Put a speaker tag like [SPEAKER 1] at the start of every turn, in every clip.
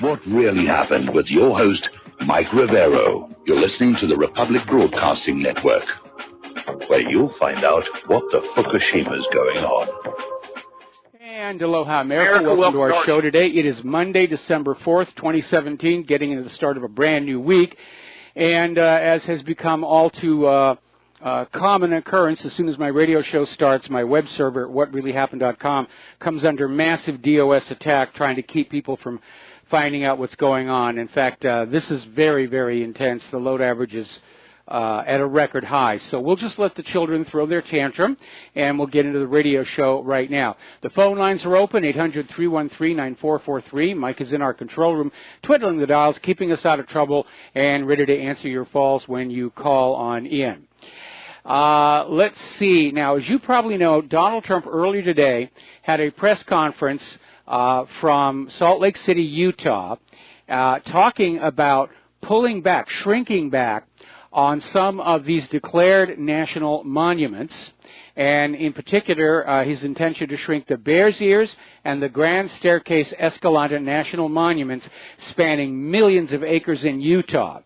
[SPEAKER 1] What really happened with your host, Mike Rivero. You're listening to the Republic Broadcasting Network, where you'll find out what the Fukushima's going on.
[SPEAKER 2] And aloha, America. Welcome to our show today. It is Monday, December 4th, 2017, getting into the start of a brand new week. And as has become all too common occurrence, as soon as my radio show starts, my web server, whatreallyhappened.com, comes under massive DOS attack, trying to keep people from finding out what's going on. In fact, this is very, very intense. The load average is at a record high. So we'll just let the children throw their tantrum, and we'll get into the radio show right now. The phone lines are open, 800-313-9443. Mike is in our control room, twiddling the dials, keeping us out of trouble, and ready to answer your calls when you call on in. Let's see. Now, as you probably know, Donald Trump earlier today had a press conference from Salt Lake City, Utah, talking about pulling back, shrinking back on some of these declared national monuments, and in particular, his intention to shrink the Bears Ears and the Grand Staircase Escalante national monuments spanning millions of acres in Utah.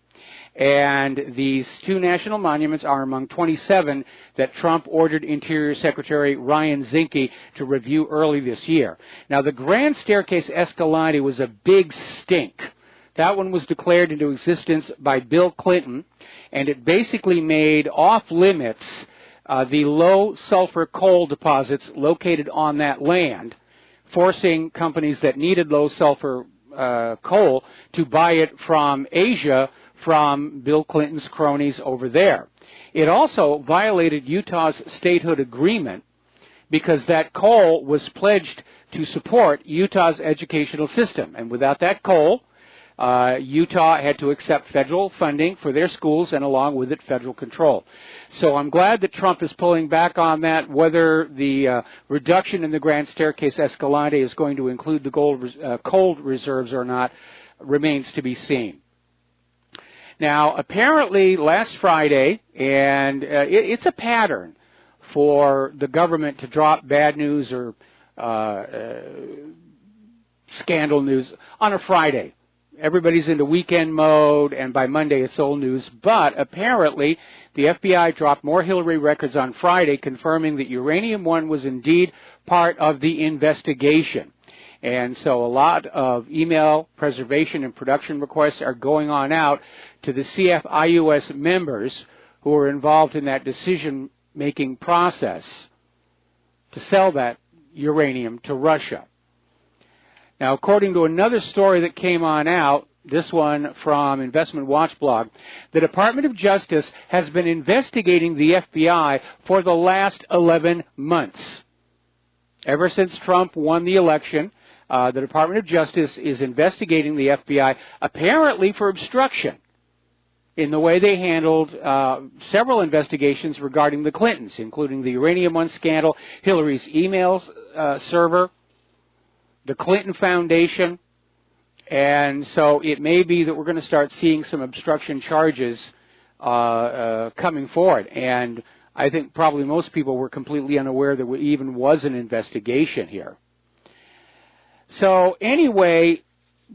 [SPEAKER 2] And these two national monuments are among 27 that Trump ordered Interior Secretary Ryan Zinke to review early this year. Now, the Grand Staircase Escalante was a big stink. That one was declared into existence by Bill Clinton, and it basically made off-limits the low-sulfur coal deposits located on that land, forcing companies that needed low-sulfur coal to buy it from Asia from Bill Clinton's cronies over there. It also violated Utah's statehood agreement because that coal was pledged to support Utah's educational system. And without that coal, Utah had to accept federal funding for their schools and along with it federal control. So I'm glad that Trump is pulling back on that. Whether the reduction in the Grand Staircase Escalante is going to include the coal reserves or not remains to be seen. Now, apparently last Friday, and it's a pattern for the government to drop bad news or scandal news on a Friday. Everybody's into weekend mode, and by Monday it's old news. But apparently the FBI dropped more Hillary records on Friday, confirming that Uranium One was indeed part of the investigation. And so a lot of email preservation and production requests are going on out to the CFIUS members who are involved in that decision-making process to sell that uranium to Russia. Now, according to another story that came on out, this one from Investment Watch blog, the Department of Justice has been investigating the FBI for the last 11 months. Ever since Trump won the election, the Department of Justice is investigating the FBI, apparently for obstruction, in the way they handled several investigations regarding the Clintons, including the Uranium One scandal, Hillary's email server, the Clinton Foundation, and so it may be that we're going to start seeing some obstruction charges coming forward. And I think probably most people were completely unaware there even was an investigation here. So anyway,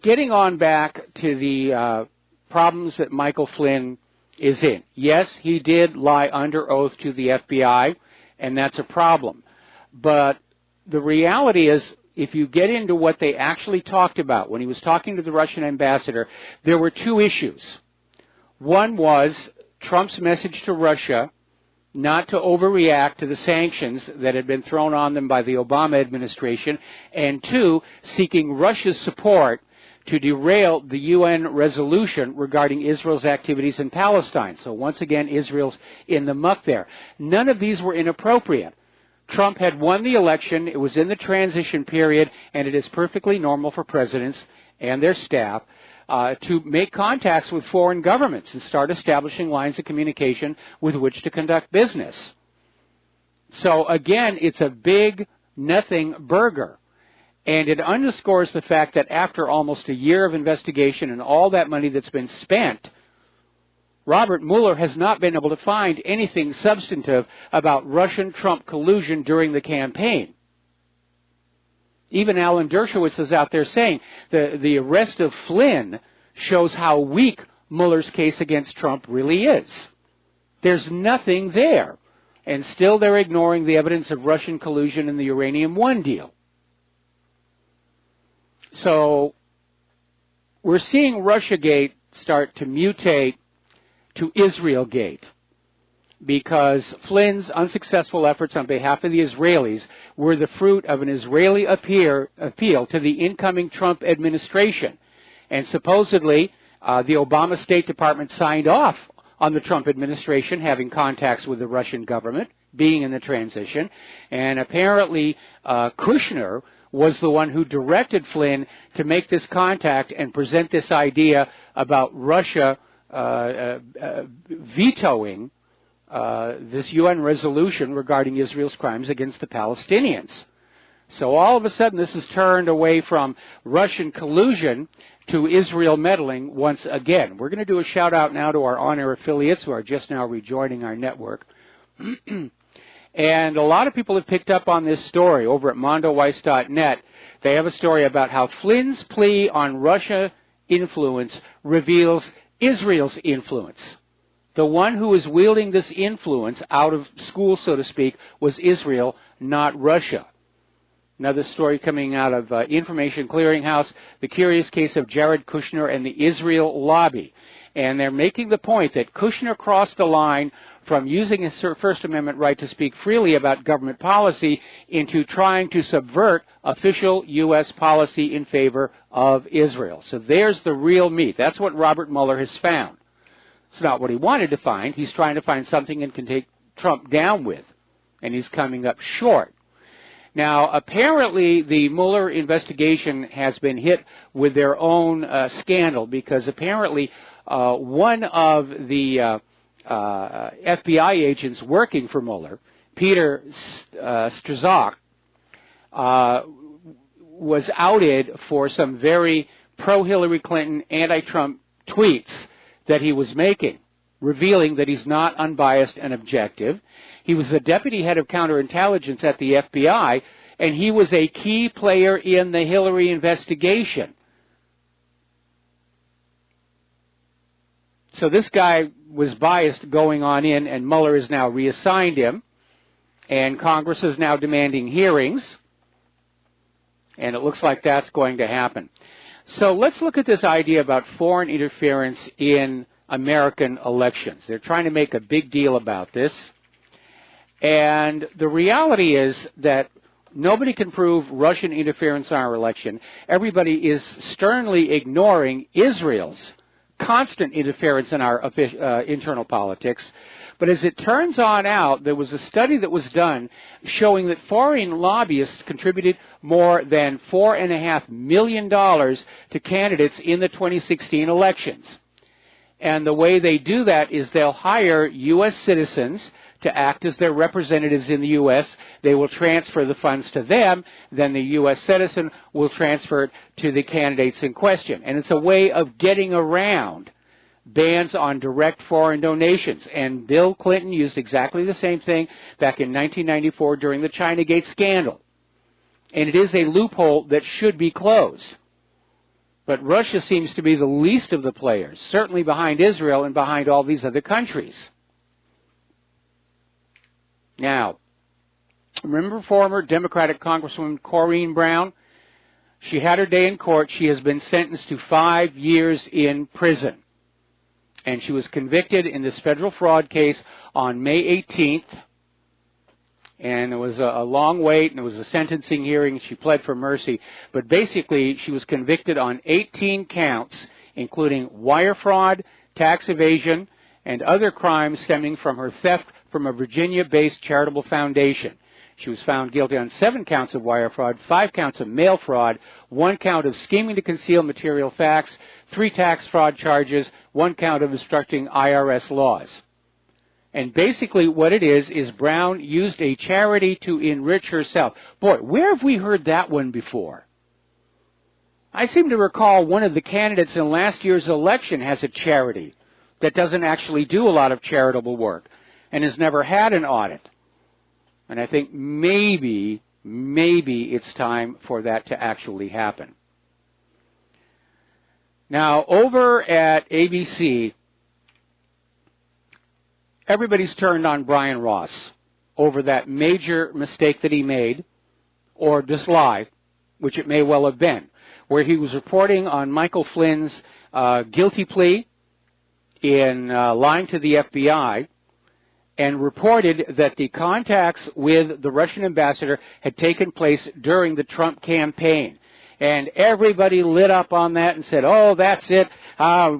[SPEAKER 2] getting on back to the problems that Michael Flynn is in. Yes, he did lie under oath to the FBI, and that's a problem. But the reality is, if you get into what they actually talked about when he was talking to the Russian ambassador, there were two issues. One was Trump's message to Russia not to overreact to the sanctions that had been thrown on them by the Obama administration, and two, seeking Russia's support to derail the UN resolution regarding Israel's activities in Palestine. So once again, Israel's in the muck there. None of these were inappropriate. Trump had won the election, it was in the transition period, and it is perfectly normal for presidents and their staff to make contacts with foreign governments and start establishing lines of communication with which to conduct business. So again, it's a big nothing burger. And it underscores the fact that after almost a year of investigation and all that money that's been spent, Robert Mueller has not been able to find anything substantive about Russian-Trump collusion during the campaign. Even Alan Dershowitz is out there saying the arrest of Flynn shows how weak Mueller's case against Trump really is. There's nothing there. And still they're ignoring the evidence of Russian collusion in the Uranium One deal. So we're seeing Russiagate start to mutate to Israelgate, because Flynn's unsuccessful efforts on behalf of the Israelis were the fruit of an Israeli appeal to the incoming Trump administration. And supposedly, the Obama State Department signed off on the Trump administration having contacts with the Russian government, being in the transition. And apparently, Kushner was the one who directed Flynn to make this contact and present this idea about Russia vetoing this UN resolution regarding Israel's crimes against the Palestinians. So all of a sudden this has turned away from Russian collusion to Israel meddling once again. We're going to do a shout out now to our on-air affiliates who are just now rejoining our network. And a lot of people have picked up on this story over at mondoweiss.net. They have a story about how Flynn's plea on Russia influence reveals Israel's influence. The one who was wielding this influence out of school, so to speak, was Israel, not Russia. Another story coming out of Information Clearinghouse, the curious case of Jared Kushner and the Israel lobby. And they're making the point that Kushner crossed the line from using his First Amendment right to speak freely about government policy into trying to subvert official U.S. policy in favor of Israel. So there's the real meat. That's what Robert Mueller has found. It's not what he wanted to find. He's trying to find something he can take Trump down with, and he's coming up short. Now, apparently, the Mueller investigation has been hit with their own scandal, because apparently one of the FBI agents working for Mueller, Peter Strzok, was outed for some very pro-Hillary Clinton, anti-Trump tweets that he was making, revealing that he's not unbiased and objective. He was the deputy head of counterintelligence at the FBI, and he was a key player in the Hillary investigation. So this guy was biased going on in, and Mueller has now reassigned him, and Congress is now demanding hearings, and it looks like that's going to happen. So let's look at this idea about foreign interference in American elections. They're trying to make a big deal about this, and the reality is that nobody can prove Russian interference in our election. Everybody is sternly ignoring Israel's constant interference in our internal politics. But as it turns on out, there was a study that was done showing that foreign lobbyists contributed more than $4.5 million to candidates in the 2016 elections. And the way they do that is they'll hire U.S. citizens to act as their representatives in the U.S. They will transfer the funds to them. Then the U.S. citizen will transfer it to the candidates in question. And it's a way of getting around bans on direct foreign donations. And Bill Clinton used exactly the same thing back in 1994 during the Chinagate scandal. And it is a loophole that should be closed. But Russia seems to be the least of the players, certainly behind Israel and behind all these other countries. Now, remember former Democratic Congresswoman Corrine Brown? She had her day in court. She has been sentenced to 5 years in prison. And she was convicted in this federal fraud case on May 18th. And it was a long wait, and it was a sentencing hearing. She pled for mercy. But basically, she was convicted on 18 counts, including wire fraud, tax evasion, and other crimes stemming from her theft from a Virginia-based charitable foundation. She was found guilty on 7 counts of wire fraud, 5 counts of mail fraud, 1 count of scheming to conceal material facts, 3 tax fraud charges, 1 count of obstructing IRS laws. And basically what it is Brown used a charity to enrich herself. Boy, where have we heard that one before? I seem to recall one of the candidates in last year's election has a charity that doesn't actually do a lot of charitable work and has never had an audit. And I think maybe maybe it's time for that to actually happen. Now, over at ABC, everybody's turned on Brian Ross over that major mistake that he made, or this lie, which it may well have been, where he was reporting on Michael Flynn's guilty plea in lying to the FBI, and reported that the contacts with the Russian ambassador had taken place during the Trump campaign. And everybody lit up on that and said, oh, that's it.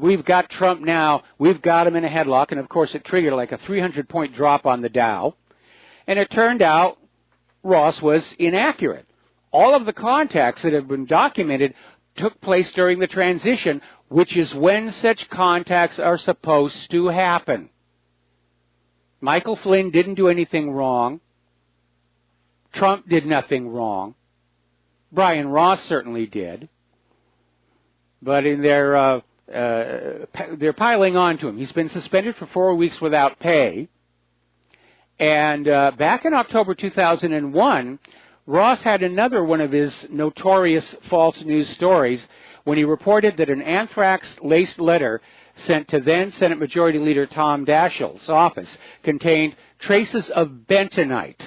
[SPEAKER 2] We've got Trump now. We've got him in a headlock. And, of course, it triggered like a 300-point drop on the Dow. And it turned out Ross was inaccurate. All of the contacts that have been documented took place during the transition, which is when such contacts are supposed to happen. Michael Flynn didn't do anything wrong. Trump did nothing wrong. Brian Ross certainly did. But in they're piling on to him. He's been suspended for 4 weeks without pay. And back in October 2001, Ross had another one of his notorious false news stories when he reported that an anthrax-laced letter sent to then Senate Majority Leader Tom Daschle's office contained traces of bentonite.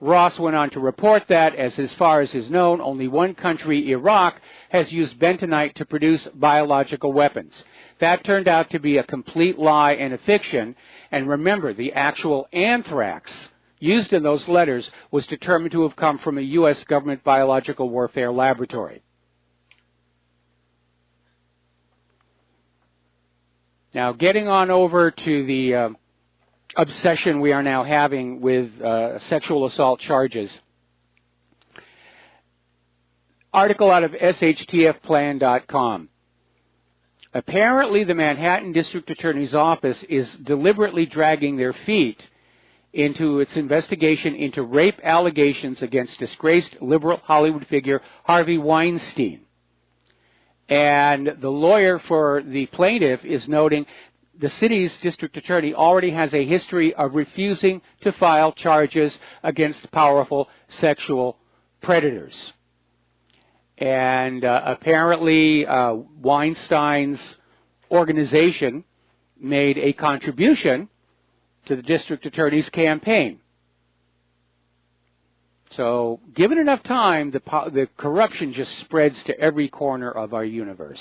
[SPEAKER 2] Ross went on to report that, as far as is known, only one country, Iraq, has used bentonite to produce biological weapons. That turned out to be a complete lie and a fiction. And remember, the actual anthrax used in those letters was determined to have come from a U.S. government biological warfare laboratory. Now, getting on over to the obsession we are now having with sexual assault charges. Article out of shtfplan.com. Apparently, the Manhattan District Attorney's Office is deliberately dragging their feet into its investigation into rape allegations against disgraced liberal Hollywood figure Harvey Weinstein. And the lawyer for the plaintiff is noting the city's district attorney already has a history of refusing to file charges against powerful sexual predators. And apparently Weinstein's organization made a contribution to the district attorney's campaign. So given enough time, the corruption just spreads to every corner of our universe.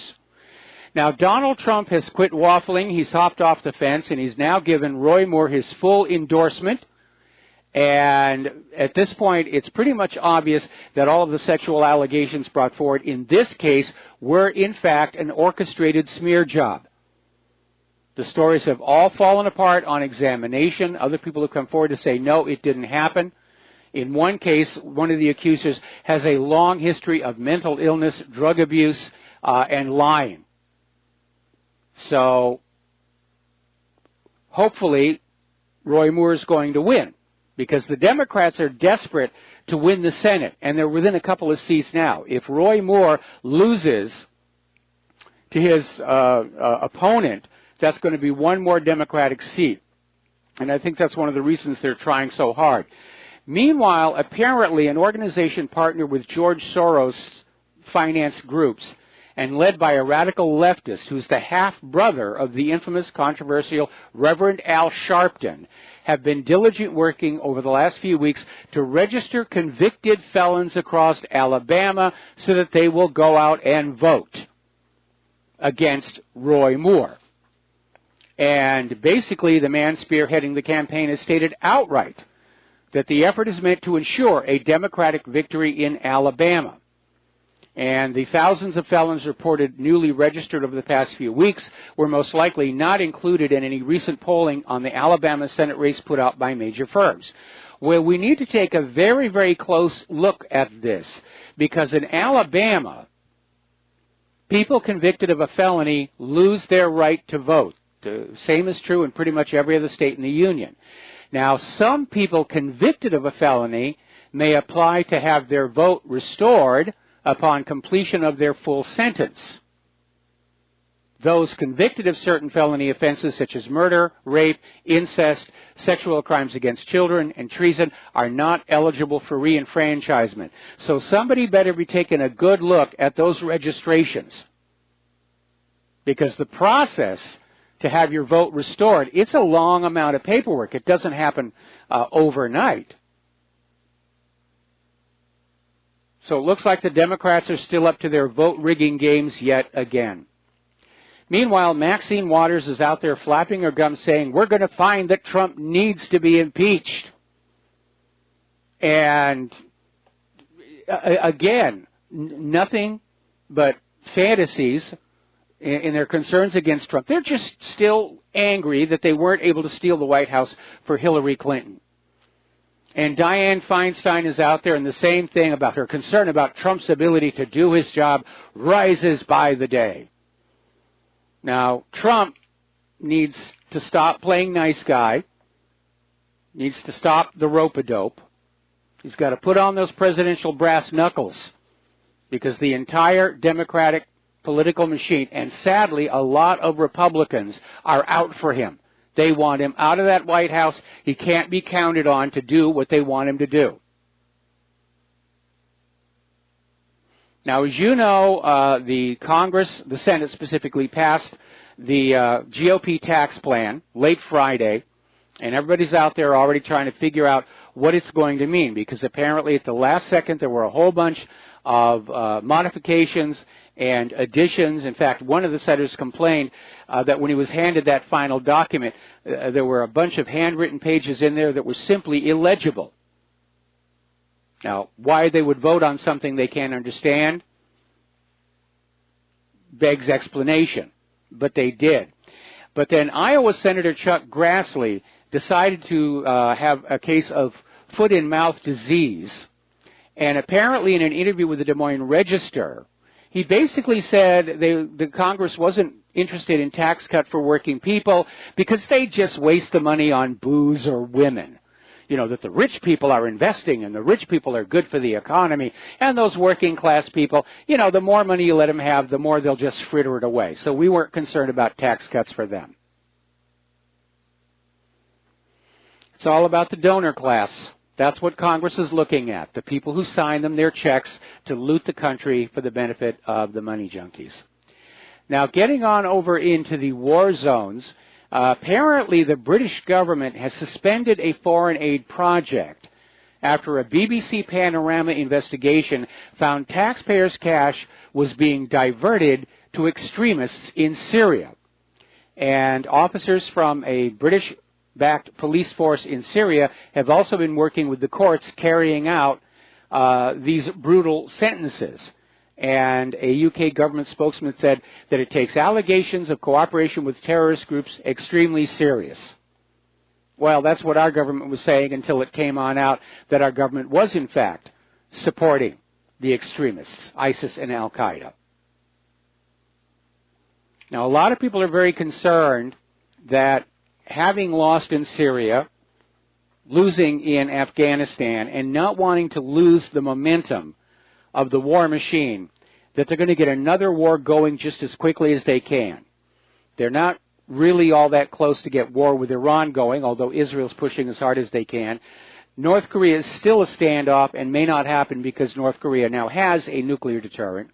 [SPEAKER 2] Now, Donald Trump has quit waffling. He's hopped off the fence, and he's now given Roy Moore his full endorsement. And at this point, it's pretty much obvious that all of the sexual allegations brought forward in this case were, in fact, an orchestrated smear job. The stories have all fallen apart on examination. Other people have come forward to say, no, it didn't happen. In one case, one of the accusers has a long history of mental illness, drug abuse, and lying. So, hopefully, Roy Moore is going to win, because the Democrats are desperate to win the Senate, and they're within a couple of seats now. If Roy Moore loses to his opponent, that's going to be one more Democratic seat. And I think that's one of the reasons they're trying so hard. Meanwhile, apparently, an organization partnered with George Soros finance groups and led by a radical leftist who's the half-brother of the infamous controversial Reverend Al Sharpton, have been diligent working over the last few weeks to register convicted felons across Alabama so that they will go out and vote against Roy Moore. And basically, the man spearheading the campaign has stated outright that the effort is meant to ensure a Democratic victory in Alabama. And the thousands of felons reported newly registered over the past few weeks were most likely not included in any recent polling on the Alabama Senate race put out by major firms. Well, we need to take a very, very close look at this, because in Alabama, people convicted of a felony lose their right to vote. The same is true in pretty much every other state in the Union. Now, some people convicted of a felony may apply to have their vote restored upon completion of their full sentence. Those convicted of certain felony offenses such as murder, rape, incest, sexual crimes against children, and treason are not eligible for reenfranchisement. So somebody better be taking a good look at those registrations, because the process to have your vote restored, it's a long amount of paperwork. It doesn't happen overnight. So it looks like the Democrats are still up to their vote rigging games yet again. Meanwhile, Maxine Waters is out there flapping her gums saying, we're going to find that Trump needs to be impeached. And again, nothing but fantasies in their concerns against Trump. They're just still angry that they weren't able to steal the White House for Hillary Clinton. And Dianne Feinstein is out there, and the same thing about her concern about Trump's ability to do his job rises by the day. Now, Trump needs to stop playing nice guy, needs to stop the rope-a-dope. He's got to put on those presidential brass knuckles, because the entire Democratic political machine, and sadly a lot of Republicans, are out for him. They want him out of that White House. He can't be counted on to do what they want him to do. Now, as you know, the Congress, the Senate specifically, passed the GOP tax plan late Friday, and everybody's out there already trying to figure out what it's going to mean, because apparently at the last second there were a whole bunch of modifications and additions. In fact, one of the senators complained that when he was handed that final document, there were a bunch of handwritten pages in there that were simply illegible. Now, why they would vote on something they can't understand begs explanation, but they did. But then Iowa Senator Chuck Grassley decided to have a case of foot and mouth disease, and apparently in an interview with the Des Moines Register, he basically said the Congress wasn't interested in tax cut for working people because they just waste the money on booze or women. You know, that the rich people are investing and the rich people are good for the economy, and those working class people, you know, the more money you let them have, the more they'll just fritter it away. So we weren't concerned about tax cuts for them. It's all about the donor class. That's what Congress is looking at, the people who sign them their checks to loot the country for the benefit of the money junkies. Now, getting on over into the war zones, apparently the British government has suspended a foreign aid project after a BBC Panorama investigation found taxpayers' cash was being diverted to extremists in Syria. And officers from a British-backed police force in Syria have also been working with the courts carrying out these brutal sentences. And a UK government spokesman said that it takes allegations of cooperation with terrorist groups extremely serious. Well, that's what our government was saying until it came on out that our government was, in fact, supporting the extremists, ISIS and Al-Qaeda. Now, a lot of people are very concerned that having lost in Syria, losing in Afghanistan, and not wanting to lose the momentum of the war machine, that they're going to get another war going just as quickly as they can. They're not really all that close to get war with Iran going, although Israel's pushing as hard as they can. North Korea is still a standoff and may not happen because North Korea now has a nuclear deterrent.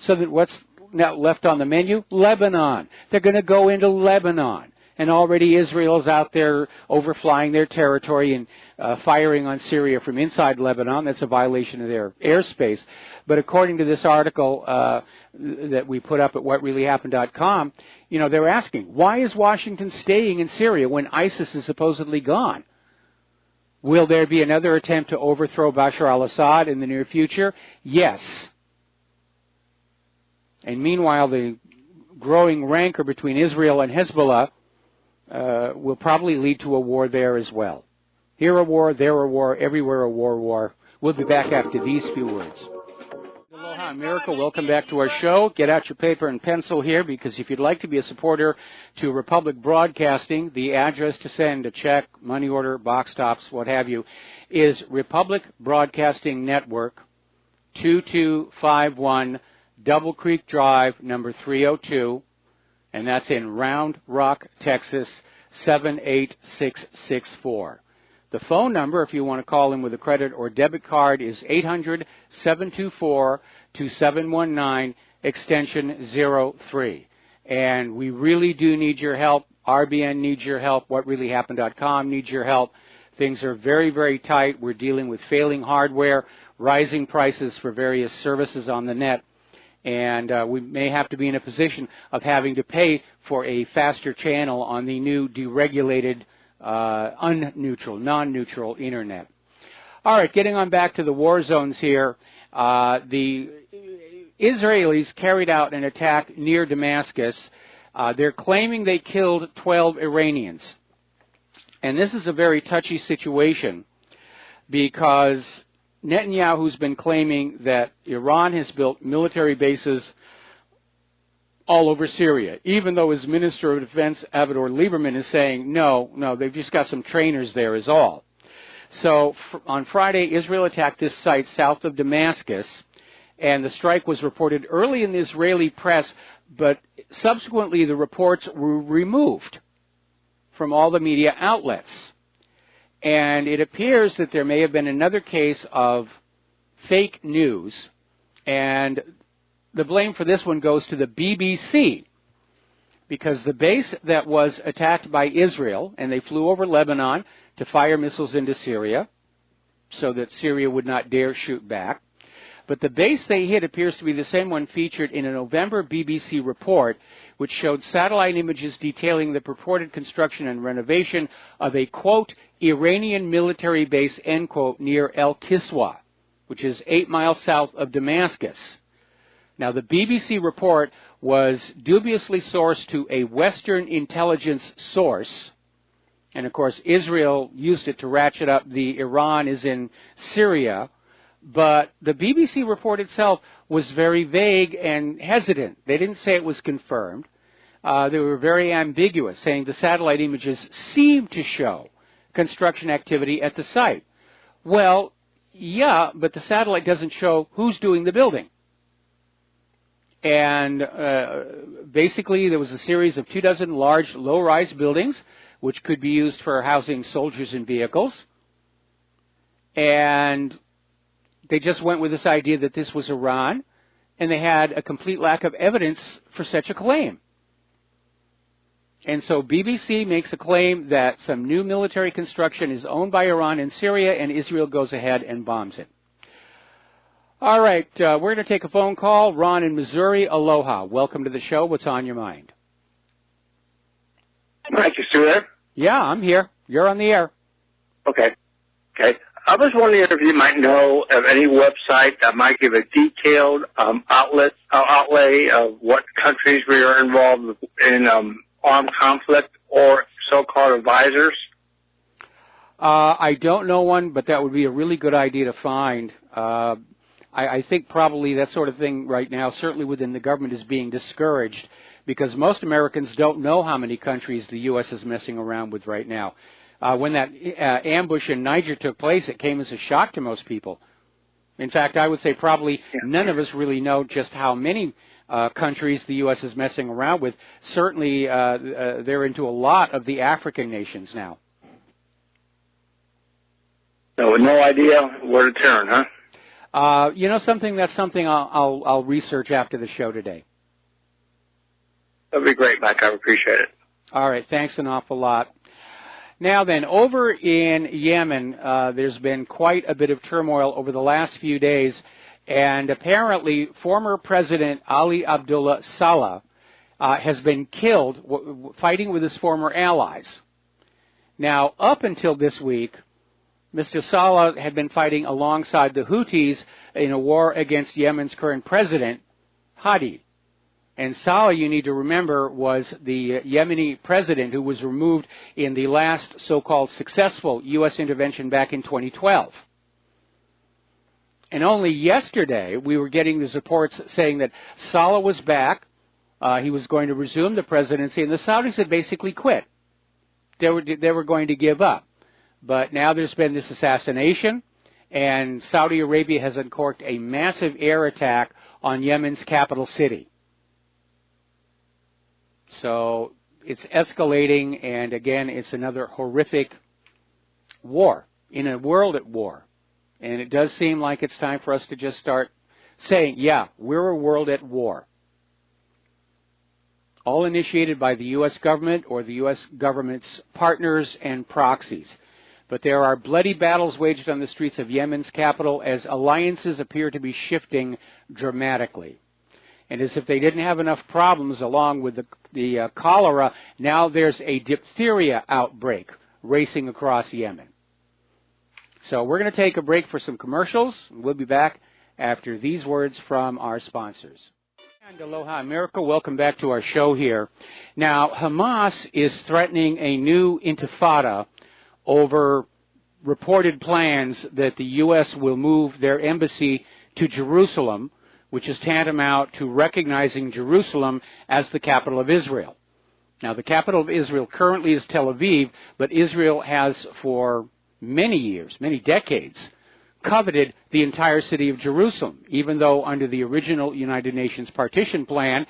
[SPEAKER 2] So that what's now left on the menu? Lebanon. They're going to go into Lebanon. And already Israel's out there overflying their territory and firing on Syria from inside Lebanon. That's a violation of their airspace. But according to this article that we put up at whatreallyhappened.com, you know, they're asking, why is Washington staying in Syria when ISIS is supposedly gone? Will there be another attempt to overthrow Bashar al-Assad in the near future? Yes. And meanwhile, the growing rancor between Israel and Hezbollah will probably lead to a war there as well. Here a war, there a war, everywhere a war. We'll be back after these few words. Aloha, Miracle. Welcome back to our show. Get out your paper and pencil here, because if you'd like to be a supporter to Republic Broadcasting, the address to send a check, money order, box tops, what have you, is Republic Broadcasting Network, 2251 Double Creek Drive, number 302. and that's in Round Rock, Texas, 78664. The phone number, if you want to call in with a credit or debit card, is 800-724-2719, extension 03. And we really do need your help. RBN needs your help. WhatReallyHappened.com needs your help. Things are very, very tight. We're dealing with failing hardware, rising prices for various services on the net, and we may have to be in a position of having to pay for a faster channel on the new deregulated, non-neutral Internet. All right, getting on back to the war zones here. The Israelis carried out an attack near Damascus. They're claiming they killed 12 Iranians. And this is a very touchy situation because Netanyahu's been claiming that Iran has built military bases all over Syria, even though his Minister of Defense, Avigdor Lieberman, is saying, no, they've just got some trainers there is all. So on Friday, Israel attacked this site south of Damascus, and the strike was reported early in the Israeli press, but subsequently the reports were removed from all the media outlets. And it appears that there may have been another case of fake news, and the blame for this one goes to the BBC, because the base that was attacked by Israel, and they flew over Lebanon to fire missiles into Syria so that Syria would not dare shoot back. But the base they hit appears to be the same one featured in a November BBC report, which showed satellite images detailing the purported construction and renovation of a, quote, Iranian military base, end quote, near El Kiswa, which is 8 miles south of Damascus. Now, the BBC report was dubiously sourced to a Western intelligence source, and of course Israel used it to ratchet up the Iran is in Syria, but the BBC report itself was very vague and hesitant. They didn't say it was confirmed. They were very ambiguous, saying the satellite images seemed to show construction activity at the site. Well, yeah, but the satellite doesn't show who's doing the building. And basically there was a series of 24 large low-rise buildings which could be used for housing soldiers and vehicles. And they just went with this idea that this was Iran, and they had a complete lack of evidence for such a claim. And so BBC makes a claim that some new military construction is owned by Iran in Syria, and Israel goes ahead and bombs it. All right, we're going to take a phone call. Ron in Missouri, aloha. Welcome to the show. What's on your mind?
[SPEAKER 3] Mike, you still there?
[SPEAKER 2] Yeah, I'm here. You're on the air.
[SPEAKER 3] Okay. I was wondering if you might know of any website that might give a detailed outlay of what countries we are involved in armed conflict or so-called advisors.
[SPEAKER 2] I don't know one, but that would be a really good idea to find. I think probably that sort of thing right now, certainly within the government, is being discouraged because most Americans don't know how many countries the U.S. is messing around with right now. When that ambush in Niger took place, it came as a shock to most people. In fact, I would say probably none of us really know just how many countries the U.S. is messing around with. Certainly, they're into a lot of the African nations now.
[SPEAKER 3] So no idea where to turn, huh?
[SPEAKER 2] You know something? That's something I'll research after the show today.
[SPEAKER 3] That'd be great, Mike. I appreciate it.
[SPEAKER 2] All right. Thanks an awful lot. Now then, over in Yemen, there's been quite a bit of turmoil over the last few days, and apparently former President Ali Abdullah Saleh has been killed fighting with his former allies. Now, up until this week, Mr. Saleh had been fighting alongside the Houthis in a war against Yemen's current president, Hadi. And Saleh, you need to remember, was the Yemeni president who was removed in the last so-called successful U.S. intervention back in 2012. And only yesterday we were getting these reports saying that Saleh was back, he was going to resume the presidency, and the Saudis had basically quit. They were going to give up. But now there's been this assassination, and Saudi Arabia has uncorked a massive air attack on Yemen's capital city. So it's escalating, and again, it's another horrific war in a world at war. And it does seem like it's time for us to just start saying, yeah, we're a world at war. All initiated by the U.S. government or the U.S. government's partners and proxies. But there are bloody battles waged on the streets of Yemen's capital as alliances appear to be shifting dramatically. And as if they didn't have enough problems along with the cholera, now there's a diphtheria outbreak racing across Yemen. So we're going to take a break for some commercials. We'll be back after these words from our sponsors. And aloha America, welcome back to our show here. Now, Hamas is threatening a new intifada over reported plans that the U.S. will move their embassy to Jerusalem, which is tantamount to recognizing Jerusalem as the capital of Israel. Now, the capital of Israel currently is Tel Aviv, but Israel has for many years, many decades, coveted the entire city of Jerusalem, even though under the original United Nations partition plan,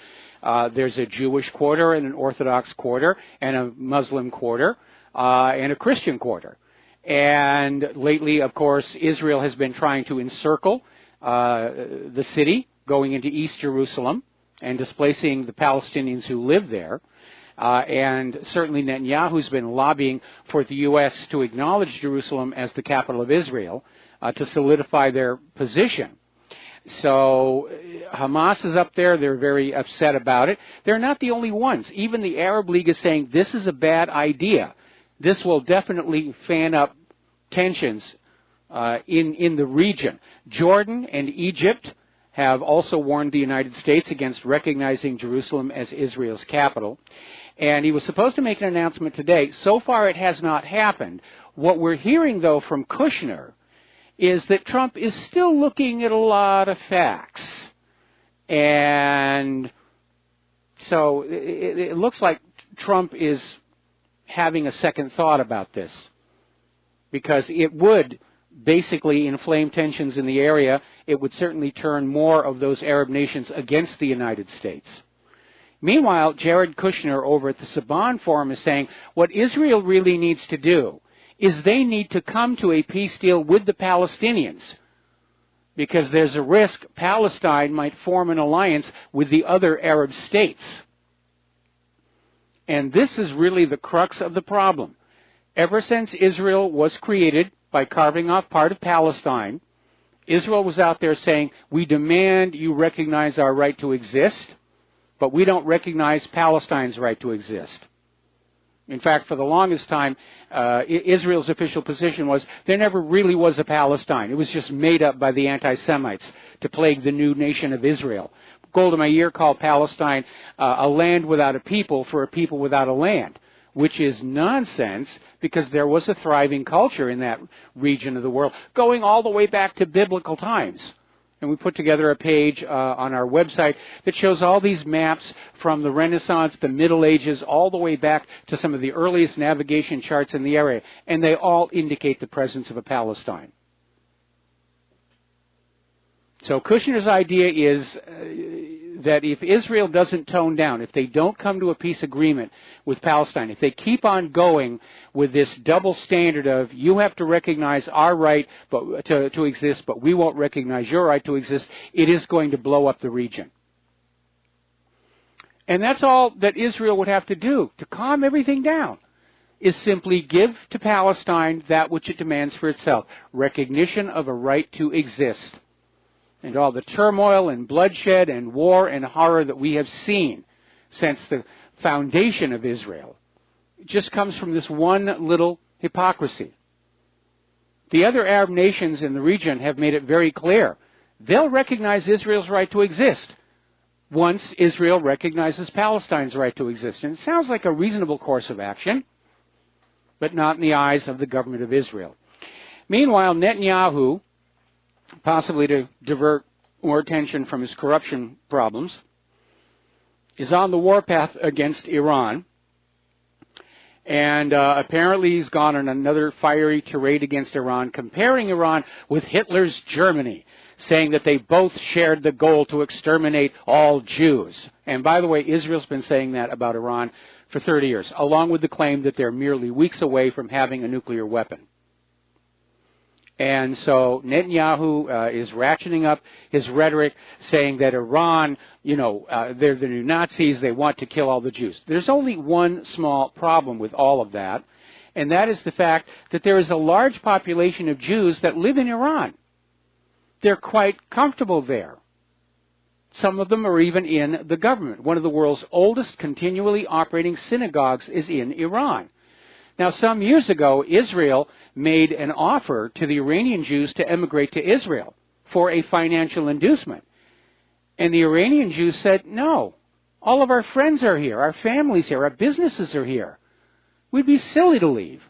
[SPEAKER 2] there's a Jewish quarter and an Orthodox quarter and a Muslim quarter and a Christian quarter. And lately, of course, Israel has been trying to encircle the city, going into East Jerusalem and displacing the Palestinians who live there. And certainly Netanyahu's been lobbying for the U.S. to acknowledge Jerusalem as the capital of Israel to solidify their position. So Hamas is up there. They're very upset about it. They're not the only ones. Even the Arab League is saying this is a bad idea. This will definitely fan up tensions in the region. Jordan and Egypt have also warned the United States against recognizing Jerusalem as Israel's capital. And he was supposed to make an announcement today. So far, it has not happened. What we're hearing, though, from Kushner is that Trump is still looking at a lot of facts. And so it looks like Trump is having a second thought about this, because it would basically inflame tensions in the area. It would certainly turn more of those Arab nations against the United States. Meanwhile, Jared Kushner over at the Saban Forum is saying what Israel really needs to do is they need to come to a peace deal with the Palestinians, because there's a risk Palestine might form an alliance with the other Arab states. And this is really the crux of the problem. Ever since Israel was created by carving off part of Palestine, Israel was out there saying, we demand you recognize our right to exist, but we don't recognize Palestine's right to exist. In fact, for the longest time, Israel's official position was there never really was a Palestine. It was just made up by the anti-Semites to plague the new nation of Israel. Golda Meir called Palestine a land without a people for a people without a land, which is nonsense, because there was a thriving culture in that region of the world going all the way back to biblical times. And we put together a page on our website that shows all these maps from the Renaissance, the Middle Ages, all the way back to some of the earliest navigation charts in the area, and they all indicate the presence of a Palestine. So Kushner's idea is that if Israel doesn't tone down, if they don't come to a peace agreement with Palestine, if they keep on going with this double standard of you have to recognize our right to exist, but we won't recognize your right to exist, it is going to blow up the region. And that's all that Israel would have to do to calm everything down, is simply give to Palestine that which it demands for itself, recognition of a right to exist. And all the turmoil and bloodshed and war and horror that we have seen since the foundation of Israel just comes from this one little hypocrisy. The other Arab nations in the region have made it very clear. They'll recognize Israel's right to exist once Israel recognizes Palestine's right to exist. And it sounds like a reasonable course of action, but not in the eyes of the government of Israel. Meanwhile, Netanyahu, possibly to divert more attention from his corruption problems, is on the warpath against Iran. And apparently he's gone on another fiery tirade against Iran, comparing Iran with Hitler's Germany, saying that they both shared the goal to exterminate all Jews. And by the way, Israel's been saying that about Iran for 30 years, along with the claim that they're merely weeks away from having a nuclear weapon. And so Netanyahu is ratcheting up his rhetoric, saying that Iran, they're the new Nazis, they want to kill all the Jews. There's only one small problem with all of that, and that is the fact that there is a large population of Jews that live in Iran. They're quite comfortable there. Some of them are even in the government. One of the world's oldest continually operating synagogues is in Iran. Now, some years ago, Israel made an offer to the Iranian Jews to emigrate to Israel for a financial inducement. And the Iranian Jews said, no, all of our friends are here, our families here, our businesses are here. We'd be silly to leave.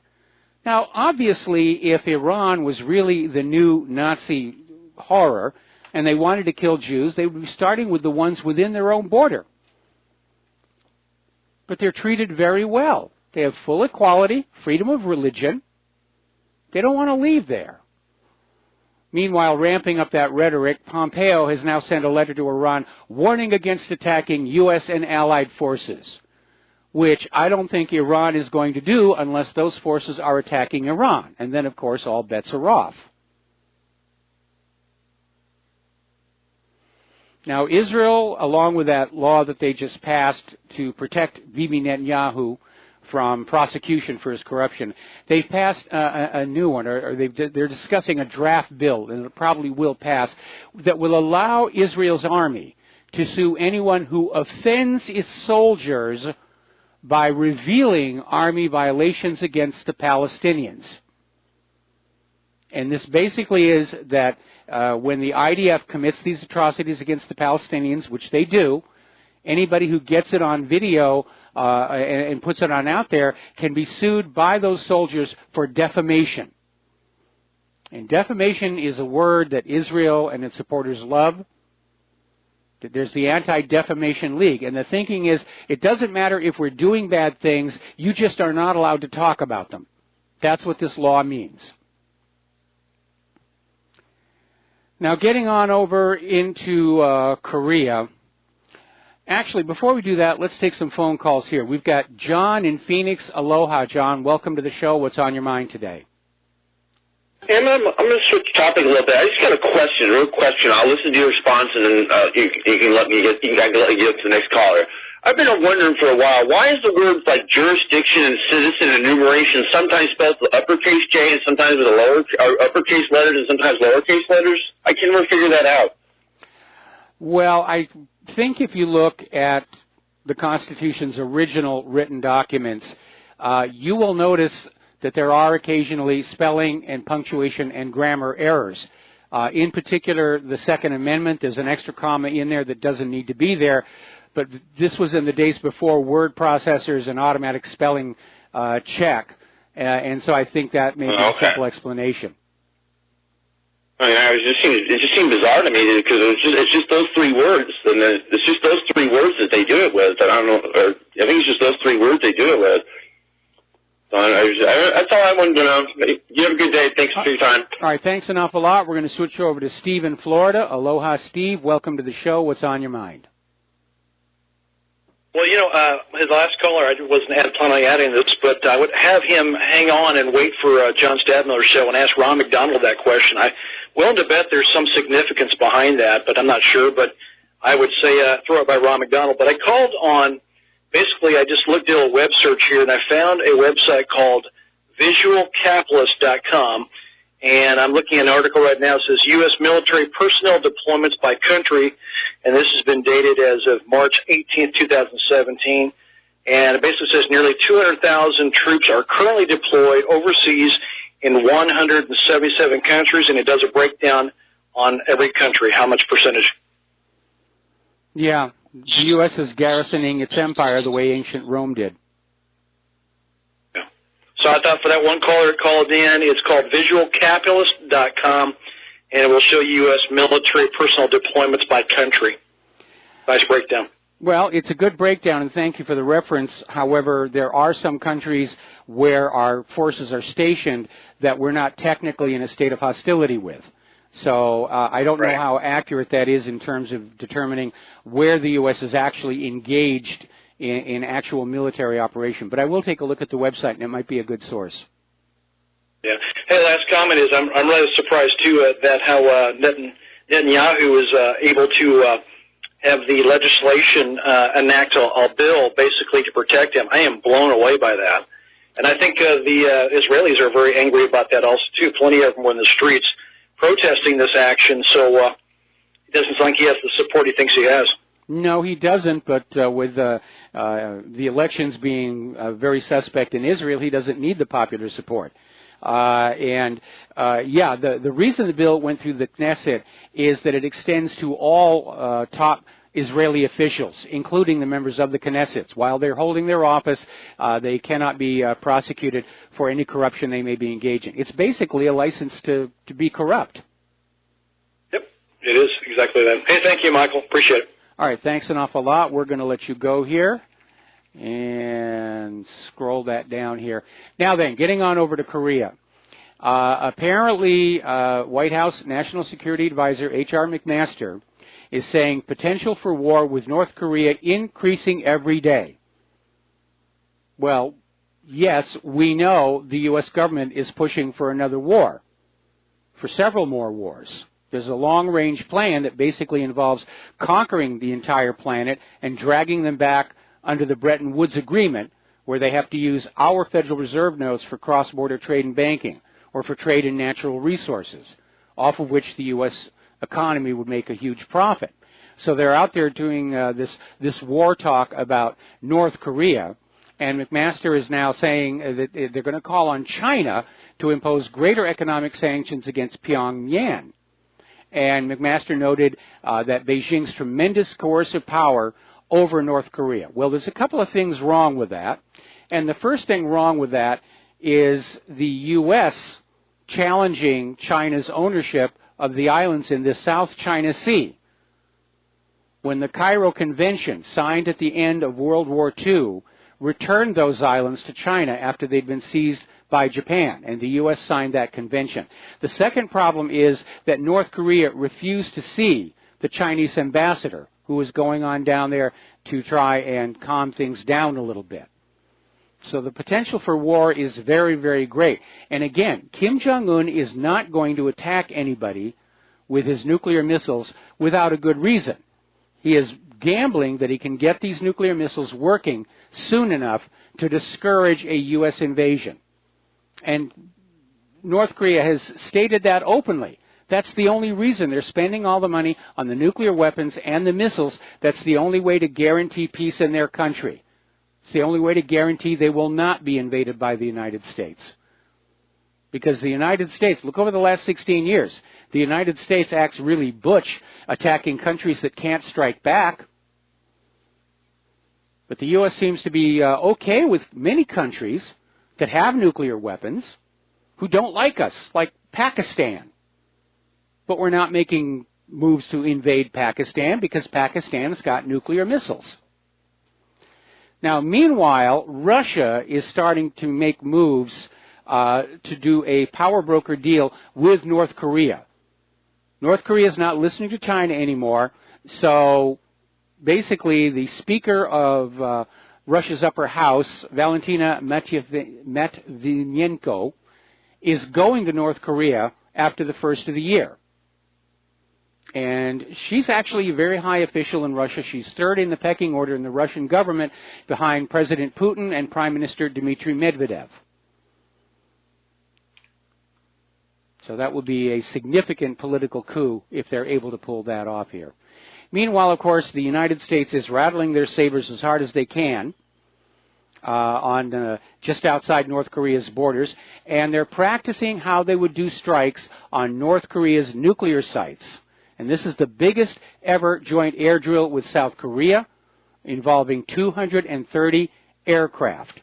[SPEAKER 2] Now, obviously, if Iran was really the new Nazi horror and they wanted to kill Jews, they would be starting with the ones within their own border. But they're treated very well. They have full equality, freedom of religion. They don't want to leave there. Meanwhile, ramping up that rhetoric, Pompeo has now sent a letter to Iran warning against attacking U.S. and allied forces, which I don't think Iran is going to do unless those forces are attacking Iran. And then, of course, all bets are off. Now, Israel, along with that law that they just passed to protect Bibi Netanyahu from prosecution for his corruption, they've passed a new one, or they're discussing a draft bill, and it probably will pass, that will allow Israel's army to sue anyone who offends its soldiers by revealing army violations against the Palestinians. And this basically is that when the IDF commits these atrocities against the Palestinians, which they do, anybody who gets it on video and puts it on out there can be sued by those soldiers for defamation. And defamation is a word that Israel and its supporters love. There's the Anti-Defamation League, and the thinking is it doesn't matter if we're doing bad things, you just are not allowed to talk about them. That's what this law means. Now, getting on over into Korea. Actually, before we do that, let's take some phone calls here. We've got John in Phoenix. Aloha, John. Welcome to the show. What's on your mind today?
[SPEAKER 4] Hey, I'm going to switch topic a little bit. I just got a question, real question. I'll listen to your response, and then you can let me get. I can let you get to the next caller. I've been wondering for a while, why is the words like jurisdiction and citizen enumeration sometimes spelled with uppercase J and sometimes with uppercase letters and sometimes lowercase letters? I can never figure that out.
[SPEAKER 2] Well, I think if you look at the Constitution's original written documents, you will notice that there are occasionally spelling and punctuation and grammar errors. In particular, the Second Amendment, there's an extra comma in there that doesn't need to be there, but this was in the days before word processors and automatic spelling check, and so I think that may be a simple explanation.
[SPEAKER 4] I mean, it just seemed bizarre to me because it's just those three words, and it's just those three words that they do it with. I don't know, or I think it's just those three words they do it with. So that's all I wanted to know. You have a good day. Thanks for your time.
[SPEAKER 2] All right, thanks an awful lot. We're going to switch over to Steve in Florida. Aloha, Steve. Welcome to the show. What's on your mind?
[SPEAKER 5] Well, his last caller, I hadn't planned on adding this, but I would have him hang on and wait for John Stadmiller's show and ask Ron McDonald that question. I'm willing to bet there's some significance behind that, but I'm not sure. But I would say throw it by Ron McDonald. But I called on, basically, I just looked at a web search here, and I found a website called visualcapitalist.com. And I'm looking at an article right now that says U.S. military personnel deployments by country, and this has been dated as of March 18, 2017. And it basically says nearly 200,000 troops are currently deployed overseas in 177 countries, and it does a breakdown on every country, how much percentage.
[SPEAKER 2] Yeah, the U.S. is garrisoning its empire the way ancient Rome did.
[SPEAKER 5] So I thought for that one caller that called in, it's called visualcapitalist.com, and it will show you U.S. military personnel deployments by country. Nice breakdown.
[SPEAKER 2] Well, it's a good breakdown, and thank you for the reference. However, there are some countries where our forces are stationed that we're not technically in a state of hostility with. So I don't know how accurate that is in terms of determining where the U.S. is actually engaged in actual military operation. But I will take a look at the website, and it might be a good source. Yeah.
[SPEAKER 5] Hey, last comment is I'm rather surprised, too, that how Netanyahu is able to have the legislation enact a bill basically to protect him. I am blown away by that. And I think the Israelis are very angry about that also, too. Plenty of them were in the streets protesting this action, so it doesn't sound like he has the support he thinks he has.
[SPEAKER 2] No, he doesn't, but with the elections being very suspect in Israel, he doesn't need the popular support. The reason the bill went through the Knesset is that it extends to all top Israeli officials, including the members of the Knesset. While they're holding their office, they cannot be prosecuted for any corruption they may be engaging. It's basically a license to be corrupt.
[SPEAKER 5] Yep, it is exactly that. Hey, thank you, Michael. Appreciate it.
[SPEAKER 2] All right, thanks an awful lot. We're going to let you go here and scroll that down here. Now then, getting on over to Korea. Apparently, White House National Security Advisor H.R. McMaster is saying potential for war with North Korea increasing every day. Well, yes, we know the U.S. government is pushing for another war, for several more wars. There's a long-range plan that basically involves conquering the entire planet and dragging them back under the Bretton Woods Agreement, where they have to use our Federal Reserve notes for cross-border trade and banking, or for trade in natural resources, off of which the U.S. economy would make a huge profit. So they're out there doing this war talk about North Korea, and McMaster is now saying that they're going to call on China to impose greater economic sanctions against Pyongyang. And McMaster noted that Beijing's tremendous coercive power over North Korea. Well, there's a couple of things wrong with that. And the first thing wrong with that is the U.S. challenging China's ownership of the islands in the South China Sea. When the Cairo Convention, signed at the end of World War II, returned those islands to China after they'd been seized by Japan, and the U.S. signed that convention. The second problem is that North Korea refused to see the Chinese ambassador, who was going on down there to try and calm things down a little bit. So the potential for war is very, very great. And again, Kim Jong-un is not going to attack anybody with his nuclear missiles without a good reason. He is gambling that he can get these nuclear missiles working soon enough to discourage a U.S. invasion. And North Korea has stated that openly. That's the only reason they're spending all the money on the nuclear weapons and the missiles. That's the only way to guarantee peace in their country. It's the only way to guarantee they will not be invaded by the United States. Because the United States, look over the last 16 years, the United States acts really butch, attacking countries that can't strike back. But the U.S. seems to be okay with many countries that have nuclear weapons who don't like us, like Pakistan. But we're not making moves to invade Pakistan because Pakistan's got nuclear missiles. Now, meanwhile, Russia is starting to make moves to do a power broker deal with North Korea. North Korea is not listening to China anymore, so basically the Speaker of Russia's upper house, Valentina Matvinenko, is going to North Korea after the first of the year. And she's actually a very high official in Russia. She's third in the pecking order in the Russian government, behind President Putin and Prime Minister Dmitry Medvedev. So that would be a significant political coup if they're able to pull that off here. Meanwhile, of course, the United States is rattling their sabers as hard as they can just outside North Korea's borders, and they're practicing how they would do strikes on North Korea's nuclear sites. And this is the biggest ever joint air drill with South Korea, involving 230 aircraft.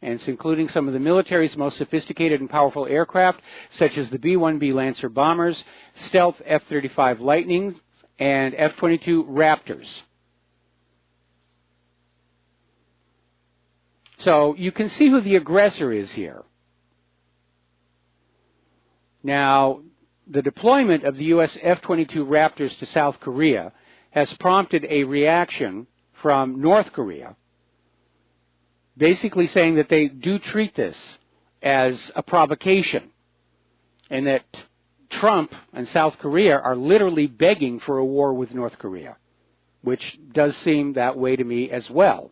[SPEAKER 2] And it's including some of the military's most sophisticated and powerful aircraft, such as the B-1B Lancer bombers, stealth F-35 Lightnings, and F-22 Raptors. So you can see who the aggressor is here. Now, the deployment of the U.S. F-22 Raptors to South Korea has prompted a reaction from North Korea, basically saying that they do treat this as a provocation and that Trump and South Korea are literally begging for a war with North Korea, which does seem that way to me as well.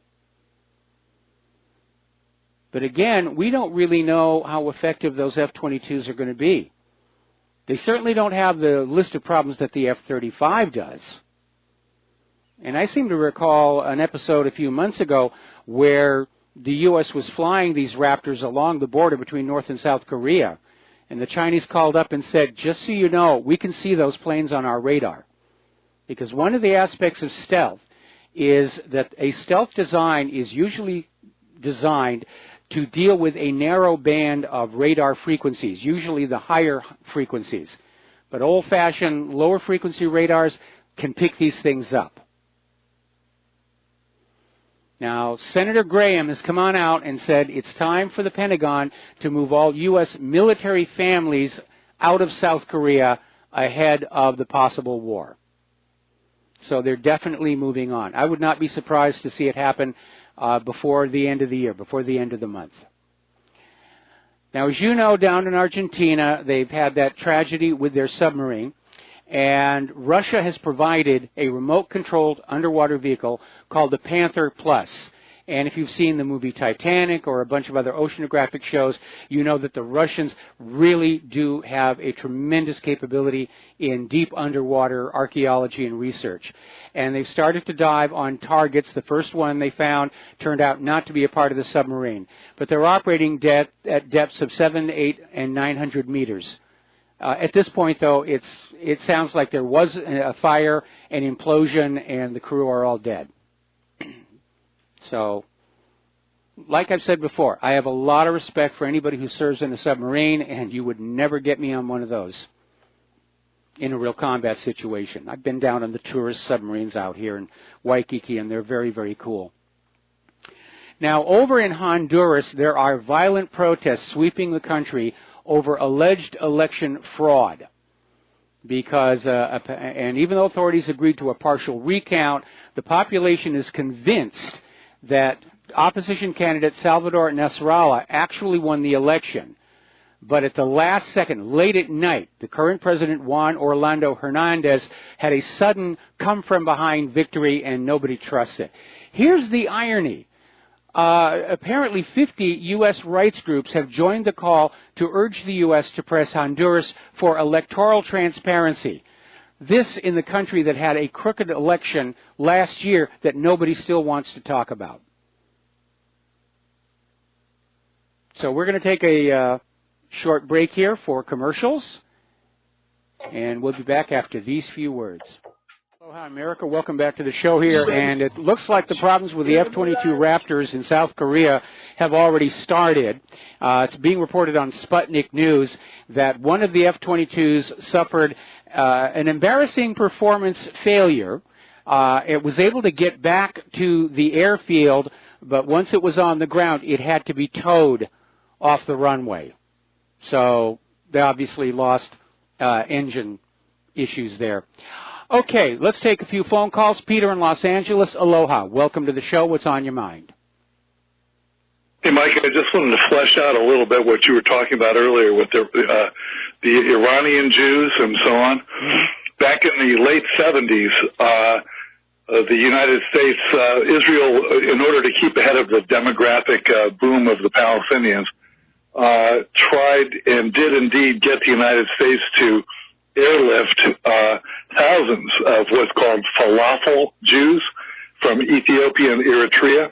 [SPEAKER 2] But again, we don't really know how effective those F-22s are going to be. They certainly don't have the list of problems that the F-35 does. And I seem to recall an episode a few months ago where the U.S. was flying these Raptors along the border between North and South Korea. And the Chinese called up and said, just so you know, we can see those planes on our radar. Because one of the aspects of stealth is that a stealth design is usually designed to deal with a narrow band of radar frequencies, usually the higher frequencies. But old-fashioned lower frequency radars can pick these things up. Now, Senator Graham has come on out and said it's time for the Pentagon to move all U.S. military families out of South Korea ahead of the possible war. So they're definitely moving on. I would not be surprised to see it happen before the end of the year, before the end of the month. Now, as you know, down in Argentina, they've had that tragedy with their submarine, and Russia has provided a remote-controlled underwater vehicle called the Panther Plus. And if you've seen the movie Titanic or a bunch of other oceanographic shows, you know that the Russians really do have a tremendous capability in deep underwater archaeology and research. And they've started to dive on targets. The first one they found turned out not to be a part of the submarine. But they're operating at depths of 700, 800, and 900 meters. At this point, though, it sounds like there was a fire, an implosion, and the crew are all dead. So, like I've said before, I have a lot of respect for anybody who serves in a submarine, and you would never get me on one of those in a real combat situation. I've been down on the tourist submarines out here in Waikiki, and they're very, very cool. Now, over in Honduras, there are violent protests sweeping the country over alleged election fraud. Because, and even though authorities agreed to a partial recount, the population is convinced that opposition candidate Salvador Nasrallah actually won the election. But at the last second, late at night, the current president, Juan Orlando Hernandez, had a sudden come-from-behind victory, and nobody trusts it. Here's the irony. Apparently 50 U.S. rights groups have joined the call to urge the U.S. to press Honduras for electoral transparency. This in the country that had a crooked election last year that nobody still wants to talk about. So we're going to take a short break here for commercials, and we'll be back after these few words. Aloha, America. Welcome back to the show here, and it looks like the problems with the F-22 Raptors in South Korea have already started. It's being reported on Sputnik News that one of the F-22s suffered an embarrassing performance failure. It was able to get back to the airfield, but once it was on the ground, it had to be towed off the runway. So they obviously lost engine issues there. Okay, let's take a few phone calls. Peter in Los Angeles, aloha. Welcome to the show. What's on your mind?
[SPEAKER 6] Hey, Mike, I just wanted to flesh out a little bit what you were talking about earlier with the Iranian Jews and so on. Back in the late 70s, the United States, Israel, in order to keep ahead of the demographic boom of the Palestinians, tried and did indeed get the United States to airlift thousands of what's called falafel Jews from Ethiopia and Eritrea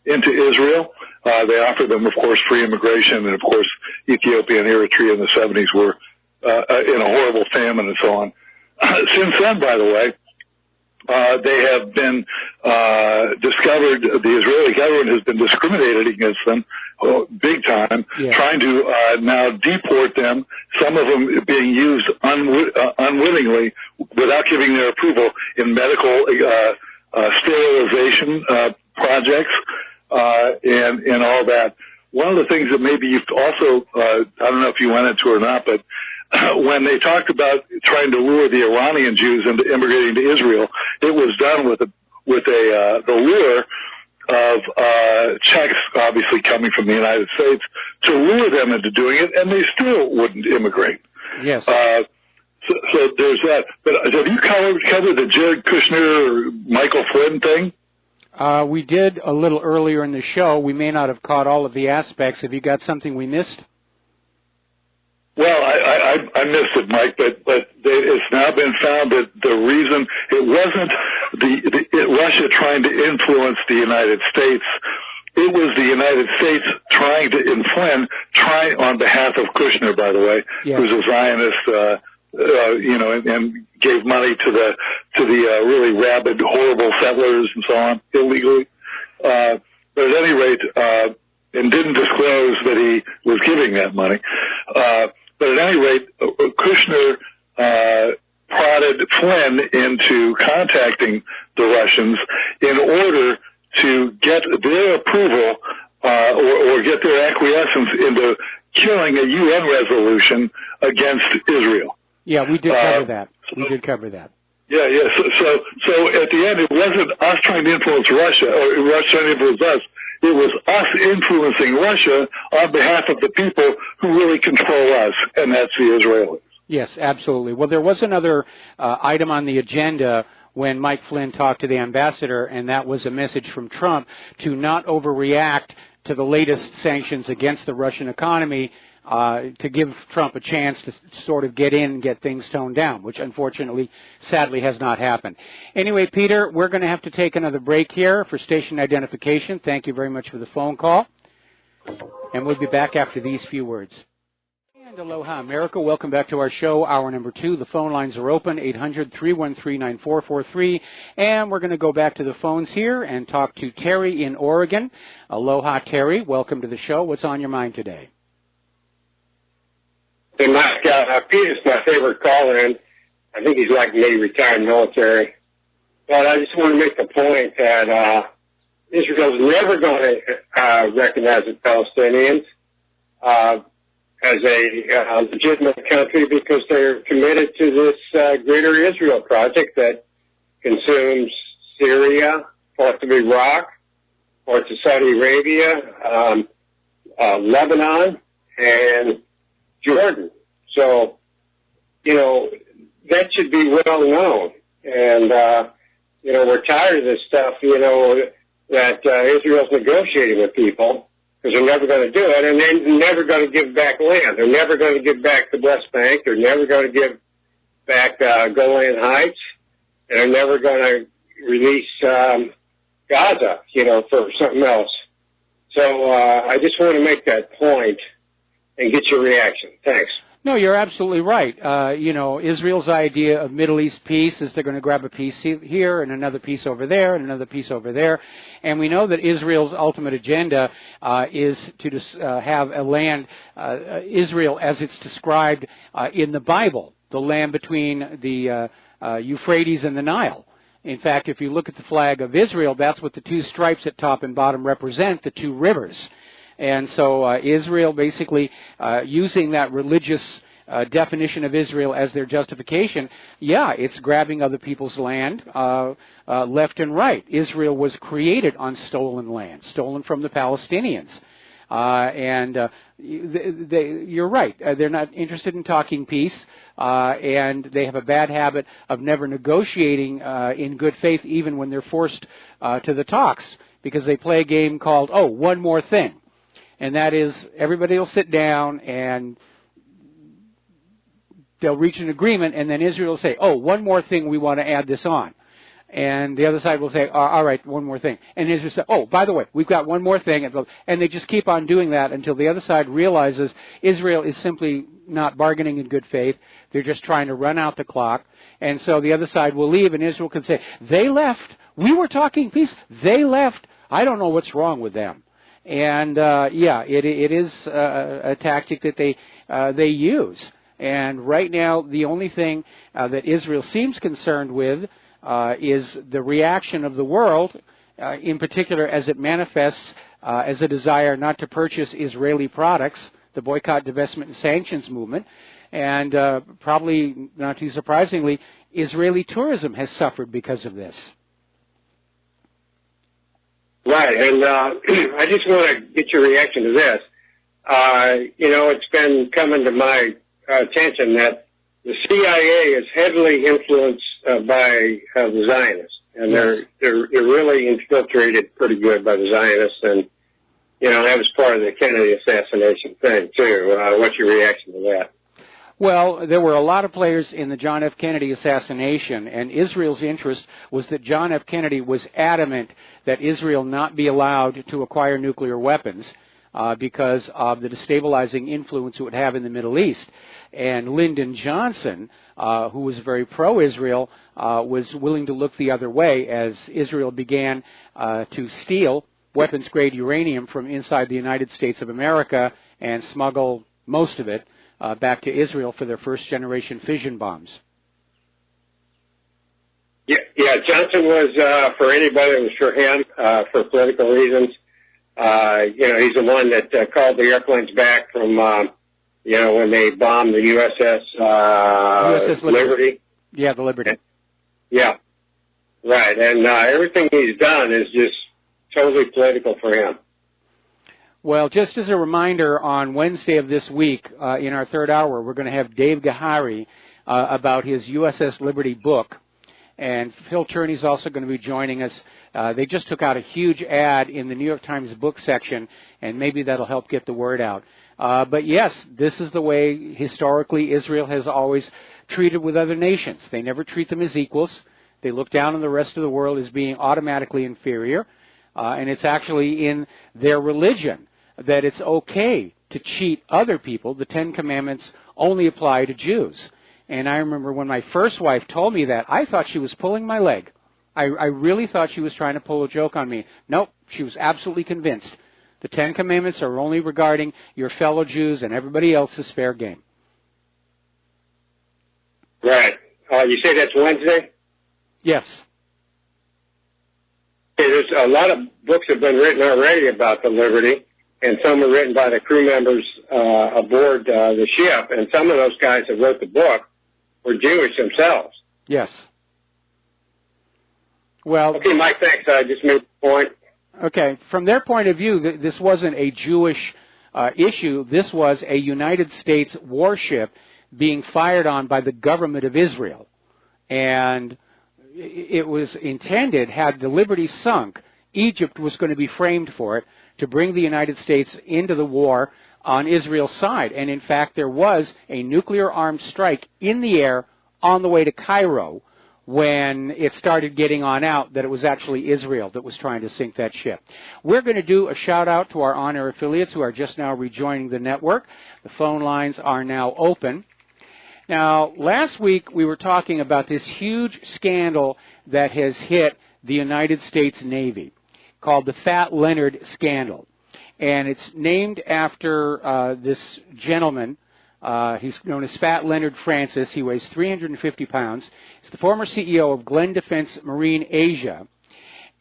[SPEAKER 6] into Israel. They offered them, of course, free immigration, and of course, Ethiopia and Eritrea in the 70s were in a horrible famine and so on. Since then, by the way, they have been discovered, the Israeli government has been discriminated against them big time, trying to now deport them, some of them being used unwittingly without giving their approval in medical sterilization projects and all that. one of the things that maybe you've also, I don't know if you went into or not, but when they talked about trying to lure the Iranian Jews into immigrating to Israel, it was done with the lure of checks, obviously coming from the United States, to lure them into doing it, and they still wouldn't immigrate.
[SPEAKER 2] Yes.
[SPEAKER 6] So there's that. But have you covered the Jared Kushner or Michael Flynn thing?
[SPEAKER 2] We did a little earlier in the show. We may not have caught all of the aspects. Have you got something we missed?
[SPEAKER 6] Well, I missed it, Mike, but it's now been found that the reason it wasn't Russia trying to influence the United States. It was the United States trying to trying on behalf of Kushner, by the way,
[SPEAKER 2] yes.
[SPEAKER 6] who's a Zionist, and gave money to the really rabid, horrible settlers and so on illegally. But at any rate, and didn't disclose that he was giving that money. But at any rate, Kushner prodded Flynn into contacting the Russians in order to get their approval or get their acquiescence into killing a UN resolution against Israel.
[SPEAKER 2] Yeah, we did cover that. We did cover that.
[SPEAKER 6] Yeah. So at the end, it wasn't us trying to influence Russia or Russia trying to influence us. It was us influencing Russia on behalf of the people who really control us, and that's the Israelis.
[SPEAKER 2] Yes, absolutely. Well, there was another item on the agenda when Mike Flynn talked to the ambassador, and that was a message from Trump to not overreact to the latest sanctions against the Russian economy, to give Trump a chance to sort of get in and get things toned down, which unfortunately, sadly, has not happened. Anyway, Peter, we're going to have to take another break here for station identification. Thank you very much for the phone call. And we'll be back after these few words. And aloha, America. Welcome back to our show, hour number 2. The phone lines are open, 800-313-9443. And we're going to go back to the phones here and talk to Terry in Oregon. Aloha, Terry. Welcome to the show. What's on your mind today?
[SPEAKER 7] Hey, Mike, Peter's my favorite caller, and I think he's like me, retired military. But I just want to make the point that Israel's never going to recognize the Palestinians as a legitimate country because they're committed to this Greater Israel project that consumes Syria, parts of Iraq, parts of Saudi Arabia, Lebanon, and Jordan. So, that should be well known. And, we're tired of this stuff, that Israel's negotiating with people because they're never going to do it, and they're never going to give back land. They're never going to give back the West Bank. They're never going to give back Golan Heights, and they're never going to release Gaza, for something else. So I just want to make that point and get your reaction. Thanks.
[SPEAKER 2] No, you're absolutely right. Israel's idea of Middle East peace is they're going to grab a piece here and another piece over there and another piece over there. And we know that Israel's ultimate agenda is to have a land, Israel as it's described in the Bible, the land between the Euphrates and the Nile. In fact, if you look at the flag of Israel, that's what the two stripes at top and bottom represent, the two rivers. And so Israel basically using that religious definition of Israel as their justification, it's grabbing other people's land left and right. Israel was created on stolen land, stolen from the Palestinians. You're right. They're not interested in talking peace, and they have a bad habit of never negotiating in good faith even when they're forced to the talks, because they play a game called, one more thing. And that is, everybody will sit down and they'll reach an agreement, and then Israel will say, one more thing, we want to add this on. And the other side will say, all right, one more thing. And Israel will say, by the way, we've got one more thing. And they just keep on doing that until the other side realizes Israel is simply not bargaining in good faith. They're just trying to run out the clock. And so the other side will leave, and Israel can say, they left. We were talking peace. They left. I don't know what's wrong with them. And it is a tactic that they use. And right now, the only thing that Israel seems concerned with is the reaction of the world, in particular as it manifests as a desire not to purchase Israeli products, the boycott, divestment, and sanctions movement. And probably not too surprisingly, Israeli tourism has suffered because of this.
[SPEAKER 7] Right, and I just want to get your reaction to this. It's been coming to my attention that the CIA is heavily influenced by the Zionists, and they're really infiltrated pretty good by the Zionists, and that was part of the Kennedy assassination thing too. What's your reaction to that?
[SPEAKER 2] Well, there were a lot of players in the John F. Kennedy assassination, and Israel's interest was that John F. Kennedy was adamant that Israel not be allowed to acquire nuclear weapons because of the destabilizing influence it would have in the Middle East. And Lyndon Johnson, who was very pro-Israel, was willing to look the other way as Israel began to steal weapons-grade uranium from inside the United States of America and smuggle most of it back to Israel for their first-generation fission bombs.
[SPEAKER 7] Yeah, Johnson was, for anybody, it was for him, for political reasons. He's the one that called the airplanes back from, when they bombed the USS Liberty.
[SPEAKER 2] Yeah, the Liberty.
[SPEAKER 7] Yeah, right. And everything he's done is just totally political for him.
[SPEAKER 2] Well, just as a reminder, on Wednesday of this week, in our third hour, we're going to have Dave Gahary about his USS Liberty book. And Phil Turney's also going to be joining us. They just took out a huge ad in the New York Times book section, and maybe that'll help get the word out. But yes, this is the way historically Israel has always treated with other nations. They never treat them as equals. They look down on the rest of the world as being automatically inferior. And it's actually in their religion that it's okay to cheat other people. The Ten Commandments only apply to Jews. And I remember when my first wife told me that, I thought she was pulling my leg. I really thought she was trying to pull a joke on me. Nope, she was absolutely convinced. The Ten Commandments are only regarding your fellow Jews, and everybody else is fair game.
[SPEAKER 7] Right. You say that's Wednesday?
[SPEAKER 2] Yes.
[SPEAKER 7] Okay, there's a lot of books have been written already about the Liberty, and some are written by the crew members aboard the ship, and some of those guys that wrote the book were Jewish themselves.
[SPEAKER 2] Yes. Well,
[SPEAKER 7] okay, Mike, thanks. I just made the point.
[SPEAKER 2] Okay, from their point of view, this wasn't a Jewish issue. This was a United States warship being fired on by the government of Israel. And it was intended, had the Liberty sunk, Egypt was going to be framed for it, to bring the United States into the war on Israel's side. And in fact, there was a nuclear-armed strike in the air on the way to Cairo when it started getting on out that it was actually Israel that was trying to sink that ship. We're going to do a shout-out to our on-air affiliates who are just now rejoining the network. The phone lines are now open. Now, last week we were talking about this huge scandal that has hit the United States Navy called the Fat Leonard scandal. And it's named after this gentleman. He's known as Fat Leonard Francis. He weighs 350 pounds. He's the former CEO of Glenn Defense Marine Asia.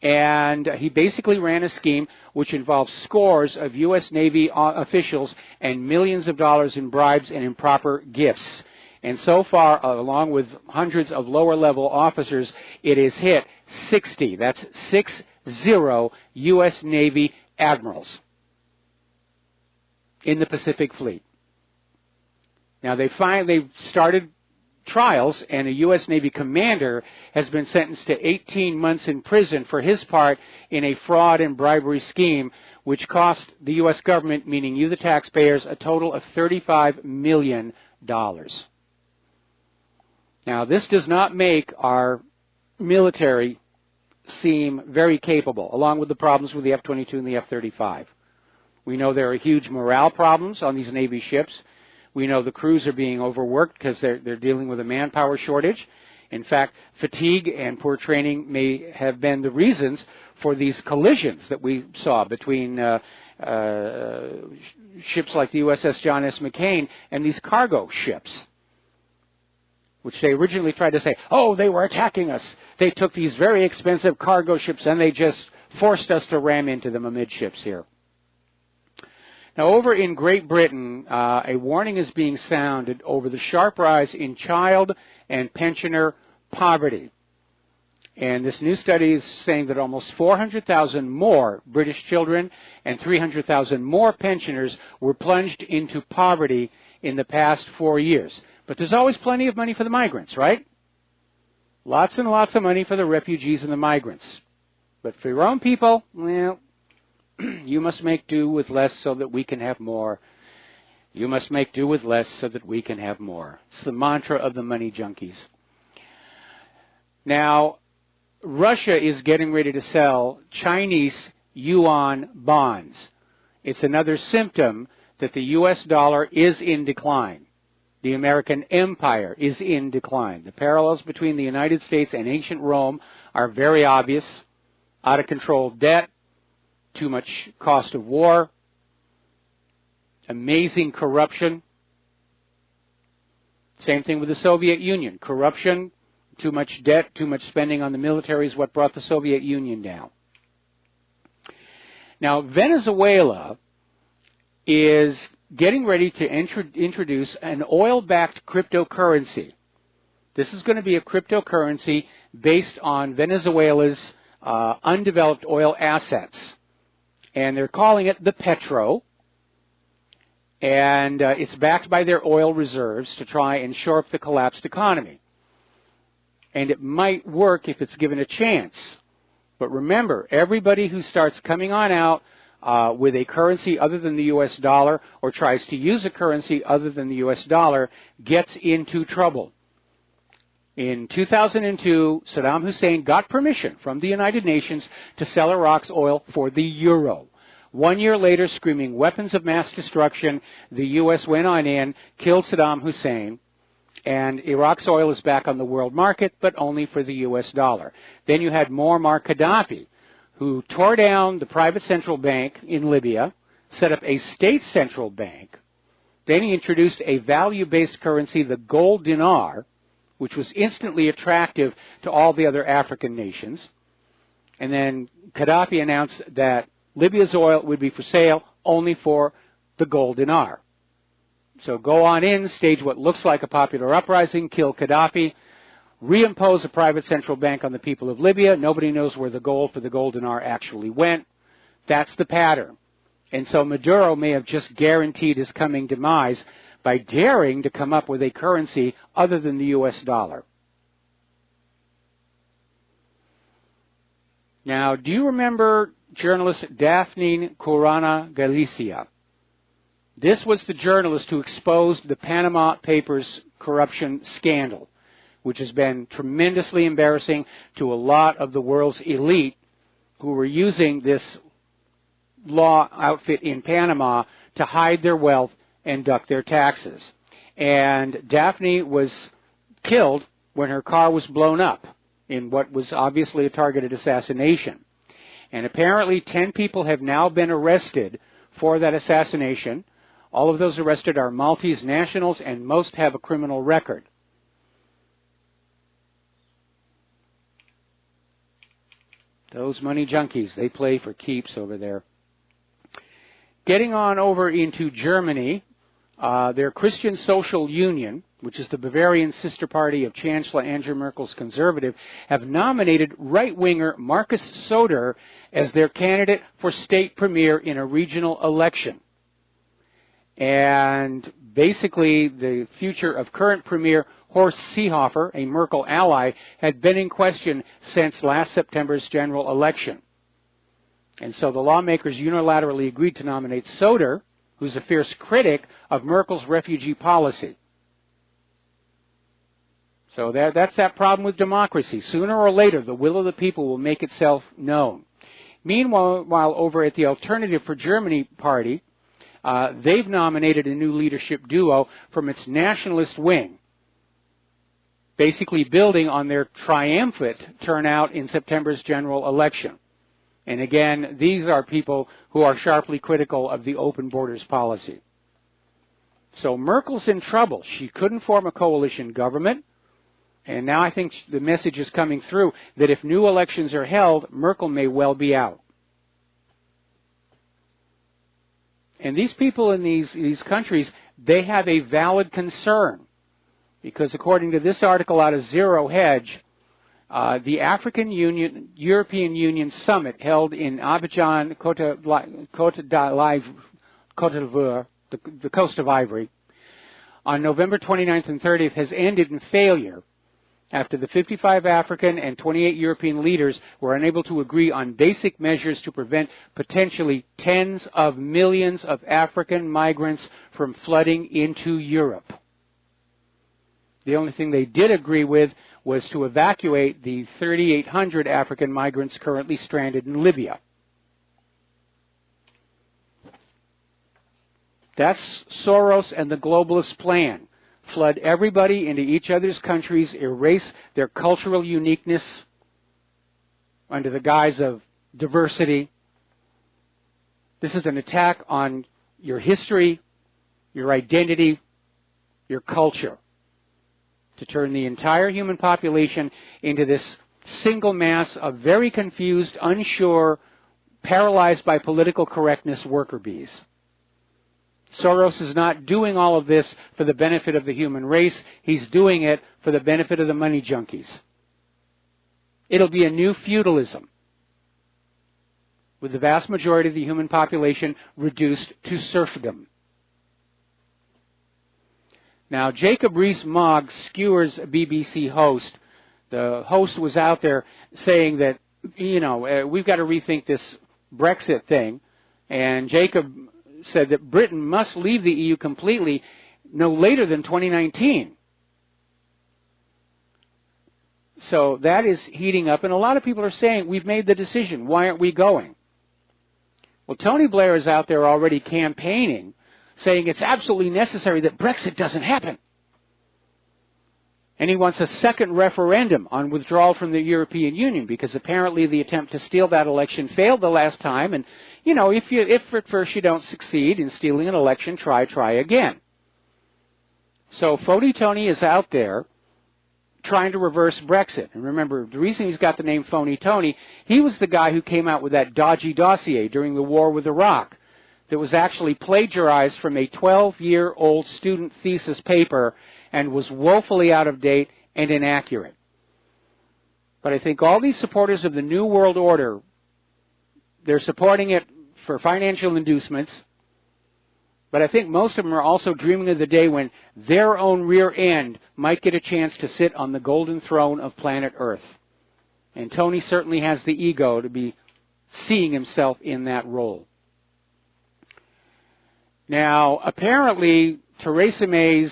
[SPEAKER 2] And he basically ran a scheme which involved scores of U.S. Navy officials and millions of dollars in bribes and improper gifts. And so far, along with hundreds of lower-level officers, it has hit 60. That's 60 U.S. Navy admirals in the Pacific Fleet. Now, they started trials, and a U.S. Navy commander has been sentenced to 18 months in prison for his part in a fraud and bribery scheme, which cost the U.S. government, meaning you, the taxpayers, a total of $35 million. Now, this does not make our military seem very capable, along with the problems with the F-22 and the F-35. We know there are huge morale problems on these Navy ships. We know the crews are being overworked because they're dealing with a manpower shortage. In fact, fatigue and poor training may have been the reasons for these collisions that we saw between ships like the USS John S. McCain and these cargo ships, which they originally tried to say, oh, they were attacking us. They took these very expensive cargo ships and they just forced us to ram into them amidships here. Now, over in Great Britain, a warning is being sounded over the sharp rise in child and pensioner poverty. And this new study is saying that almost 400,000 more British children and 300,000 more pensioners were plunged into poverty in the past 4 years. But there's always plenty of money for the migrants, right? Lots and lots of money for the refugees and the migrants. But for your own people, well, you must make do with less so that we can have more. You must make do with less so that we can have more. It's the mantra of the money junkies. Now, Russia is getting ready to sell Chinese yuan bonds. It's another symptom that the U.S. dollar is in decline. The American empire is in decline. The parallels between the United States and ancient Rome are very obvious. Out of control debt, too much cost of war, amazing corruption. Same thing with the Soviet Union. Corruption, too much debt, too much spending on the military is what brought the Soviet Union down. Now, Venezuela is getting ready to introduce an oil-backed cryptocurrency. This is going to be a cryptocurrency based on Venezuela's undeveloped oil assets. And they're calling it the Petro. And it's backed by their oil reserves to try and shore up the collapsed economy. And it might work if it's given a chance. But remember, everybody who starts coming on out with a currency other than the U.S. dollar or tries to use a currency other than the U.S. dollar gets into trouble. In 2002, Saddam Hussein got permission from the United Nations to sell Iraq's oil for the euro. 1 year later, screaming weapons of mass destruction, the U.S. went on in, killed Saddam Hussein, and Iraq's oil is back on the world market, but only for the U.S. dollar. Then you had Muammar Gaddafi, who tore down the private central bank in Libya, set up a state central bank. Then he introduced a value-based currency, the gold dinar, which was instantly attractive to all the other African nations. And then Gaddafi announced that Libya's oil would be for sale only for the gold dinar. So go on in, stage what looks like a popular uprising, kill Gaddafi, reimpose a private central bank on the people of Libya. Nobody knows where the gold for the gold dinar actually went. That's the pattern. And so Maduro may have just guaranteed his coming demise by daring to come up with a currency other than the U.S. dollar. Now, do you remember journalist Daphne Caruana Galicia? This was the journalist who exposed the Panama Papers corruption scandal, which has been tremendously embarrassing to a lot of the world's elite who were using this law outfit in Panama to hide their wealth and duck their taxes. And Daphne was killed when her car was blown up in what was obviously a targeted assassination. And apparently 10 people have now been arrested for that assassination. All of those arrested are Maltese nationals, and most have a criminal record. Those money junkies, they play for keeps over there. Getting on over into Germany, their Christian Social Union, which is the Bavarian sister party of Chancellor Angela Merkel's conservative, have nominated right-winger Markus Söder as their candidate for state premier in a regional election. And basically, the future of current premier Horst Seehofer, a Merkel ally, had been in question since last September's general election. And so the lawmakers unilaterally agreed to nominate Söder, who's a fierce critic of Merkel's refugee policy. So that's that problem with democracy. Sooner or later, the will of the people will make itself known. Meanwhile, over at the Alternative for Germany party, they've nominated a new leadership duo from its nationalist wing, basically building on their triumphant turnout in September's general election. And again, these are people who are sharply critical of the open borders policy. So Merkel's in trouble. She couldn't form a coalition government. And now I think the message is coming through that if new elections are held, Merkel may well be out. And these people in these countries, they have a valid concern. Because according to this article out of Zero Hedge, the European Union summit held in Abidjan, Côte d'Ivoire, the Coast of Ivory, on November 29th and 30th has ended in failure after the 55 African and 28 European leaders were unable to agree on basic measures to prevent potentially tens of millions of African migrants from flooding into Europe. The only thing they did agree with was to evacuate the 3,800 African migrants currently stranded in Libya. That's Soros and the globalist plan. Flood everybody into each other's countries, erase their cultural uniqueness under the guise of diversity. This is an attack on your history, your identity, your culture, to turn the entire human population into this single mass of very confused, unsure, paralyzed by political correctness worker bees. Soros is not doing all of this for the benefit of the human race. He's doing it for the benefit of the money junkies. It'll be a new feudalism, with the vast majority of the human population reduced to serfdom. Now, Jacob Rees-Mogg skewers BBC host. The host was out there saying that, we've got to rethink this Brexit thing. And Jacob said that Britain must leave the EU completely no later than 2019. So that is heating up. And a lot of people are saying, we've made the decision. Why aren't we going? Well, Tony Blair is out there already campaigning, saying it's absolutely necessary that Brexit doesn't happen. And he wants a second referendum on withdrawal from the European Union, because apparently the attempt to steal that election failed the last time. And, if at first you don't succeed in stealing an election, try again. So Phony Tony is out there trying to reverse Brexit. And remember, the reason he's got the name Phony Tony, he was the guy who came out with that dodgy dossier during the war with Iraq that was actually plagiarized from a 12-year-old student thesis paper and was woefully out of date and inaccurate. But I think all these supporters of the New World Order, they're supporting it for financial inducements, but I think most of them are also dreaming of the day when their own rear end might get a chance to sit on the golden throne of planet Earth. And Tony certainly has the ego to be seeing himself in that role. Now, apparently, Theresa May's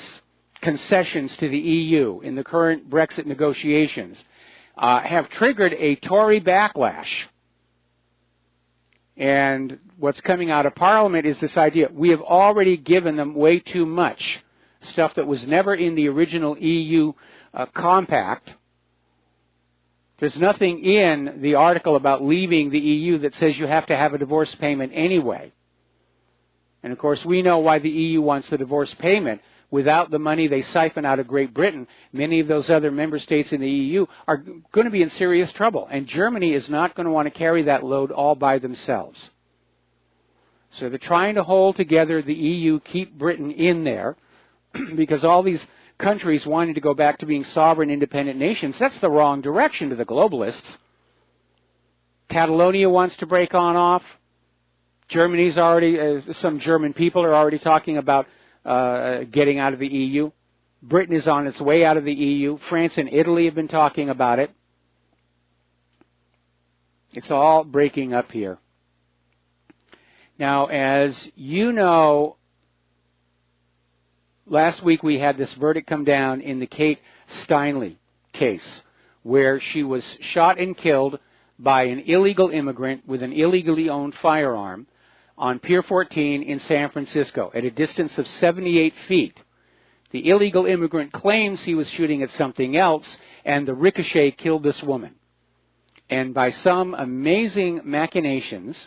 [SPEAKER 2] concessions to the EU in the current Brexit negotiations have triggered a Tory backlash. And what's coming out of Parliament is this idea, we have already given them way too much, stuff that was never in the original EU compact. There's nothing in the article about leaving the EU that says you have to have a divorce payment anyway. And of course, we know why the EU wants the divorce payment. Without the money they siphon out of Great Britain, many of those other member states in the EU are going to be in serious trouble. And Germany is not going to want to carry that load all by themselves. So they're trying to hold together the EU, keep Britain in there, because all these countries wanting to go back to being sovereign, independent nations, that's the wrong direction to the globalists. Catalonia wants to break on off. Germany's already, some German people are already talking about getting out of the EU. Britain is on its way out of the EU. France and Italy have been talking about it. It's all breaking up here. Now, as you know, last week we had this verdict come down in the Kate Steinle case, where she was shot and killed by an illegal immigrant with an illegally owned firearm on Pier 14 in San Francisco at a distance of 78 feet. The illegal immigrant claims he was shooting at something else, and the ricochet killed this woman. And by some amazing machinations,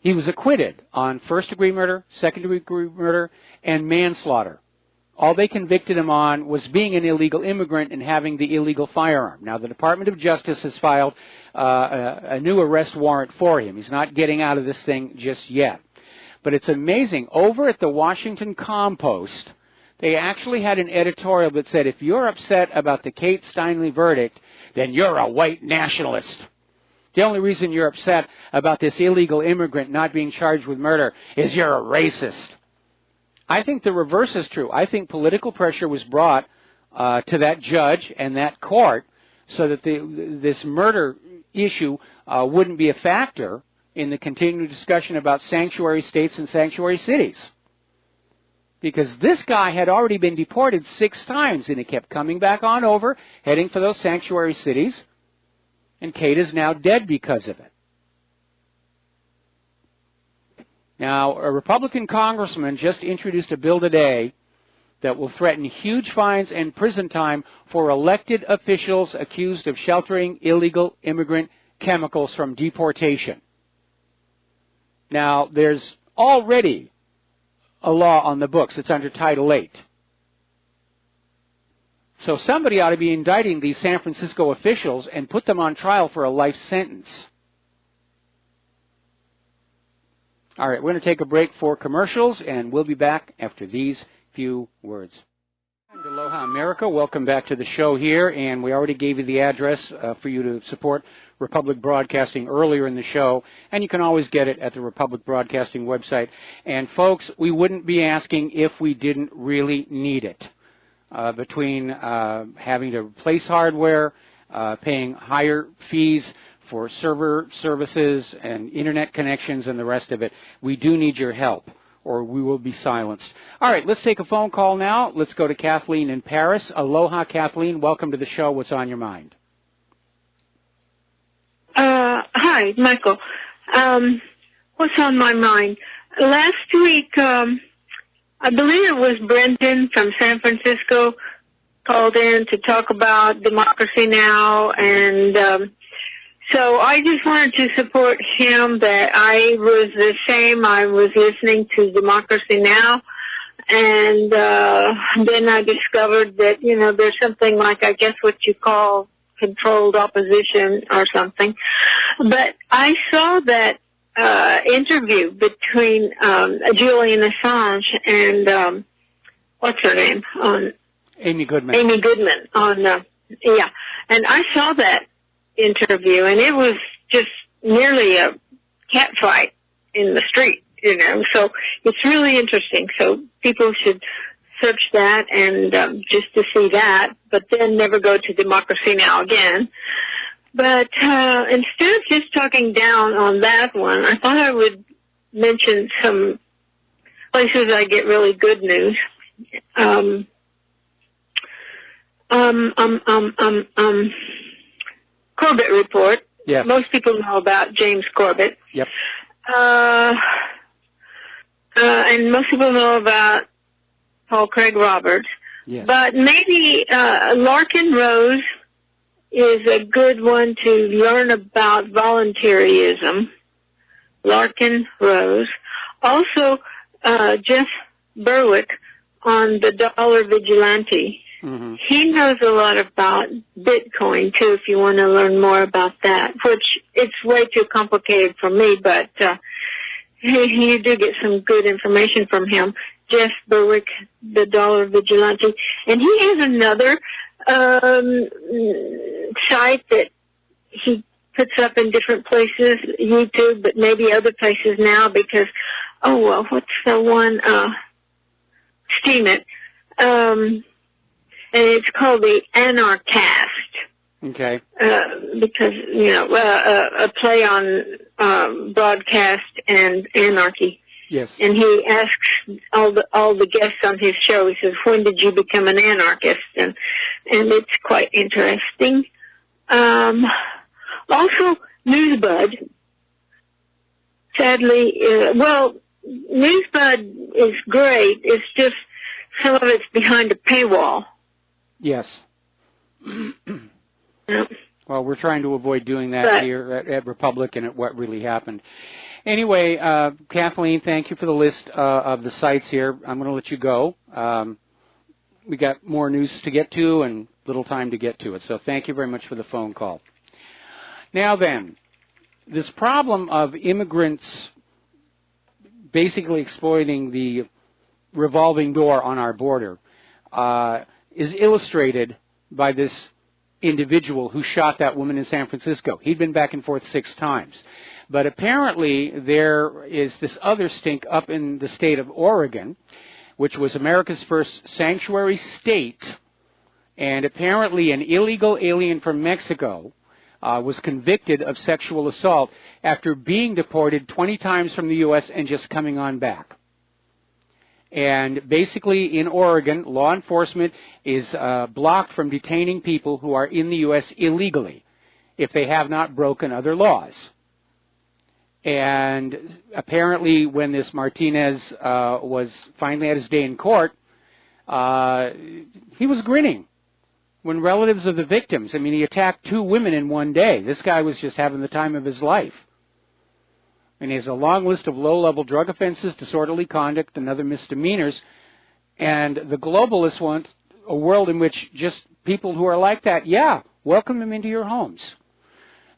[SPEAKER 2] he was acquitted on first-degree murder, second-degree murder, and manslaughter. All they convicted him on was being an illegal immigrant and having the illegal firearm. Now, the Department of Justice has filed a new arrest warrant for him. He's not getting out of this thing just yet. But it's amazing. Over at the Washington Compost, they actually had an editorial that said, if you're upset about the Kate Steinle verdict, then you're a white nationalist. The only reason you're upset about this illegal immigrant not being charged with murder is you're a racist. I think the reverse is true. I think political pressure was brought to that judge and that court so that this murder issue wouldn't be a factor in the continued discussion about sanctuary states and sanctuary cities. Because this guy had already been deported 6 times, and he kept coming back on over, heading for those sanctuary cities, and Kate is now dead because of it. Now, a Republican congressman just introduced a bill today that will threaten huge fines and prison time for elected officials accused of sheltering illegal immigrant chemicals from deportation. Now, there's already a law on the books. It's under Title VIII. So somebody ought to be indicting these San Francisco officials and put them on trial for a life sentence. All right, we're going to take a break for commercials, and we'll be back after these few words. Aloha America, welcome back to the show here, and we already gave you the address for you to support Republic Broadcasting earlier in the show, and you can always get it at the Republic Broadcasting website. And folks, we wouldn't be asking if we didn't really need it. Between having to replace hardware, paying higher fees for server services and internet connections and the rest of it, we do need your help, or we will be silenced. All right, let's take a phone call now. Let's go to Kathleen in Paris. Aloha, Kathleen. Welcome to the show. What's on your mind?
[SPEAKER 8] Hi, Michael. What's on my mind? Last week, I believe it was Brendan from San Francisco called in to talk about Democracy Now! And so I just wanted to support him that I was the same. I was listening to Democracy Now! And then I discovered that, you know, there's something like, I guess, what you call controlled opposition or something. But I saw that interview between Julian Assange and what's her name?
[SPEAKER 2] Amy Goodman.
[SPEAKER 8] Amy Goodman on yeah. And I saw that interview, and it was just nearly a cat fight in the street, you know. So it's really interesting. So people should search that and just to see that, but then never go to Democracy Now! Again. But instead of just talking down on that one, I thought I would mention some places I get really good news. Corbett Report.
[SPEAKER 2] Yes.
[SPEAKER 8] Most people know about James Corbett.
[SPEAKER 2] Yep.
[SPEAKER 8] And most people know about Paul Craig Roberts.
[SPEAKER 2] Yes.
[SPEAKER 8] But maybe Larkin Rose is a good one to learn about volunteerism. Larkin Rose. Also, Jeff Berwick on the Dollar Vigilante.
[SPEAKER 2] Mm-hmm.
[SPEAKER 8] He knows a lot about Bitcoin, too, if you want to learn more about that, which it's way too complicated for me, but you do get some good information from him. Jeff Berwick, the Dollar Vigilante. And he has another site that he puts up in different places, YouTube, but maybe other places now because, what's the one? Steemit. And it's called the Anarchast.
[SPEAKER 2] Okay.
[SPEAKER 8] Because, you know, a play on broadcast and anarchy.
[SPEAKER 2] Yes.
[SPEAKER 8] And he asks all the guests on his show, he says, when did you become an anarchist? And it's quite interesting. Also, Newsbud. Sadly, Newsbud is great. It's just some of it's behind a paywall.
[SPEAKER 2] Yes.
[SPEAKER 8] Yep.
[SPEAKER 2] Well, we're trying to avoid doing that here at Republic and at What Really Happened. Anyway, Kathleen, thank you for the list of the sites here. I'm going to let you go. we got more news to get to and little time to get to it. So thank you very much for the phone call. Now then, this problem of immigrants basically exploiting the revolving door on our border is illustrated by this individual who shot that woman in San Francisco. He'd been back and forth 6 times. But apparently there is this other stink up in the state of Oregon, which was America's first sanctuary state, and apparently an illegal alien from Mexico was convicted of sexual assault after being deported 20 times from the U.S. and just coming on back. And basically in Oregon, law enforcement is blocked from detaining people who are in the U.S. illegally if they have not broken other laws. And apparently when this Martinez was finally at his day in court, he was grinning when relatives of the victims, I mean, he attacked 2 women in one day. This guy was just having the time of his life. And he has a long list of low-level drug offenses, disorderly conduct, and other misdemeanors. And the globalists want a world in which just people who are like that, yeah, welcome them into your homes.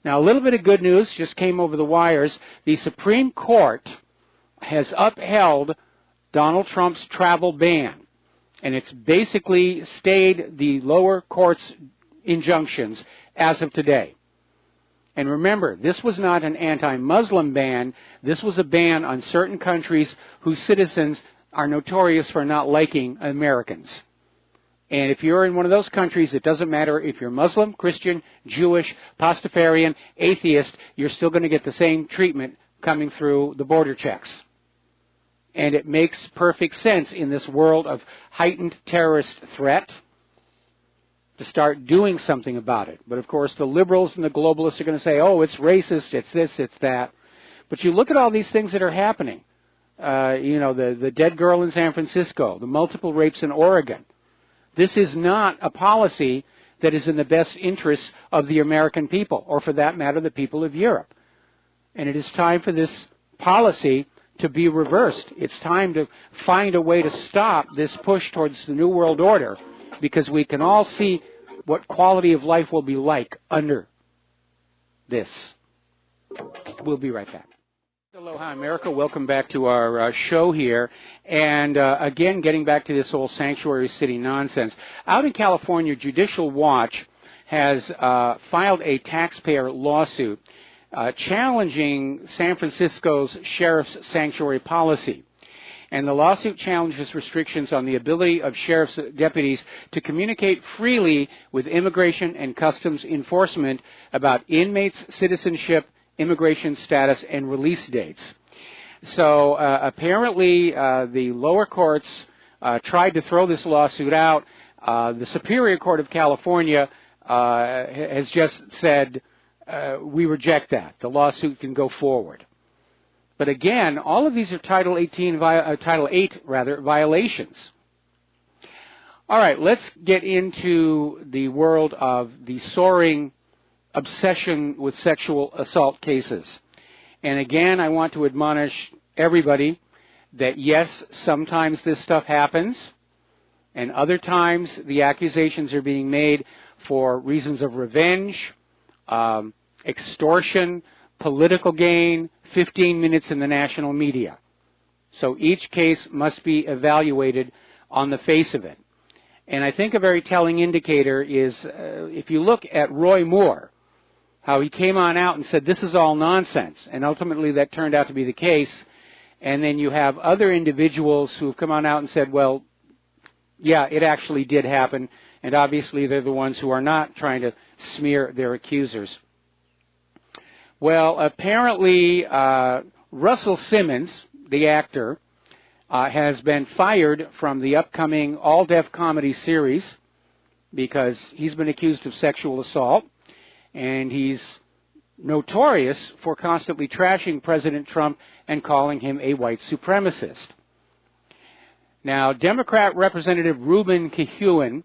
[SPEAKER 2] Now, a little bit of good news just came over the wires. The Supreme Court has upheld Donald Trump's travel ban. And it's basically stayed the lower court's injunctions as of today. And remember, this was not an anti-Muslim ban. This was a ban on certain countries whose citizens are notorious for not liking Americans. And if you're in one of those countries, it doesn't matter if you're Muslim, Christian, Jewish, Pastafarian, atheist, you're still going to get the same treatment coming through the border checks. And it makes perfect sense in this world of heightened terrorist threat to start doing something about it. But of course, the liberals and the globalists are going to say, oh, it's racist, it's this, it's that. But you look at all these things that are happening. You know, the dead girl in San Francisco, the multiple rapes in Oregon. This is not a policy that is in the best interests of the American people, or for that matter, the people of Europe. And it is time for this policy to be reversed. It's time to find a way to stop this push towards the New World Order, because we can all see what quality of life will be like under this. We'll be right back. Aloha, America. Welcome back to our show here. And again, getting back to this whole sanctuary city nonsense. Out in California, Judicial Watch has filed a taxpayer lawsuit challenging San Francisco's sheriff's sanctuary policy. And the lawsuit challenges restrictions on the ability of sheriff's deputies to communicate freely with immigration and customs enforcement about inmates' citizenship, immigration status, and release dates. So apparently the lower courts tried to throw this lawsuit out. The Superior Court of California has just said, we reject that. The lawsuit can go forward. But again, all of these are Title 8 violations. All right, let's get into the world of the soaring obsession with sexual assault cases. And again, I want to admonish everybody that yes, sometimes this stuff happens, and other times the accusations are being made for reasons of revenge, extortion, political gain, 15 minutes in the national media. So each case must be evaluated on the face of it. And I think a very telling indicator is if you look at Roy Moore, how he came on out and said this is all nonsense, and ultimately that turned out to be the case. And then you have other individuals who have come on out and said, well, yeah, it actually did happen, and obviously they're the ones who are not trying to smear their accusers. Well, apparently Russell Simmons, the actor, has been fired from the upcoming all-deaf comedy series because he's been accused of sexual assault, and he's notorious for constantly trashing President Trump and calling him a white supremacist. Now, Democrat Representative Ruben Kihuen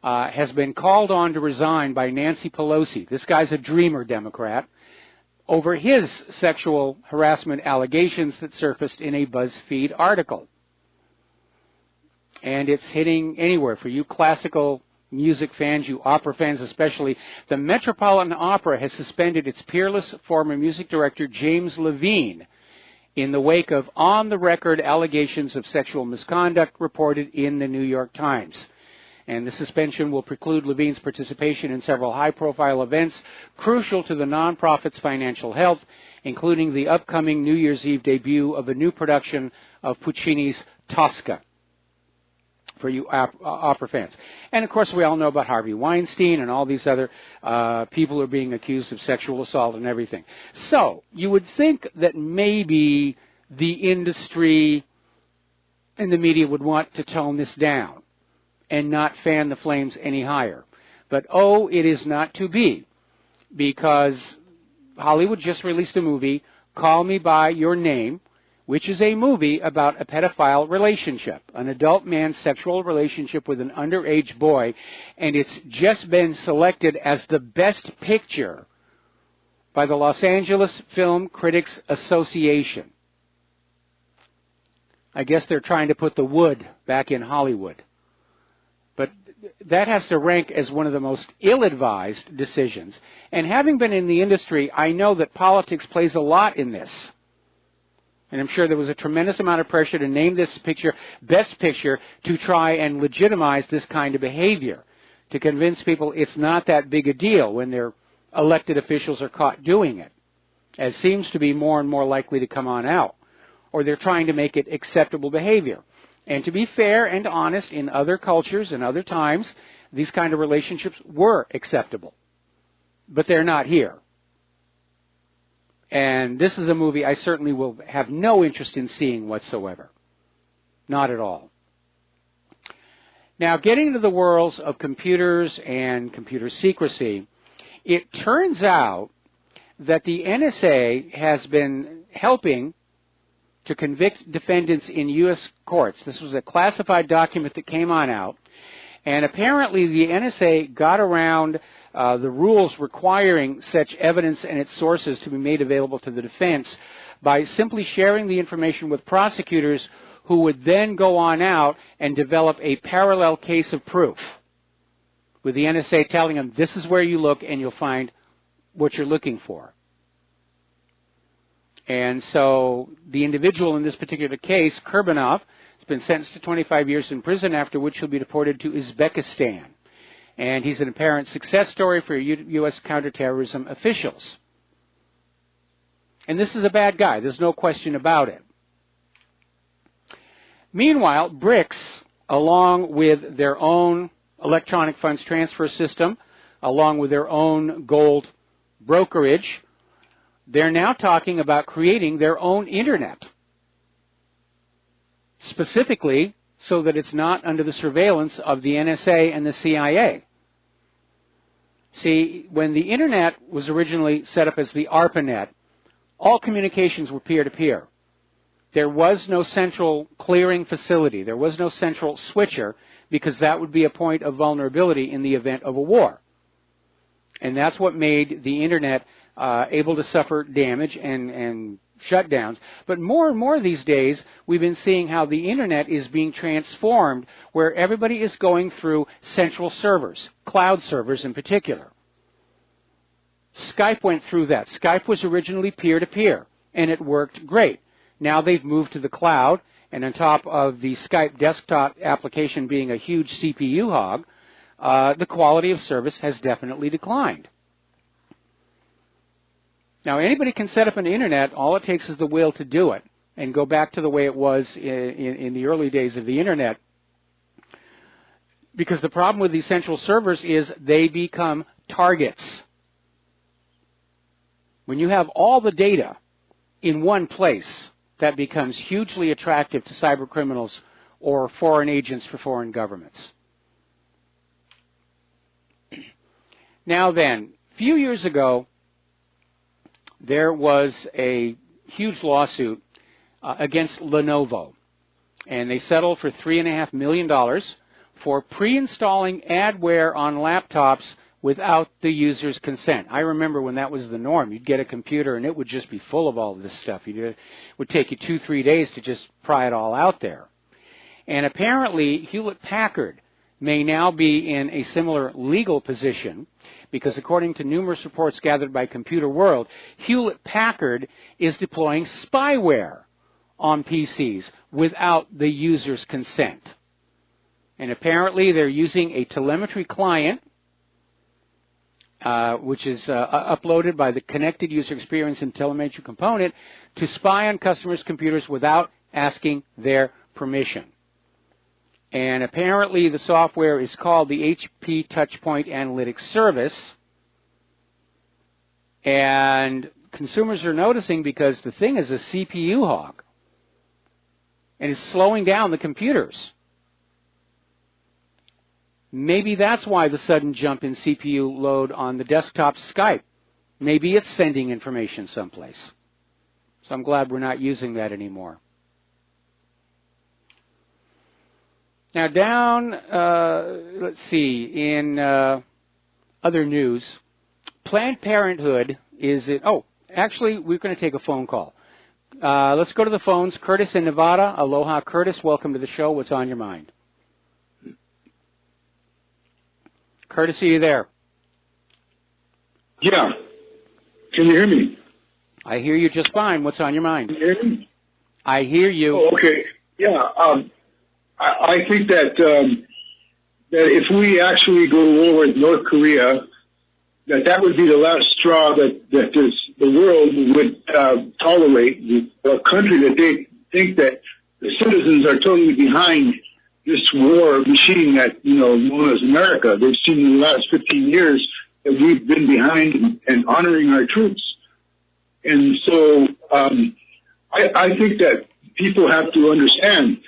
[SPEAKER 2] has been called on to resign by Nancy Pelosi. This guy's a dreamer Democrat, over his sexual harassment allegations that surfaced in a BuzzFeed article. and it's hitting anywhere. For you classical music fans, you opera fans especially, the Metropolitan Opera has suspended its peerless former music director James Levine in the wake of on-the-record allegations of sexual misconduct reported in the New York Times. And the suspension will preclude Levine's participation in several high-profile events crucial to the nonprofit's financial health, including the upcoming New Year's Eve debut of a new production of Puccini's Tosca, for you opera fans. And, of course, we all know about Harvey Weinstein and all these other people who are being accused of sexual assault and everything. So you would think that maybe the industry and the media would want to tone this down and not fan the flames any higher. But, oh, it is not to be, because Hollywood just released a movie, Call Me By Your Name, which is a movie about a pedophile relationship, an adult man's sexual relationship with an underage boy, and it's just been selected as the best picture by the Los Angeles Film Critics Association. I guess they're trying to put the wood back in Hollywood. But that has to rank as one of the most ill-advised decisions. And having been in the industry, I know that politics plays a lot in this. And I'm sure there was a tremendous amount of pressure to name this picture Best Picture to try and legitimize this kind of behavior, to convince people it's not that big a deal when their elected officials are caught doing it, as seems to be more and more likely to come on out. Or they're trying to make it acceptable behavior. And to be fair and honest, in other cultures and other times, these kind of relationships were acceptable. But they're not here. And this is a movie I certainly will have no interest in seeing whatsoever. Not at all. Now, getting into the worlds of computers and computer secrecy, it turns out that the NSA has been helping to convict defendants in U.S. courts. This was a classified document that came on out. And apparently the NSA got around the rules requiring such evidence and its sources to be made available to the defense by simply sharing the information with prosecutors who would then go on out and develop a parallel case of proof, with the NSA telling them, this is where you look and you'll find what you're looking for. And so the individual in this particular case, Kurbanov, has been sentenced to 25 years in prison, after which he'll be deported to Uzbekistan. And he's an apparent success story for U.S. counterterrorism officials. And this is a bad guy. There's no question about it. Meanwhile, BRICS, along with their own electronic funds transfer system, along with their own gold brokerage, they're now talking about creating their own internet, specifically so that it's not under the surveillance of the NSA and the CIA. See, when the internet was originally set up as the ARPANET, all communications were peer-to-peer. There was no central clearing facility. There was no central switcher, because that would be a point of vulnerability in the event of a war. And that's what made the internet able to suffer damage and shutdowns. But more and more these days, we've been seeing how the internet is being transformed, where everybody is going through central servers, cloud servers in particular. Skype went through that. Skype was originally peer-to-peer, and it worked great. Now they've moved to the cloud, and on top of the Skype desktop application being a huge CPU hog, the quality of service has definitely declined. Now, anybody can set up an internet. All it takes is the will to do it, and go back to the way it was in the early days of the internet. Because the problem with these central servers is they become targets. When you have all the data in one place, that becomes hugely attractive to cyber criminals or foreign agents for foreign governments. Now then, a few years ago, there was a huge lawsuit against Lenovo, and they settled for $3.5 million for pre-installing adware on laptops without the user's consent. I remember when that was the norm. You'd get a computer and it would just be full of all of this stuff. It would take you 2-3 days to just pry it all out there. And apparently Hewlett-Packard may now be in a similar legal position because according to numerous reports gathered by Computer World, Hewlett-Packard is deploying spyware on PCs without the user's consent. And apparently they're using a telemetry client, which is uploaded by the Connected User Experience and Telemetry Component, to spy on customers' computers without asking their permission. And apparently the software is called the HP Touchpoint Analytics Service. And consumers are noticing because the thing is a CPU hog. And it's slowing down the computers. Maybe that's why the sudden jump in CPU load on the desktop Skype. Maybe it's sending information someplace. So I'm glad we're not using that anymore. Now down, let's see, in other news, Planned Parenthood is it? Oh, actually, we're going to take a phone call. Let's go to the phones. Curtis in Nevada. Aloha, Curtis. Welcome to the show. What's on your mind? Curtis, are you there?
[SPEAKER 9] Yeah. Can you hear me?
[SPEAKER 2] I hear you just fine. What's on your mind?
[SPEAKER 9] Can you hear me?
[SPEAKER 2] I hear you.
[SPEAKER 9] Oh, okay. Yeah. I think that that if we actually go to war with North Korea, that would be the last straw that the world would tolerate. A country that they think that the citizens are totally behind this war machine that, known as America. They've seen in the last 15 years that we've been behind and honoring our troops. And so I think that people have to understand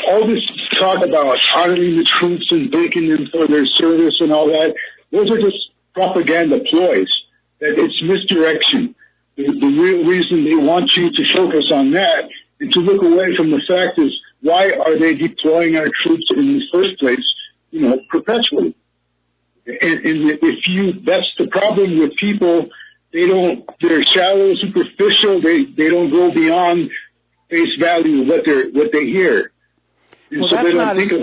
[SPEAKER 9] all this talk about honoring the troops and thanking them for their service and all that. Those are just propaganda ploys. That it's misdirection. The real reason they want you to focus on that and to look away from the fact is, why are they deploying our troops in the first place, perpetually? And that's the problem with people. They're shallow, superficial. They don't go beyond face value of what they hear.
[SPEAKER 2] Well, so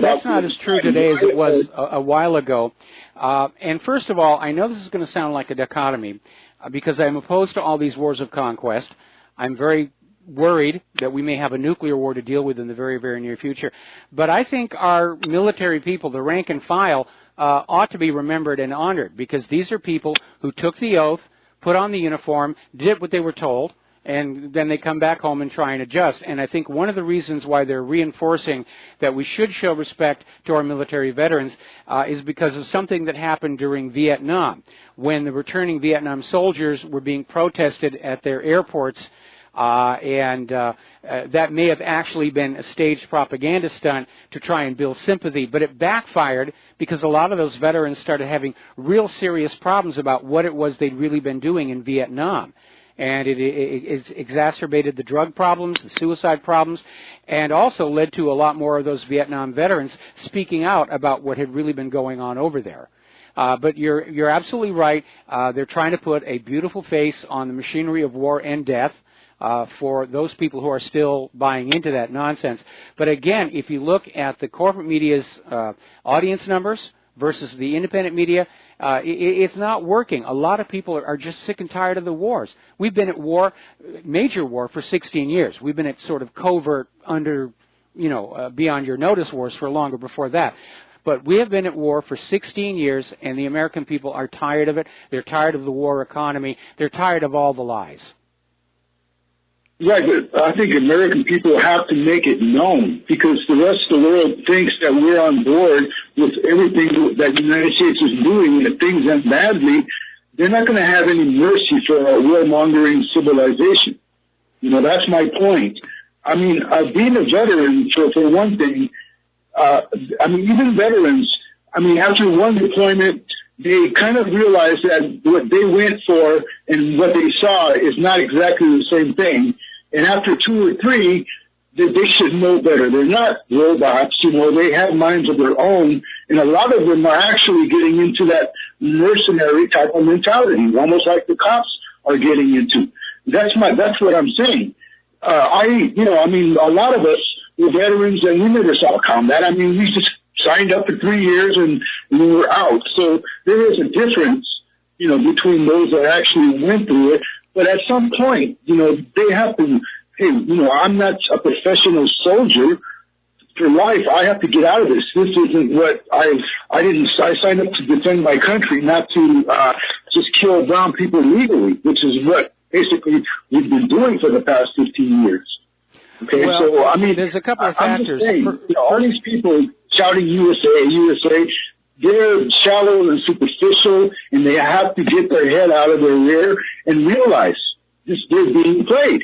[SPEAKER 2] that's not as true today as it was a while ago. And first of all, I know this is going to sound like a dichotomy because I'm opposed to all these wars of conquest. I'm very worried that we may have a nuclear war to deal with in the very, very near future. But I think our military people, the rank and file, ought to be remembered and honored because these are people who took the oath, put on the uniform, did what they were told, and then they come back home and try and adjust. And I think one of the reasons why they're reinforcing that we should show respect to our military veterans is because of something that happened during Vietnam, when the returning Vietnam soldiers were being protested at their airports, and that may have actually been a staged propaganda stunt to try and build sympathy, but it backfired because a lot of those veterans started having real serious problems about what it was they'd really been doing in Vietnam. And it exacerbated the drug problems, the suicide problems, and also led to a lot more of those Vietnam veterans speaking out about what had really been going on over there. But you're absolutely right. They're trying to put a beautiful face on the machinery of war and death for those people who are still buying into that nonsense. But again, if you look at the corporate media's audience numbers versus the independent media, it's not working. A lot of people are just sick and tired of the wars. We've been at war, major war, for 16 years. We've been at sort of covert, under, beyond your notice wars for longer before that. But we have been at war for 16 years, and the American people are tired of it. They're tired of the war economy. They're tired of all the lies.
[SPEAKER 9] Right, but I think American people have to make it known because the rest of the world thinks that we're on board with everything that the United States is doing, and if things end badly, they're not going to have any mercy for a warmongering civilization. That's my point. I mean, being a veteran, for one thing, even veterans, after one deployment, they kind of realize that what they went for and what they saw is not exactly the same thing. And after 2 or 3, they should know better. They're not robots, they have minds of their own. And a lot of them are actually getting into that mercenary type of mentality, almost like the cops are getting into. That's what I'm saying. A lot of us we're veterans, and we never saw combat. I mean, we just signed up for 3 years and we were out. So there is a difference, you know, between those that actually went through it. But at some point, you know, they have to, hey, you know, I'm not a professional soldier for life. I have to get out of this. This isn't what I signed up to defend my country, not to just kill brown people legally, which is what basically we've been doing for the past 15 years. Okay,
[SPEAKER 2] well,
[SPEAKER 9] so I mean,
[SPEAKER 2] there's a couple of factors.
[SPEAKER 9] Saying, you know, all these people shouting USA, USA, they're shallow and superficial, and they have to get their head out of their rear and realize they're being played.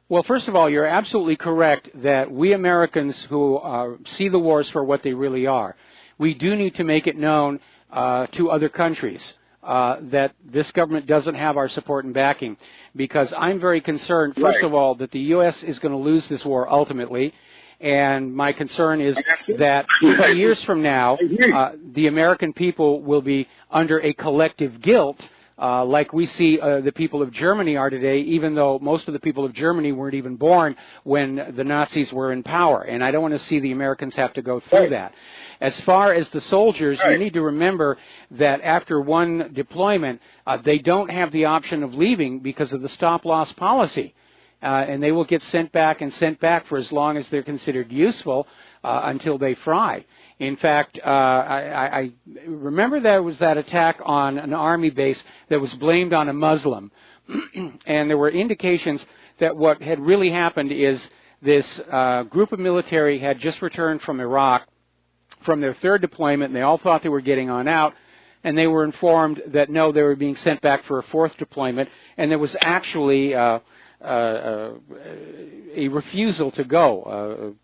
[SPEAKER 2] Well, first of all, you're absolutely correct that we Americans who see the wars for what they really are, we do need to make it known to other countries that this government doesn't have our support and backing, because I'm very concerned, first of all, that the U.S. is going to lose this war ultimately, and my concern is that 50 years from now, the American people will be under a collective guilt like we see the people of Germany are today, even though most of the people of Germany weren't even born when the Nazis were in power. And I don't want to see the Americans have to go through that. As far as the soldiers, you need to remember that after one deployment, they don't have the option of leaving because of the stop-loss policy. And they will get sent back and sent back for as long as they're considered useful until they fry. In fact, I remember there was that attack on an army base that was blamed on a Muslim, and there were indications that what had really happened is this group of military had just returned from Iraq from their third deployment, and they all thought they were getting on out, and they were informed that no, they were being sent back for a fourth deployment, and there was actually a refusal to go,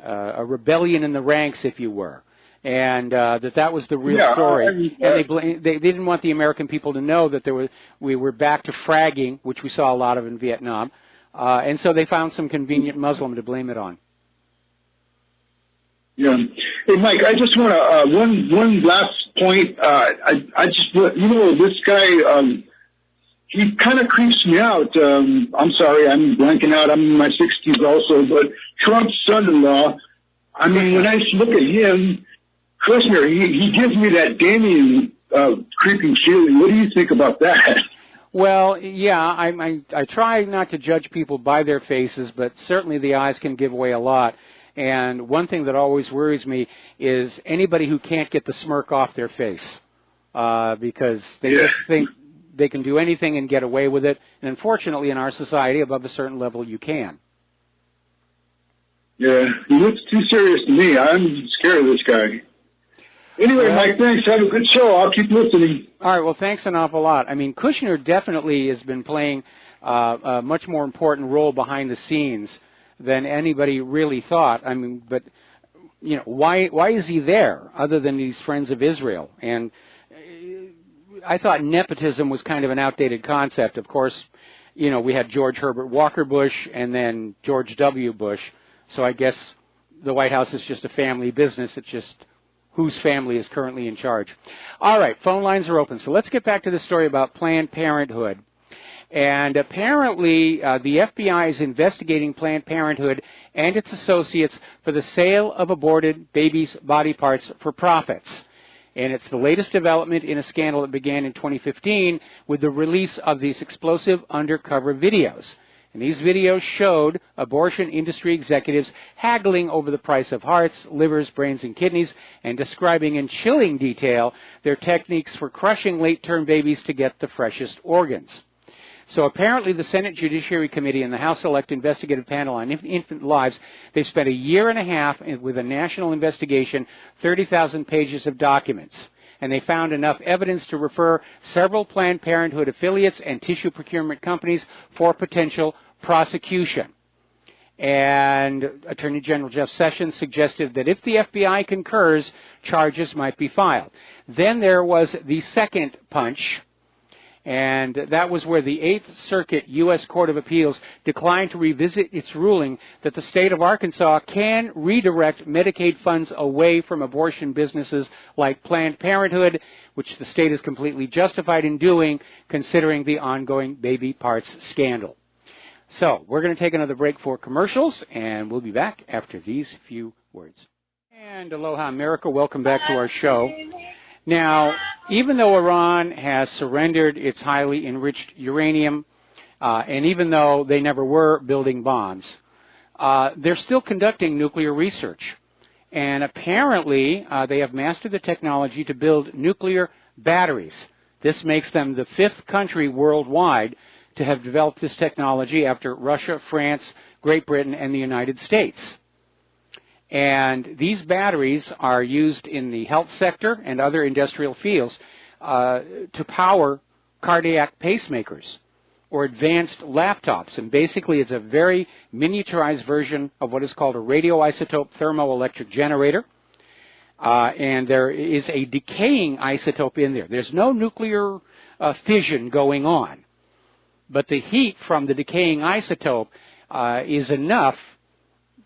[SPEAKER 2] a rebellion in the ranks, if you were, and that was the real story. And they didn't want the American people to know that we were back to fragging, which we saw a lot of in Vietnam, and so they found some convenient Muslim to blame it on.
[SPEAKER 9] Yeah. Hey, Mike, I just want to one last point. I just, you know, this guy. He kind of creeps me out. I'm sorry, I'm blanking out. I'm in my 60s also, but Trump's son-in-law, I mean, when I look at him, Kushner, he gives me that Damien creeping feeling. What do you think about that?
[SPEAKER 2] Well, yeah, I try not to judge people by their faces, but certainly the eyes can give away a lot. And one thing that always worries me is anybody who can't get the smirk off their face, because they just think they can do anything and get away with it. And unfortunately, in our society, above a certain level, you can.
[SPEAKER 9] Yeah, he looks too serious to me. I'm scared of this guy. Anyway, Mike, thanks. Have a good show. I'll keep listening.
[SPEAKER 2] All right, well, thanks an awful lot. I mean, Kushner definitely has been playing a much more important role behind the scenes than anybody really thought. I mean, but, you know, why is he there other than these friends of Israel? And I thought nepotism was kind of an outdated concept. Of course, you know, we had George Herbert Walker Bush and then George W. Bush. So I guess the White House is just a family business. It's just whose family is currently in charge. All right, phone lines are open. So let's get back to the story about Planned Parenthood. And apparently the FBI is investigating Planned Parenthood and its associates for the sale of aborted babies' body parts for profits. And it's the latest development in a scandal that began in 2015 with the release of these explosive undercover videos. And these videos showed abortion industry executives haggling over the price of hearts, livers, brains, and kidneys, and describing in chilling detail their techniques for crushing late-term babies to get the freshest organs. So apparently the Senate Judiciary Committee and the House Select Investigative Panel on Infant Lives, they spent a year and a half with a national investigation, 30,000 pages of documents. And they found enough evidence to refer several Planned Parenthood affiliates and tissue procurement companies for potential prosecution. And Attorney General Jeff Sessions suggested that if the FBI concurs, charges might be filed. Then there was the second punch, and that was where the Eighth Circuit U.S. Court of Appeals declined to revisit its ruling that the state of Arkansas can redirect Medicaid funds away from abortion businesses like Planned Parenthood, which the state is completely justified in doing, considering the ongoing baby parts scandal. So we're going to take another break for commercials, and we'll be back after these few words. And aloha, America. Welcome back to our show. Now, even though Iran has surrendered its highly enriched uranium, and even though they never were building bombs, they're still conducting nuclear research. And apparently, they have mastered the technology to build nuclear batteries. This makes them the 5th country worldwide to have developed this technology after Russia, France, Great Britain, and the United States. And these batteries are used in the health sector and other industrial fields to power cardiac pacemakers or advanced laptops. And basically, it's a very miniaturized version of what is called a radioisotope thermoelectric generator. And there is a decaying isotope in there. There's no nuclear fission going on. But the heat from the decaying isotope is enough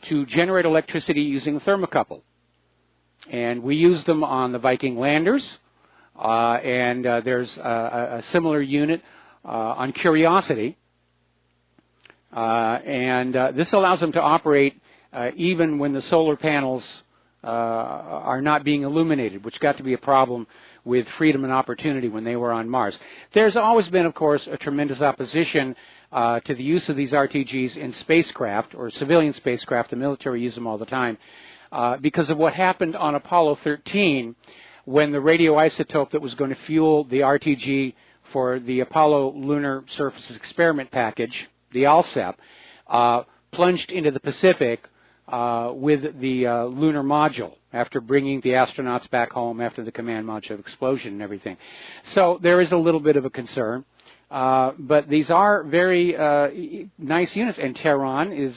[SPEAKER 2] to generate electricity using a thermocouple. And we use them on the Viking landers. And there's a similar unit on Curiosity. This allows them to operate even when the solar panels are not being illuminated, which got to be a problem with Freedom and Opportunity when they were on Mars. There's always been, of course, a tremendous opposition to the use of these RTGs in spacecraft or civilian spacecraft. The military use them all the time because of what happened on Apollo 13 when the radioisotope that was going to fuel the RTG for the Apollo Lunar Surface Experiment Package, the ALSEP, plunged into the Pacific with the lunar module after bringing the astronauts back home after the command module explosion and everything. So there is a little bit of a concern. But these are very nice units, and Tehran is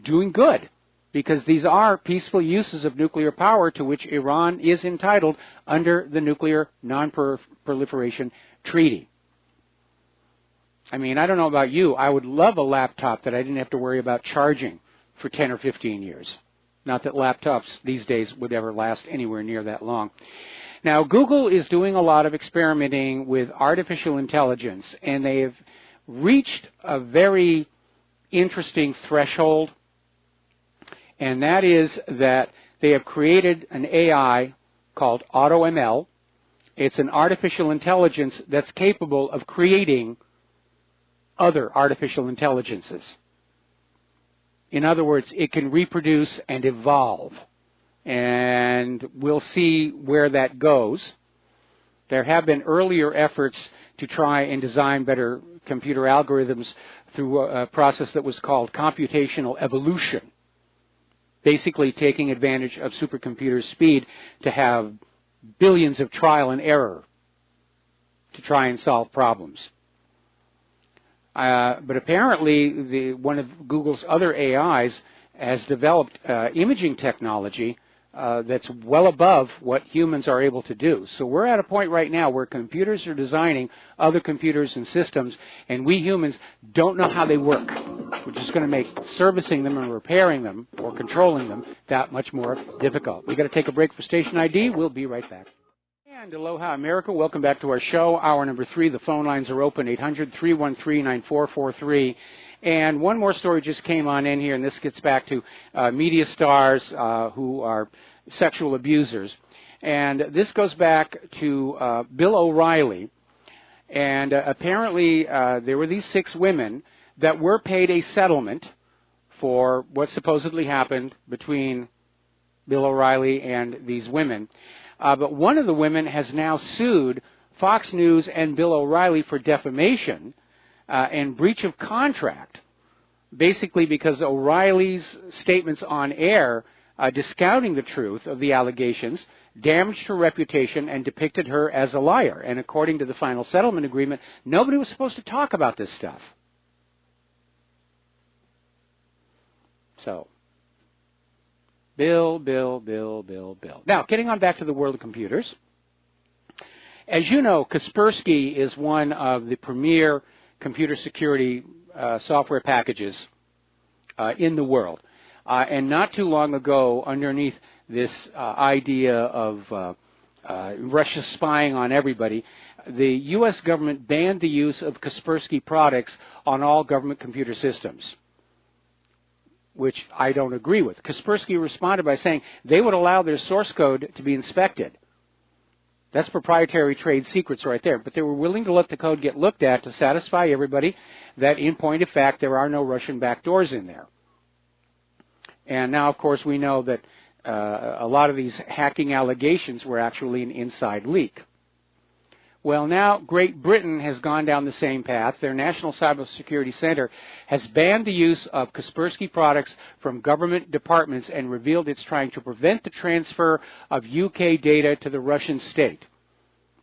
[SPEAKER 2] doing good because these are peaceful uses of nuclear power to which Iran is entitled under the Nuclear Non-Proliferation Treaty. I mean, I don't know about you. I would love a laptop that I didn't have to worry about charging for 10 or 15 years. Not that laptops these days would ever last anywhere near that long. Now, Google is doing a lot of experimenting with artificial intelligence, and they have reached a very interesting threshold, and that is that they have created an AI called AutoML. It's an artificial intelligence that's capable of creating other artificial intelligences. In other words, it can reproduce and evolve. And we'll see where that goes. There have been earlier efforts to try and design better computer algorithms through a process that was called computational evolution, basically taking advantage of supercomputers' speed to have billions of trial and error to try and solve problems. But apparently, one of Google's other AIs has developed imaging technology that's well above what humans are able to do. So we're at a point right now where computers are designing other computers and systems, and we humans don't know how they work, which is going to make servicing them and repairing them or controlling them that much more difficult. We've got to take a break for station ID. We'll be right back. And aloha, America. Welcome back to our show. Hour number 3. The phone lines are open, 800-313-9443. And one more story just came on in here, and this gets back to media stars who are sexual abusers. And this goes back to Bill O'Reilly. And apparently there were these 6 women that were paid a settlement for what supposedly happened between Bill O'Reilly and these women. But one of the women has now sued Fox News and Bill O'Reilly for defamation and breach of contract, basically because O'Reilly's statements on air discounting the truth of the allegations damaged her reputation and depicted her as a liar. And according to the final settlement agreement, nobody was supposed to talk about this stuff. So, Bill. Now, getting on back to the world of computers. As you know, Kaspersky is one of the premier computer security software packages in the world. And not too long ago, underneath this idea of Russia spying on everybody, the U.S. government banned the use of Kaspersky products on all government computer systems, which I don't agree with. Kaspersky responded by saying they would allow their source code to be inspected. That's proprietary trade secrets right there. But they were willing to let the code get looked at to satisfy everybody that, in point of fact, there are no Russian backdoors in there. And now, of course, we know that a lot of these hacking allegations were actually an inside leak. Well, now Great Britain has gone down the same path. Their National Cybersecurity Center has banned the use of Kaspersky products from government departments and revealed it's trying to prevent the transfer of UK data to the Russian state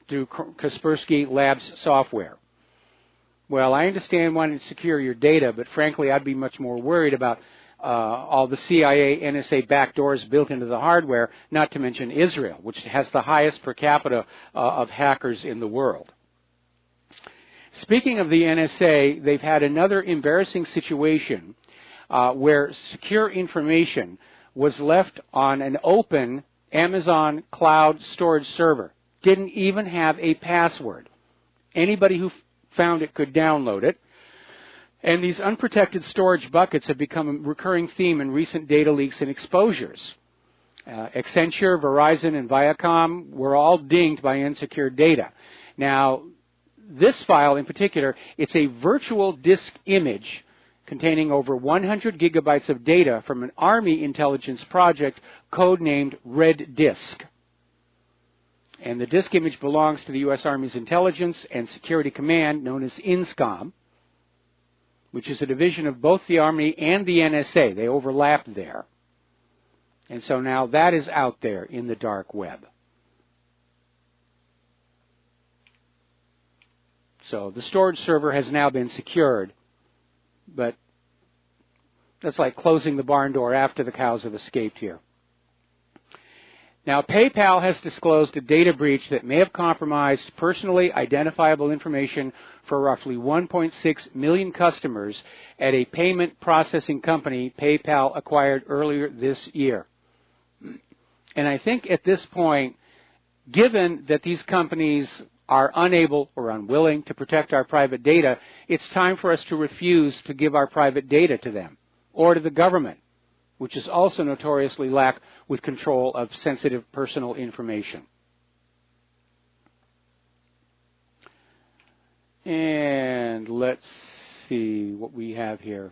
[SPEAKER 2] through Kaspersky Labs software. Well, I understand wanting to secure your data, but frankly, I'd be much more worried about all the CIA, NSA backdoors built into the hardware, not to mention Israel, which has the highest per capita of hackers in the world. Speaking of the NSA, they've had another embarrassing situation where secure information was left on an open Amazon cloud storage server. Didn't even have a password. Anybody who found it could download it. And these unprotected storage buckets have become a recurring theme in recent data leaks and exposures. Accenture, Verizon, and Viacom were all dinged by unsecured data. Now, this file in particular, it's a virtual disk image containing over 100 gigabytes of data from an Army intelligence project codenamed Red Disk. And the disk image belongs to the U.S. Army's Intelligence and Security Command, known as INSCOM, which is a division of both the Army and the NSA. They overlap there. And so now that is out there in the dark web. So the storage server has now been secured, but that's like closing the barn door after the cows have escaped here. Now, PayPal has disclosed a data breach that may have compromised personally identifiable information for roughly 1.6 million customers at a payment processing company PayPal acquired earlier this year. And I think at this point, given that these companies are unable or unwilling to protect our private data, it's time for us to refuse to give our private data to them or to the government, which is also notoriously lack with control of sensitive personal information. And let's see what we have here.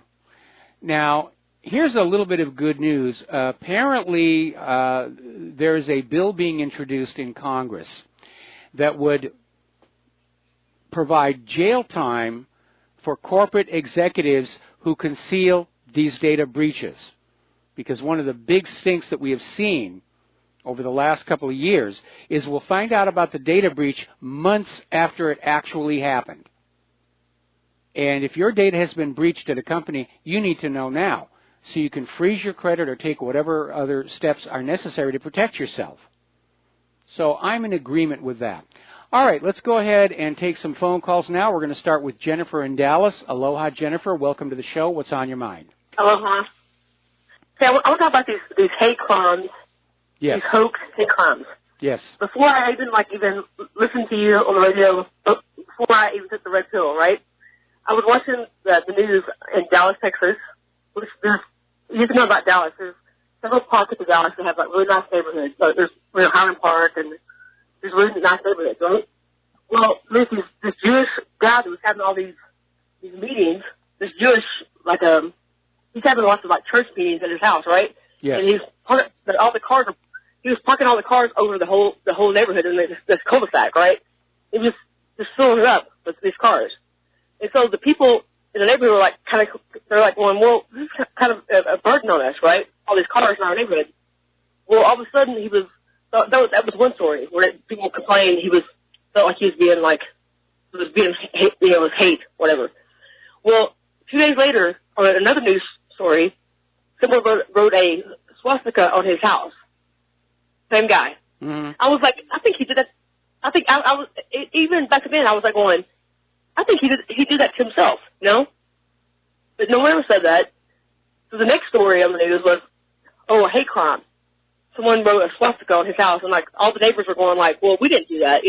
[SPEAKER 2] Now, here's a little bit of good news. Apparently, there is a bill being introduced in Congress that would provide jail time for corporate executives who conceal these data breaches. Because one of the big stinks that we have seen over the last couple of years is we'll find out about the data breach months after it actually happened. And if your data has been breached at a company, you need to know now so you can freeze your credit or take whatever other steps are necessary to protect yourself. So I'm in agreement with that. All right, let's go ahead and take some phone calls now. We're going to start with Jennifer in Dallas. Aloha, Jennifer. Welcome to the show. What's on your mind?
[SPEAKER 10] Aloha. Okay, I want to talk about these hate crimes,
[SPEAKER 2] yes.
[SPEAKER 10] These hoax hate crimes.
[SPEAKER 2] Yes.
[SPEAKER 10] Before I even listened to you on the radio, before I even took the red pill, right? I was watching the news in Dallas, Texas. You have to know about Dallas. There's several parts of Dallas that have like really nice neighborhoods. So there's Highland Park and there's really nice neighborhoods, right? Well, there's this Jewish guy that was having all these meetings. This Jewish he's having lots of church meetings at his house, right?
[SPEAKER 2] Yes.
[SPEAKER 10] And he was parking all the cars over the whole neighborhood in this cul-de-sac, right? It was just filling it up with these cars. And so the people in the neighborhood were they're like, well, this is kind of a burden on us, right? All these cars in our neighborhood. Well, all of a sudden that was one story where people complained felt like he was being hate, whatever. Well, 2 days later, on another news story, someone wrote a swastika on his house. Same guy.
[SPEAKER 2] Mm-hmm.
[SPEAKER 10] I was like, I think he did that. I think I was even back then. I was like going, I think he did that to himself, But no one ever said that. So the next story on the news was, a hate crime. Someone wrote a swastika on his house, and all the neighbors were going well, we didn't do that,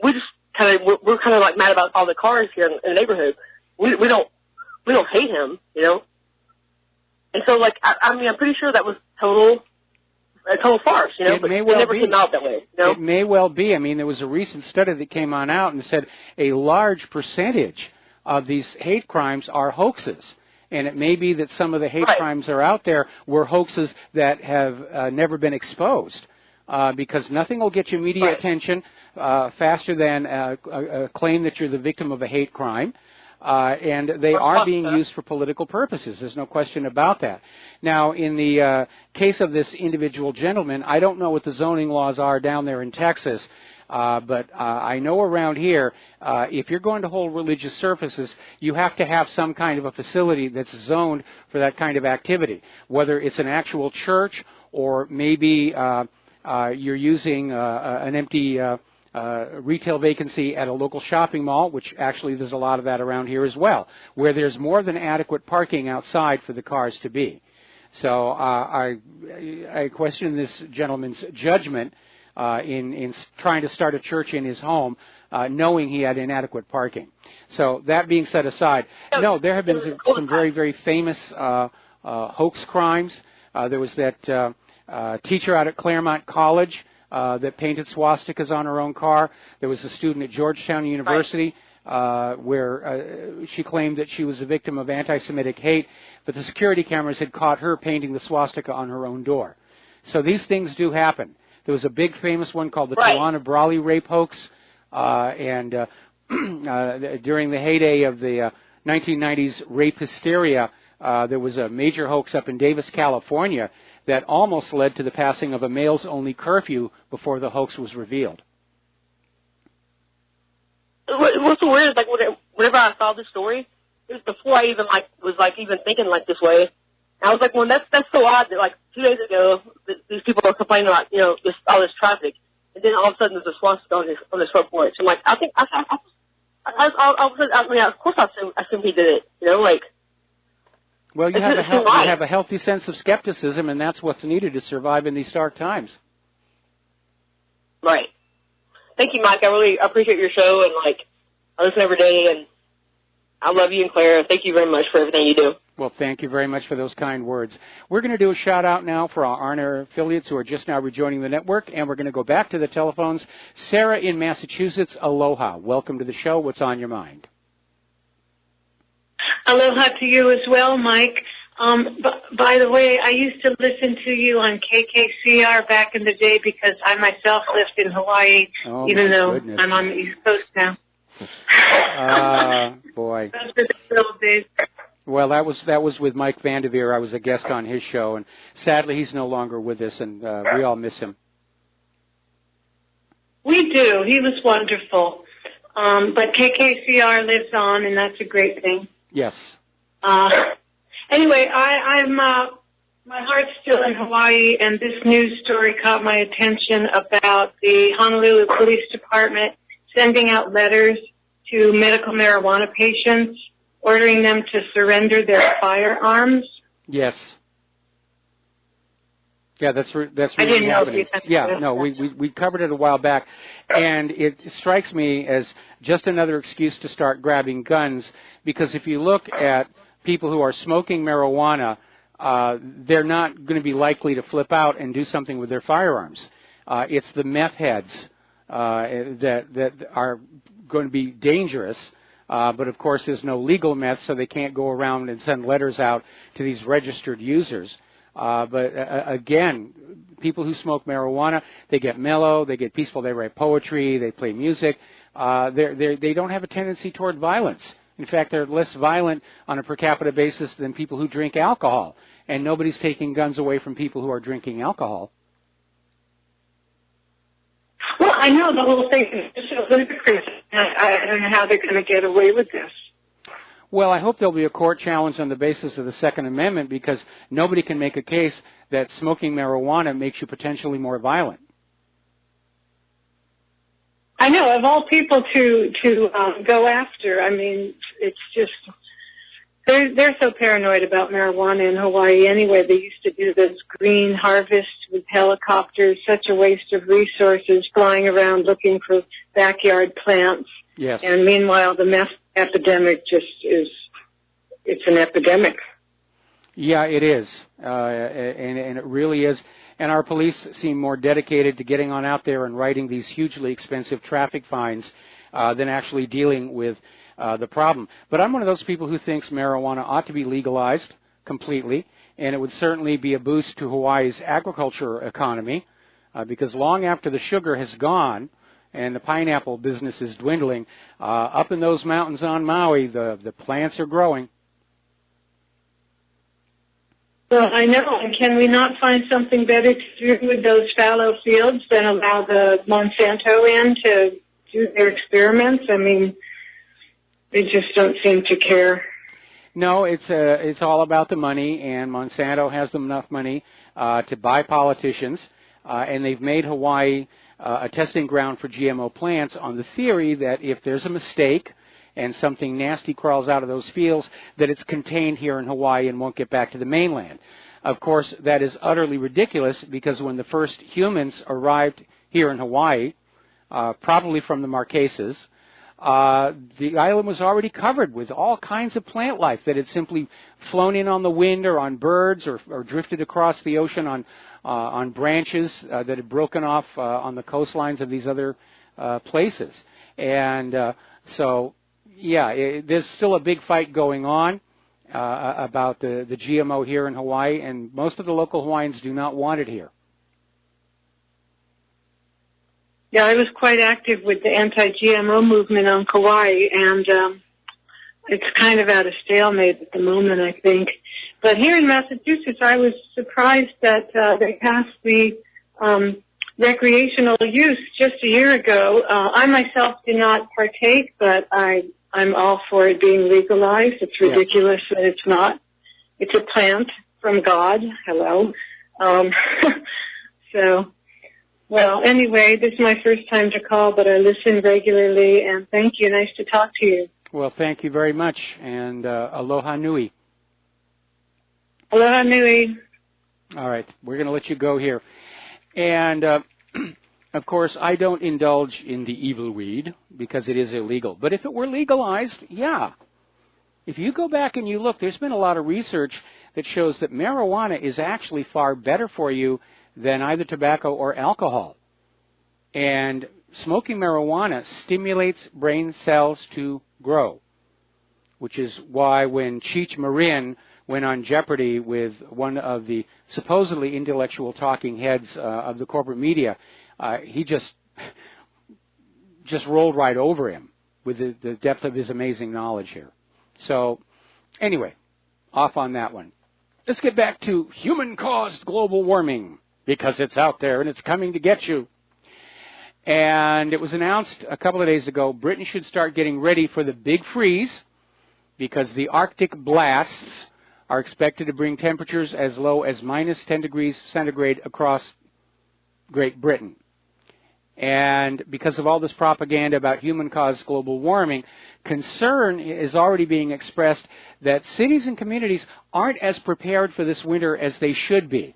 [SPEAKER 10] We just we're kind of like mad about all the cars here in the neighborhood. We don't hate him, you know. And so, like, I mean, I'm pretty sure that was a total farce, you know, but it never came out that way, you know?
[SPEAKER 2] It may well be. I mean, there was a recent study that came on out and said a large percentage of these hate crimes are hoaxes. And it may be that some of the hate crimes that are out there were hoaxes that have never been exposed, because nothing will get you media attention faster than a claim that you're the victim of a hate crime. And they are being used for political purposes. There's no question about that. Now, in the case of this individual gentleman, I don't know what the zoning laws are down there in Texas, but I know around here, if you're going to hold religious services, you have to have some kind of a facility that's zoned for that kind of activity, whether it's an actual church or maybe you're using an empty retail vacancy at a local shopping mall, which actually there's a lot of that around here as well, where there's more than adequate parking outside for the cars to be. So I question this gentleman's judgment in trying to start a church in his home, knowing he had inadequate parking. So that being set aside, no, there have been some very, very famous hoax crimes. There was that teacher out at Claremont College that painted swastikas on her own car. There was a student at Georgetown University where she claimed that she was a victim of anti-Semitic hate, but the security cameras had caught her painting the swastika on her own door. So these things do happen. There was a big famous one called the Tawana Brawley rape hoax, and during the heyday of the 1990s rape hysteria, there was a major hoax up in Davis, California, that almost led to the passing of a males-only curfew before the hoax was revealed.
[SPEAKER 10] What's so weird is, like, whenever I saw this story, it was before I even was even thinking like this way. And I was like, well, that's so odd that, like, 2 days ago these people are complaining about, you know, all this traffic, and then all of a sudden there's a swastika on this front porch. I'm like, I mean, of course I assume he did it, you know, like.
[SPEAKER 2] Well, you have a healthy sense of skepticism, and that's what's needed to survive in these dark times.
[SPEAKER 10] Right. Thank you, Mike. I really appreciate your show, and, like, I listen every day, and I love you and Claire. Thank you very much for everything you do.
[SPEAKER 2] Well, thank you very much for those kind words. We're going to do a shout-out now for our on-air affiliates who are just now rejoining the network, and we're going to go back to the telephones. Sarah in Massachusetts, aloha. Welcome to the show. What's on your mind?
[SPEAKER 11] Aloha to you as well, Mike. By the way, I used to listen to you on KKCR back in the day because I myself lived in Hawaii, even though I'm on the East Coast now.
[SPEAKER 2] Boy.
[SPEAKER 11] Those were the good old days.
[SPEAKER 2] Well, that was with Mike Vanderveer. I was a guest on his show, and sadly he's no longer with us, and we all miss him.
[SPEAKER 11] We do. He was wonderful. But KKCR lives on, and that's a great thing.
[SPEAKER 2] Yes.
[SPEAKER 11] Anyway, I'm my heart's still in Hawaii, and this news story caught my attention about the Honolulu Police Department sending out letters to medical marijuana patients, ordering them to surrender their firearms.
[SPEAKER 2] Yes. Yeah, that's really
[SPEAKER 11] I didn't
[SPEAKER 2] happening.
[SPEAKER 11] Know
[SPEAKER 2] yeah, no, we covered it a while back, and it strikes me as just another excuse to start grabbing guns, because if you look at people who are smoking marijuana, they're not going to be likely to flip out and do something with their firearms. It's the meth heads that are going to be dangerous, but of course there's no legal meth, so they can't go around and send letters out to these registered users. But again, people who smoke marijuana, they get mellow, they get peaceful, they write poetry, they play music. They don't have a tendency toward violence. In fact, they're less violent on a per capita basis than people who drink alcohol. And nobody's taking guns away from people who are drinking alcohol.
[SPEAKER 11] Well, I know the whole thing is ludicrous. I don't know how they're going to get away with this.
[SPEAKER 2] Well, I hope there'll be a court challenge on the basis of the Second Amendment, because nobody can make a case that smoking marijuana makes you potentially more violent.
[SPEAKER 11] I know, of all people to go after. I mean, it's just, They're so paranoid about marijuana in Hawaii anyway. They used to do this green harvest with helicopters, such a waste of resources, flying around looking for backyard plants.
[SPEAKER 2] Yes.
[SPEAKER 11] And meanwhile, the meth epidemic just is, it's an epidemic.
[SPEAKER 2] Yeah, it is, and it really is. And our police seem more dedicated to getting on out there and writing these hugely expensive traffic fines than actually dealing with the problem. But I'm one of those people who thinks marijuana ought to be legalized completely, and it would certainly be a boost to Hawaii's agriculture economy, because long after the sugar has gone and the pineapple business is dwindling, up in those mountains on Maui, the plants are growing.
[SPEAKER 11] Well, I know. And can we not find something better to do with those fallow fields than allow the Monsanto in to do their experiments? I mean, they just don't seem to care.
[SPEAKER 2] No, it's all about the money, and Monsanto has enough money to buy politicians, and they've made Hawaii a testing ground for GMO plants on the theory that if there's a mistake and something nasty crawls out of those fields, that it's contained here in Hawaii and won't get back to the mainland. Of course, that is utterly ridiculous, because when the first humans arrived here in Hawaii, probably from the Marquesas, the island was already covered with all kinds of plant life that had simply flown in on the wind or on birds or drifted across the ocean on branches that had broken off on the coastlines of these other places. And so, yeah, there's still a big fight going on about the GMO here in Hawaii, and most of the local Hawaiians do not want it here.
[SPEAKER 11] Yeah, I was quite active with the anti-GMO movement on Kauai, and it's kind of at a stalemate at the moment, I think. But here in Massachusetts, I was surprised that they passed the recreational use just a year ago. I myself did not partake, but I'm all for it being legalized. It's ridiculous that it's not. It's a plant from God. Hello. Well, anyway, this is my first time to call, but I listen regularly, and thank you. Nice to talk to you.
[SPEAKER 2] Well, thank you very much, and aloha nui.
[SPEAKER 11] Aloha nui.
[SPEAKER 2] All right, we're going to let you go here. And, of course, I don't indulge in the evil weed because it is illegal. But if it were legalized, yeah. If you go back and you look, there's been a lot of research that shows that marijuana is actually far better for you than either tobacco or alcohol. And smoking marijuana stimulates brain cells to grow, which is why when Cheech Marin went on Jeopardy with one of the supposedly intellectual talking heads of the corporate media, he just rolled right over him with the depth of his amazing knowledge here. So anyway, off on that one. Let's get back to human-caused global warming, because it's out there and it's coming to get you. And it was announced a couple of days ago, Britain should start getting ready for the big freeze, because the Arctic blasts are expected to bring temperatures as low as minus 10 degrees centigrade across Great Britain. And because of all this propaganda about human-caused global warming, concern is already being expressed that cities and communities aren't as prepared for this winter as they should be,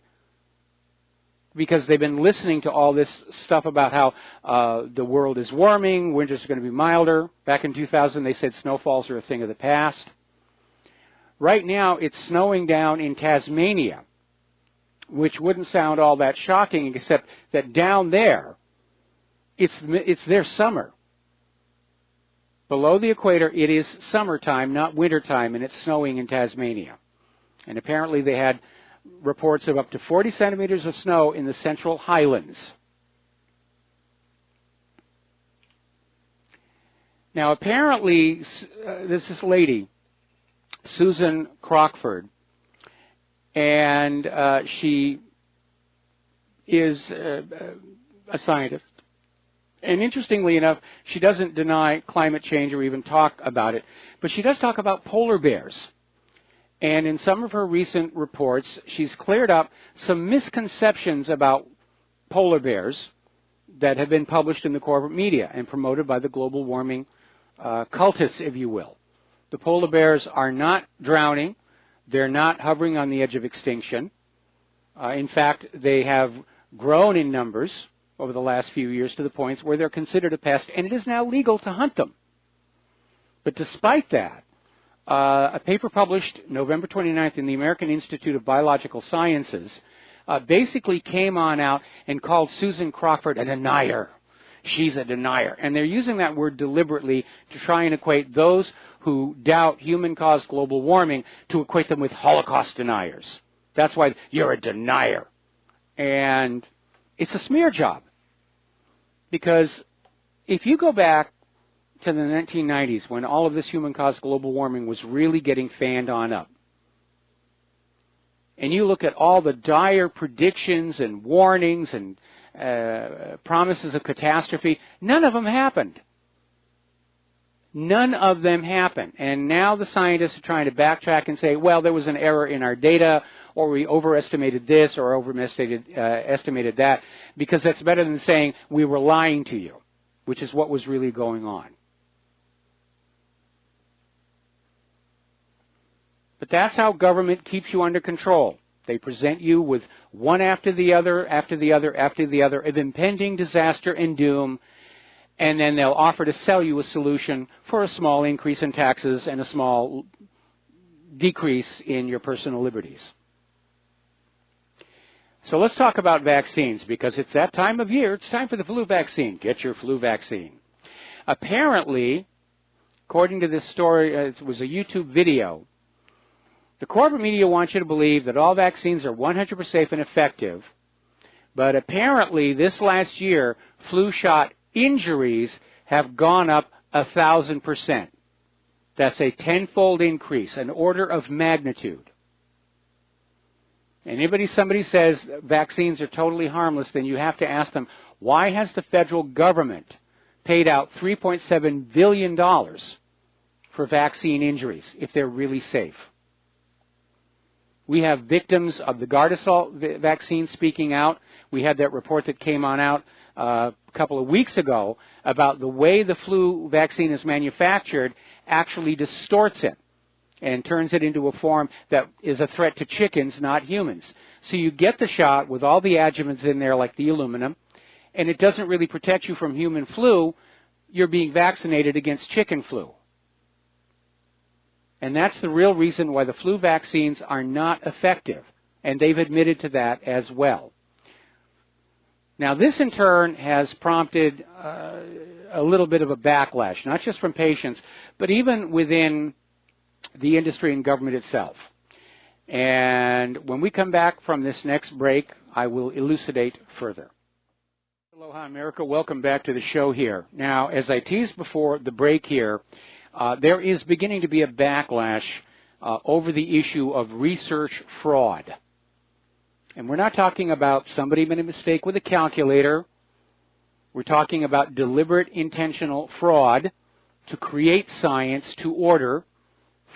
[SPEAKER 2] because they've been listening to all this stuff about how the world is warming, winters are going to be milder. Back in 2000, they said snowfalls are a thing of the past. Right now, it's snowing down in Tasmania, which wouldn't sound all that shocking, except that down there, it's their summer. Below the equator, it is summertime, not wintertime, and it's snowing in Tasmania. And apparently they had reports of up to 40 centimeters of snow in the Central Highlands. Now, apparently, this lady, Susan Crockford, and she is a scientist. And interestingly enough, she doesn't deny climate change or even talk about it, but she does talk about polar bears. And in some of her recent reports, she's cleared up some misconceptions about polar bears that have been published in the corporate media and promoted by the global warming cultists, if you will. The polar bears are not drowning. They're not hovering on the edge of extinction. In fact, they have grown in numbers over the last few years to the point where they're considered a pest, and it is now legal to hunt them. But despite that, a paper published November 29th in the American Institute of Biological Sciences basically came on out and called Susan Crawford a denier. She's a denier. And they're using that word deliberately to try and equate those who doubt human-caused global warming to equate them with Holocaust deniers. That's why you're a denier. And it's a smear job. Because if you go back to the 1990s when all of this human-caused global warming was really getting fanned on up, and you look at all the dire predictions and warnings and promises of catastrophe, none of them happened. None of them happened. And now the scientists are trying to backtrack and say, well, there was an error in our data, or we overestimated this or estimated that, because that's better than saying we were lying to you, which is what was really going on. But that's how government keeps you under control. They present you with one after the other, after the other, after the other, of impending disaster and doom, and then they'll offer to sell you a solution for a small increase in taxes and a small decrease in your personal liberties. So let's talk about vaccines, because it's that time of year. It's time for the flu vaccine. Get your flu vaccine. Apparently, according to this story, it was a YouTube video, the corporate media wants you to believe that all vaccines are 100% safe and effective, but apparently this last year, flu shot injuries have gone up 1,000%. That's a tenfold increase, an order of magnitude. Somebody says vaccines are totally harmless, then you have to ask them, why has the federal government paid out $3.7 billion for vaccine injuries if they're really safe? We have victims of the Gardasil vaccine speaking out. We had that report that came on out a couple of weeks ago about the way the flu vaccine is manufactured actually distorts it and turns it into a form that is a threat to chickens, not humans. So you get the shot with all the adjuvants in there like the aluminum, and it doesn't really protect you from human flu. You're being vaccinated against chicken flu. And that's the real reason why the flu vaccines are not effective. And they've admitted to that as well. Now, this in turn has prompted a little bit of a backlash, not just from patients, but even within the industry and government itself. And when we come back from this next break, I will elucidate further. Aloha, America. Welcome back to the show here. Now, as I teased before the break here, there is beginning to be a backlash over the issue of research fraud. And we're not talking about somebody made a mistake with a calculator. We're talking about deliberate, intentional fraud to create science to order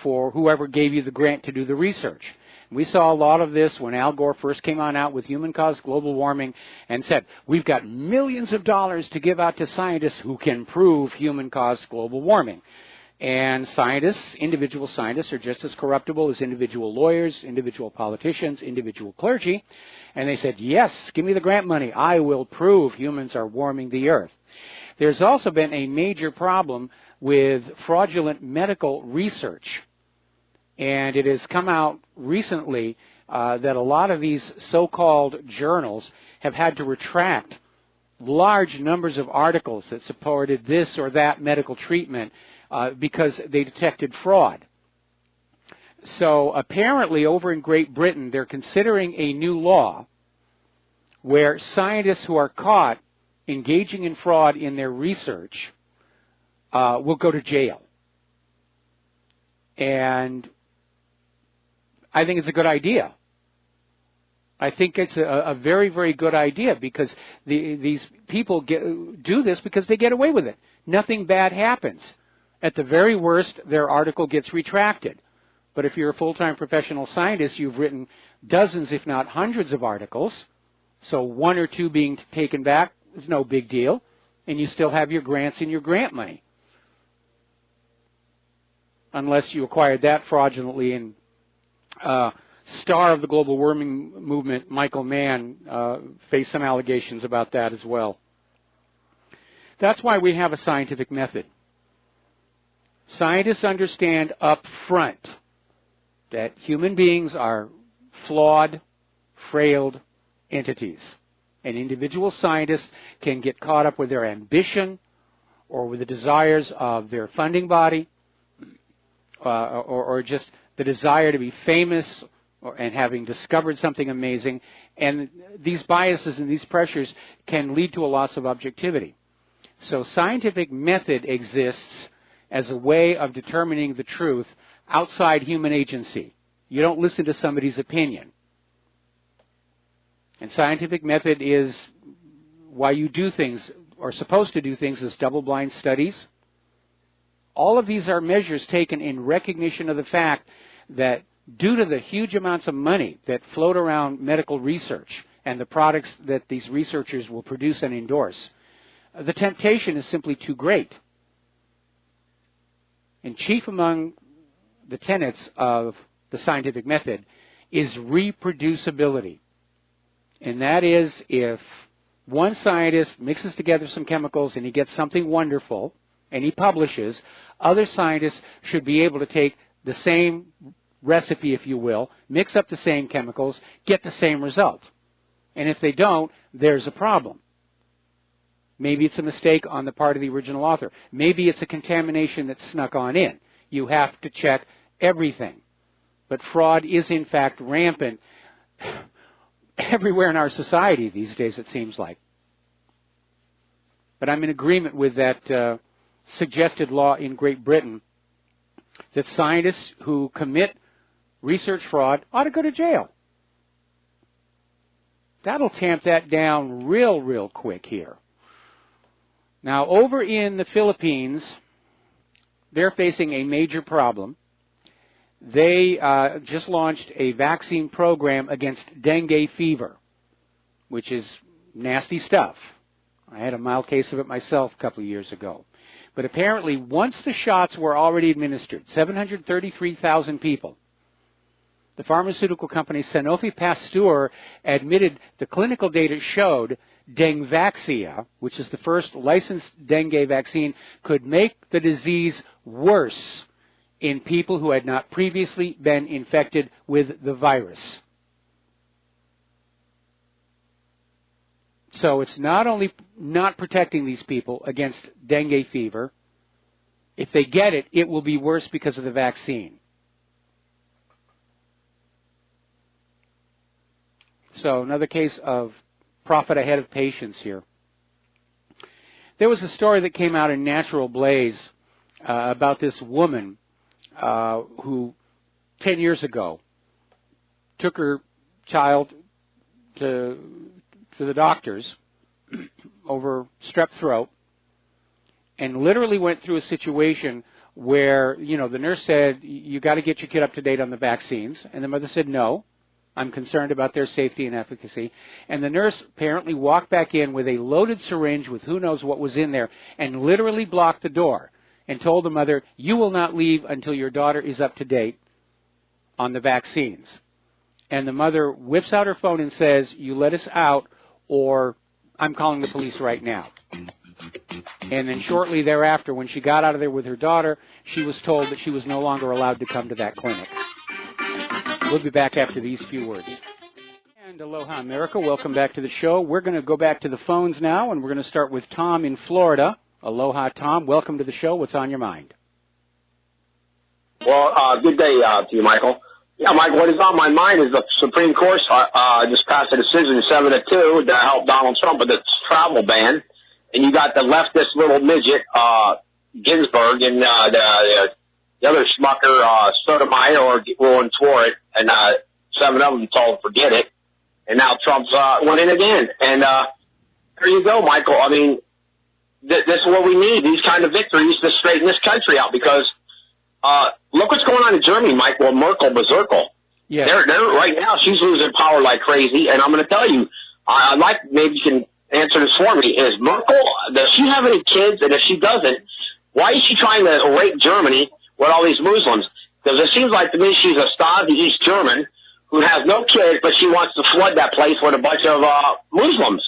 [SPEAKER 2] for whoever gave you the grant to do the research. We saw a lot of this when Al Gore first came on out with human-caused global warming and said, we've got millions of dollars to give out to scientists who can prove human-caused global warming. And scientists, individual scientists, are just as corruptible as individual lawyers, individual politicians, individual clergy. And they said, yes, give me the grant money. I will prove humans are warming the earth. There's also been a major problem with fraudulent medical research. And it has come out recently that a lot of these so-called journals have had to retract large numbers of articles that supported this or that medical treatment because they detected fraud. So apparently over in Great Britain, they're considering a new law where scientists who are caught engaging in fraud in their research will go to jail. And I think it's a good idea. I think it's a very, very good idea because these people do this because they get away with it. Nothing bad happens. At the very worst, their article gets retracted. But if you're a full-time professional scientist, you've written dozens, if not hundreds of articles, so one or two being taken back is no big deal, and you still have your grants and your grant money. unless you acquired that fraudulently. And star of the global warming movement, Michael Mann, faced some allegations about that as well. That's why we have a scientific method. Scientists understand up front that human beings are flawed, frail entities. And individual scientists can get caught up with their ambition or with the desires of their funding body or just the desire to be famous and having discovered something amazing. And these biases and these pressures can lead to a loss of objectivity. So scientific method exists as a way of determining the truth outside human agency. You don't listen to somebody's opinion. And scientific method is why you do things, or supposed to do things, as double-blind studies. All of these are measures taken in recognition of the fact that due to the huge amounts of money that float around medical research and the products that these researchers will produce and endorse, the temptation is simply too great. And chief among the tenets of the scientific method is reproducibility. And that is, if one scientist mixes together some chemicals and he gets something wonderful and he publishes, other scientists should be able to take the same recipe, if you will, mix up the same chemicals, get the same result. And if they don't, there's a problem. Maybe it's a mistake on the part of the original author. Maybe it's a contamination that snuck on in. You have to check everything. But fraud is, in fact, rampant everywhere in our society these days, it seems like. But I'm in agreement with that suggested law in Great Britain that scientists who commit research fraud ought to go to jail. That'll tamp that down real quick here. Now, over in the Philippines, they're facing a major problem. They just launched a vaccine program against dengue fever, which is nasty stuff. I had a mild case of it myself a couple of years ago. But apparently, once the shots were already administered, 733,000 people, the pharmaceutical company Sanofi Pasteur admitted the clinical data showed Dengvaxia, which is the first licensed dengue vaccine, could make the disease worse in people who had not previously been infected with the virus. So it's not only not protecting these people against dengue fever, if they get it, it will be worse because of the vaccine. So another case of profit ahead of patience here. There was a story that came out in Natural Blaze about this woman who 10 years ago took her child to the doctors over strep throat and literally went through a situation where, you know, the nurse said, you got to get your kid up to date on the vaccines. And the mother said, no, I'm concerned about their safety and efficacy. And the nurse apparently walked back in with a loaded syringe with who knows what was in there and literally blocked the door and told the mother, you will not leave until your daughter is up to date on the vaccines. And the mother whips out her phone and says, you let us out or I'm calling the police right now. And then shortly thereafter, when she got out of there with her daughter, she was told that she was no longer allowed to come to that clinic. We'll be back after these few words. And aloha, America. Welcome back to the show. We're going to go back to the phones now, and we're going to start with Tom in Florida. Aloha, Tom. Welcome to the show. What's on your mind?
[SPEAKER 12] Well, good day to you, Michael. Yeah, Mike, what is on my mind is the Supreme Court just passed a decision 7-2 to help Donald Trump with its travel ban. And you got the leftist little midget, Ginsburg, and the other schmucker, Sotomayor, ruling for it. And 7 of them told forget it. And now Trump's went in again. And there you go, Michael. I mean, this is what we need, these kind of victories to straighten this country out because look what's going on in Germany, Michael, Merkel, Berserkel.
[SPEAKER 2] Yeah.
[SPEAKER 12] They're right now, she's losing power like crazy. And I'm going to tell you, I'd like, maybe you can answer this for me. Is Merkel, does she have any kids? And if she doesn't, why is she trying to rape Germany with all these Muslims? Because it seems like to me she's a Stasi East German who has no kids, but she wants to flood that place with a bunch of Muslims.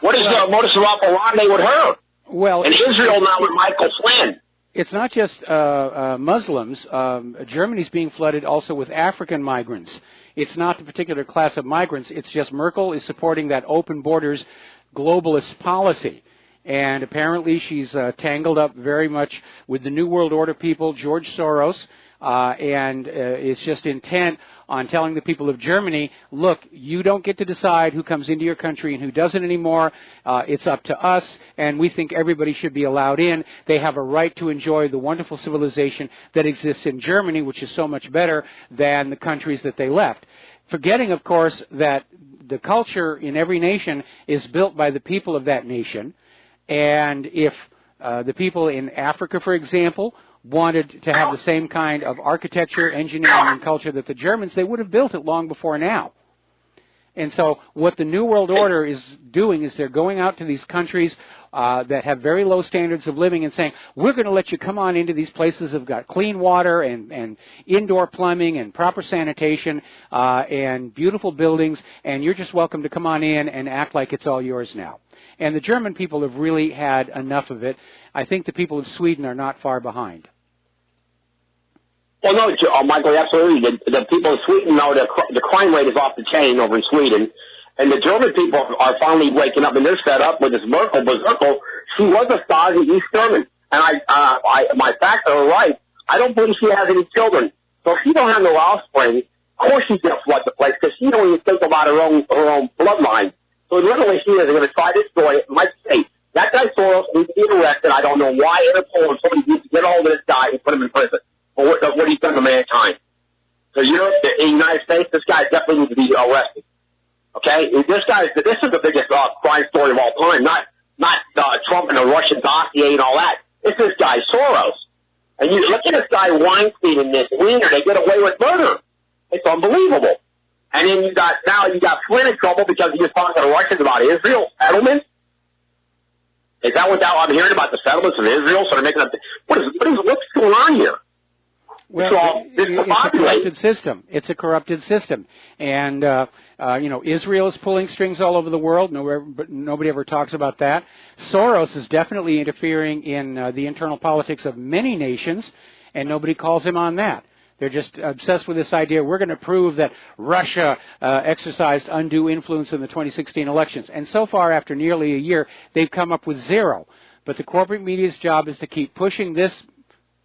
[SPEAKER 12] What is the modus operandi with her?
[SPEAKER 2] Well,
[SPEAKER 12] and Israel now with Michael Flynn.
[SPEAKER 2] It's not just Muslims. Germany's being flooded also with African migrants. It's not the particular class of migrants. It's just Merkel is supporting that open borders globalist policy. And apparently she's tangled up very much with the New World Order people, George Soros, and is just intent on telling the people of Germany, look, you don't get to decide who comes into your country and who doesn't anymore. It's up to us, and we think everybody should be allowed in. They have a right to enjoy the wonderful civilization that exists in Germany, which is so much better than the countries that they left. Forgetting, of course, that the culture in every nation is built by the people of that nation, and if the people in Africa, for example, wanted to have the same kind of architecture, engineering, and culture that the Germans, they would have built it long before now. And so what the New World Order is doing is they're going out to these countries that have very low standards of living and saying, we're going to let you come on into these places that have got clean water and indoor plumbing and proper sanitation and beautiful buildings, and you're just welcome to come on in and act like it's all yours now. And the German people have really had enough of it. I think the people of Sweden are not far behind.
[SPEAKER 12] Well, no, Michael, absolutely. The people of Sweden know the crime rate is off the chain over in Sweden, and the German people are finally waking up, and they're fed up with this Merkel. She was a Stasi East German, and my facts are right. I don't believe she has any children. So if she don't have no offspring, of course she's going to flood the place because she don't even think about her own bloodline. So literally, she is going to try to destroy it. Like I say, that guy Soros needs to be arrested. I don't know why Interpol and somebody needs to get a hold of this guy and put him in prison for what he's done to mankind. So Europe, in the United States, this guy definitely needs to be arrested. Okay, this is the biggest crime story of all time. Not Trump and the Russian dossier and all that. It's this guy Soros. And you look at this guy Weinstein and this Wiener. They get away with murder. It's unbelievable. And then you got Flynn in trouble because he was talking to the Russians about Israel settlements. Is that what I'm hearing about the settlements of Israel? So they're making what's going on here?
[SPEAKER 2] Well, it's a corrupted system. It's a corrupted system. And, Israel is pulling strings all over the world, but nobody ever talks about that. Soros is definitely interfering in the internal politics of many nations, and nobody calls him on that. They're just obsessed with this idea, we're going to prove that Russia exercised undue influence in the 2016 elections. And so far, after nearly a year, they've come up with zero. But the corporate media's job is to keep pushing this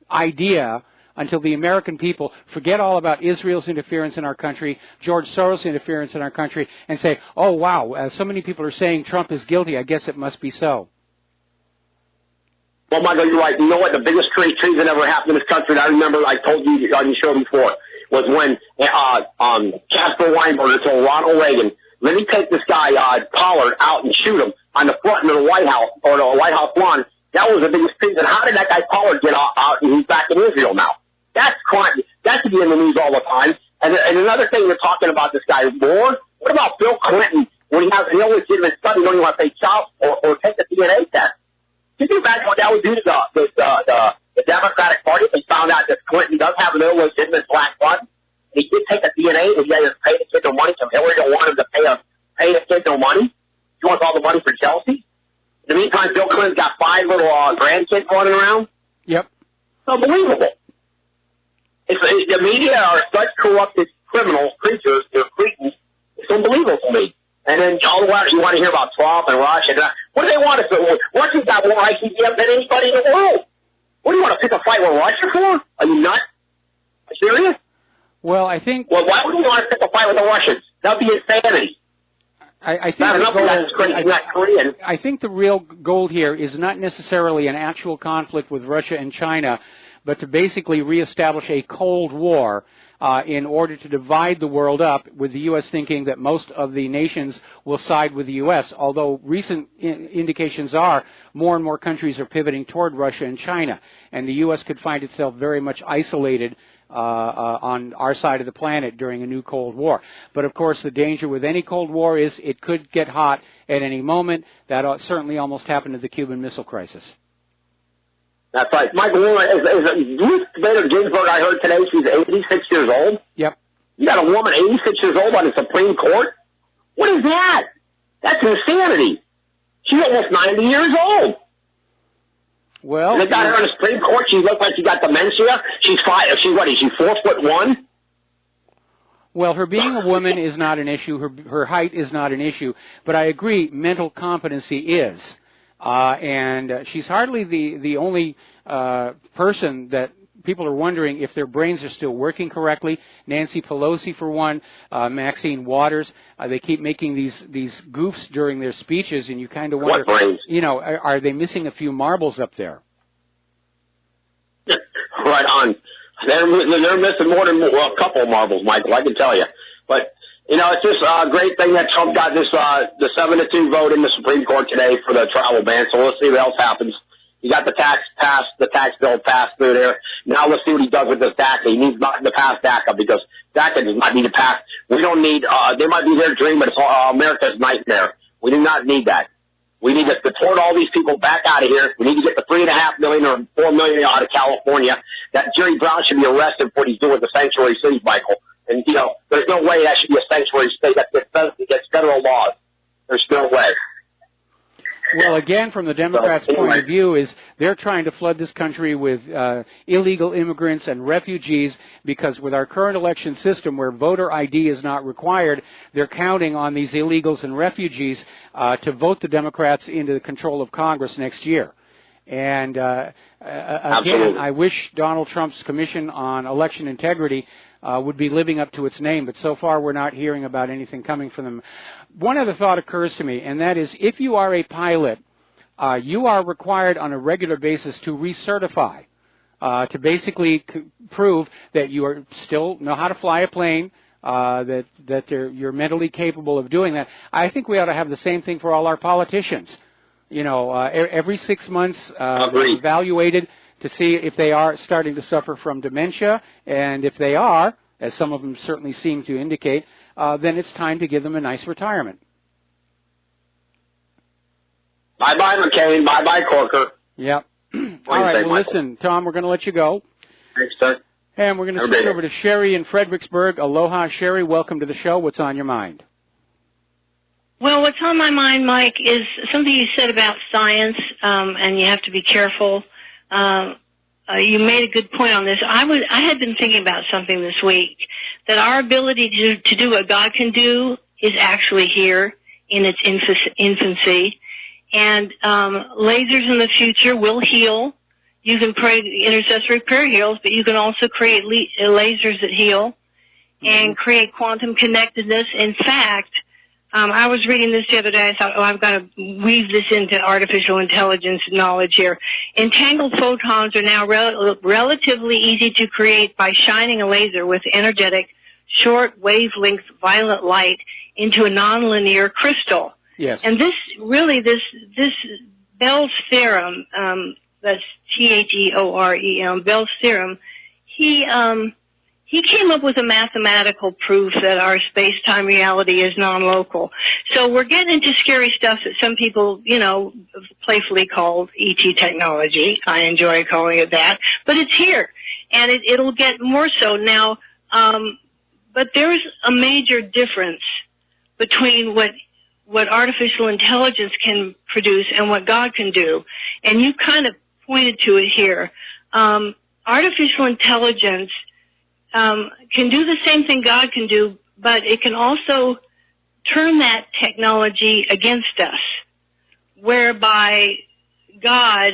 [SPEAKER 2] idea until the American people forget all about Israel's interference in our country, George Soros' interference in our country, and say, oh, wow, so many people are saying Trump is guilty, I guess it must be so.
[SPEAKER 12] Well, Michael, you're right. You know what? The biggest treason ever happened in this country, and I remember I told you on your show before, was when Casper Weinberger told Ronald Reagan, let me take this guy, Pollard, out and shoot him on the front of the White House, or the White House lawn. That was the biggest treason. How did that guy Pollard get out and he's back in Israel now? That's crime. That should be in the news all the time. And another thing, we're talking about this guy Moore. What about Bill Clinton when he has an illegitimate son? You don't even want to pay child or take a DNA test. Can you imagine what that would do to the Democratic Party if they found out that Clinton does have an illegitimate black son? He did take a DNA and he had to pay the kid no money. So Hillary don't want him to pay the kid no money. He wants all the money for Chelsea. In the meantime, Bill Clinton's got 5 little grandkids running around.
[SPEAKER 2] Yep.
[SPEAKER 12] It's unbelievable. The media are such corrupted criminals, creatures, they're cretins. It's unbelievable to me. And then all the while you want to hear about Trump and Russia. What do they want us to do? Russia's got more ICBM than anybody in the world. What do you want to pick a fight with Russia for? Are you nuts? Are you serious?
[SPEAKER 2] Well, I think...
[SPEAKER 12] Well, why would you want to pick a fight with the Russians? That would be insanity.
[SPEAKER 2] I think the real goal here is not necessarily an actual conflict with Russia and China, but to basically reestablish a Cold War in order to divide the world up, with the U.S. thinking that most of the nations will side with the U.S., although recent indications are more and more countries are pivoting toward Russia and China, and the U.S. could find itself very much isolated on our side of the planet during a new Cold War. But of course, the danger with any Cold War is it could get hot at any moment. That certainly almost happened to the Cuban Missile Crisis.
[SPEAKER 12] That's right. Michael, is Ruth Bader Ginsburg, I heard today, she's 86 years old?
[SPEAKER 2] Yep.
[SPEAKER 12] You got a woman 86 years old on the Supreme Court? What is that? That's insanity. She's almost 90 years old.
[SPEAKER 2] Well,
[SPEAKER 12] they got her on the Supreme Court. She looks like she got dementia. She's 4'1"?
[SPEAKER 2] Well, her being a woman is not an issue. Her height is not an issue. But I agree, mental competency is. And she's hardly the only person that people are wondering if their brains are still working correctly. Nancy Pelosi, for one, Maxine Waters, they keep making these goofs during their speeches, and you kind of wonder, you know, are they missing a few marbles up there?
[SPEAKER 12] Right on. They're missing more than a couple of marbles, Michael, I can tell you. But, you know, it's just a great thing that Trump got this the 7-2 vote in the Supreme Court today for the travel ban, so let's see what else happens. You got the tax bill passed through there. Now let's see what he does with this DACA. He needs not to pass DACA because DACA does not need to pass. We don't need, they might be their dream, but it's America's nightmare. We do not need that. We need to deport all these people back out of here. We need to get the 3.5 million or 4 million out of California. That Jerry Brown should be arrested for what he's doing with the sanctuary cities, Michael. And, you know, there's no way that should be a sanctuary state that gets federal laws. There's no way.
[SPEAKER 2] Well, again, from the Democrats' point of view, is they're trying to flood this country with illegal immigrants and refugees because with our current election system where voter ID is not required, they're counting on these illegals and refugees to vote the Democrats into the control of Congress next year. And again, I wish Donald Trump's Commission on Election Integrity would be living up to its name, but so far we're not hearing about anything coming from them. One other thought occurs to me, and that is if you are a pilot, you are required on a regular basis to recertify, to basically prove that you are still know how to fly a plane, that you're mentally capable of doing that. I think we ought to have the same thing for all our politicians. You know, every 6 months they're evaluated to see if they are starting to suffer from dementia, and if they are, as some of them certainly seem to indicate, then it's time to give them a nice retirement.
[SPEAKER 12] Bye-bye, McCain. Bye-bye, Corker.
[SPEAKER 2] Yep. All right, well, listen, Tom, we're going to let you go.
[SPEAKER 12] Thanks, sir.
[SPEAKER 2] And we're going to switch over to Sherry in Fredericksburg. Aloha, Sherry. Welcome to the show. What's on your mind?
[SPEAKER 13] Well, what's on my mind, Mike, is something you said about science, and you have to be careful. You made a good point on this. I had been thinking about something this week, that our ability to do what God can do is actually here in its infancy. And lasers in the future will heal. You can pray, intercessory prayer heals, but you can also create lasers that heal and create quantum connectedness. In fact, I was reading this the other day. I thought, oh, I've got to weave this into artificial intelligence knowledge here. Entangled photons are now relatively easy to create by shining a laser with energetic, short wavelength violet light into a nonlinear crystal.
[SPEAKER 2] Yes.
[SPEAKER 13] And this Bell's theorem, that's Theorem, Bell's theorem, he came up with a mathematical proof that our space-time reality is non-local. So we're getting into scary stuff that some people, you know, playfully call ET technology. I enjoy calling it that. But it's here, and it'll get more so now. But there's a major difference between what artificial intelligence can produce and what God can do. And you kind of pointed to it here. Artificial intelligence can do the same thing God can do, but it can also turn that technology against us, whereby God,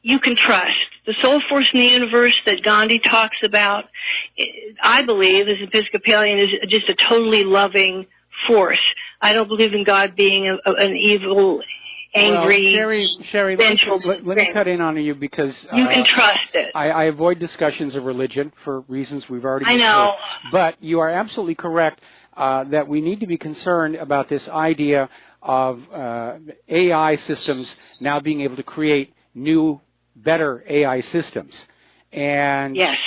[SPEAKER 13] you can trust. The soul force in the universe that Gandhi talks about, I believe, as Episcopalian, is just a totally loving force. I don't believe in God being an evil, angry,
[SPEAKER 2] Sherry, let me cut in on you because
[SPEAKER 13] you can trust it.
[SPEAKER 2] I avoid discussions of religion for reasons we've already discussed.
[SPEAKER 13] I know.
[SPEAKER 2] But you are absolutely correct that we need to be concerned about this idea of AI systems now being able to create new, better AI systems. And
[SPEAKER 13] yes,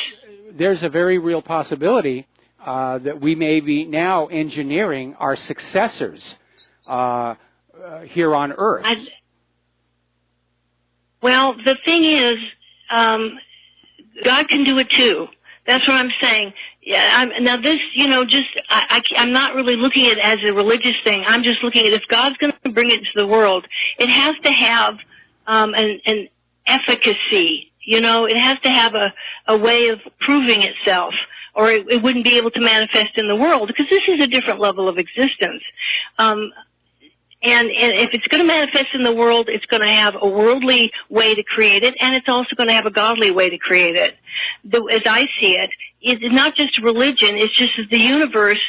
[SPEAKER 2] there's a very real possibility that we may be now engineering our successors here on Earth.
[SPEAKER 13] Well, the thing is, God can do it too. That's what I'm saying. Yeah, now this, I'm not really looking at it as a religious thing. I'm just looking at if God's going to bring it into the world, it has to have an efficacy. It has to have a way of proving itself, or it wouldn't be able to manifest in the world, because this is a different level of existence. And if it's going to manifest in the world, it's going to have a worldly way to create it, and it's also going to have a godly way to create it. As I see it, it's not just religion. It's just that the universe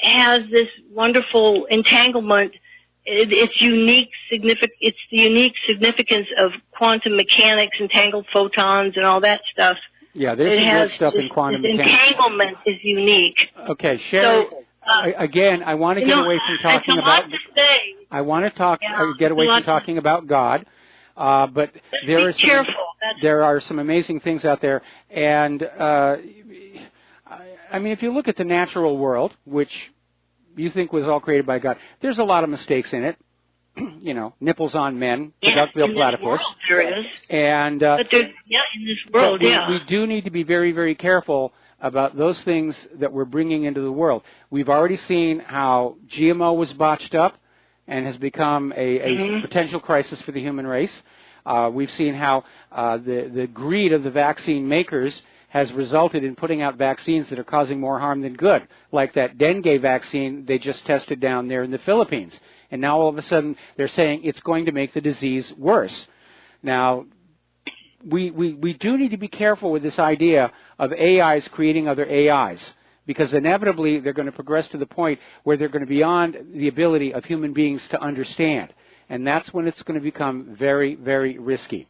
[SPEAKER 13] has this wonderful entanglement. It's the unique significance of quantum mechanics, entangled photons, and all that stuff.
[SPEAKER 2] Yeah, there's some good stuff in quantum mechanics.
[SPEAKER 13] Entanglement is unique.
[SPEAKER 2] Okay, Sherry. Again, I want to get away from talking about. I want to get away from talking about God, but there are some amazing things out there, and I mean, if you look at the natural world, which you think was all created by God, there's a lot of mistakes in it. Nipples on men, the duck-billed platypus.
[SPEAKER 13] There is.
[SPEAKER 2] And
[SPEAKER 13] but in this world,
[SPEAKER 2] we do need to be very, very careful about those things that we're bringing into the world. We've already seen how GMO was botched up and has become a potential crisis for the human race. We've seen how the greed of the vaccine makers has resulted in putting out vaccines that are causing more harm than good, like that dengue vaccine they just tested down there in the Philippines. And now all of a sudden they're saying it's going to make the disease worse. Now, we do need to be careful with this idea of AIs creating other AIs, because inevitably they're going to progress to the point where they're going to be beyond the ability of human beings to understand. And that's when it's going to become very, very risky.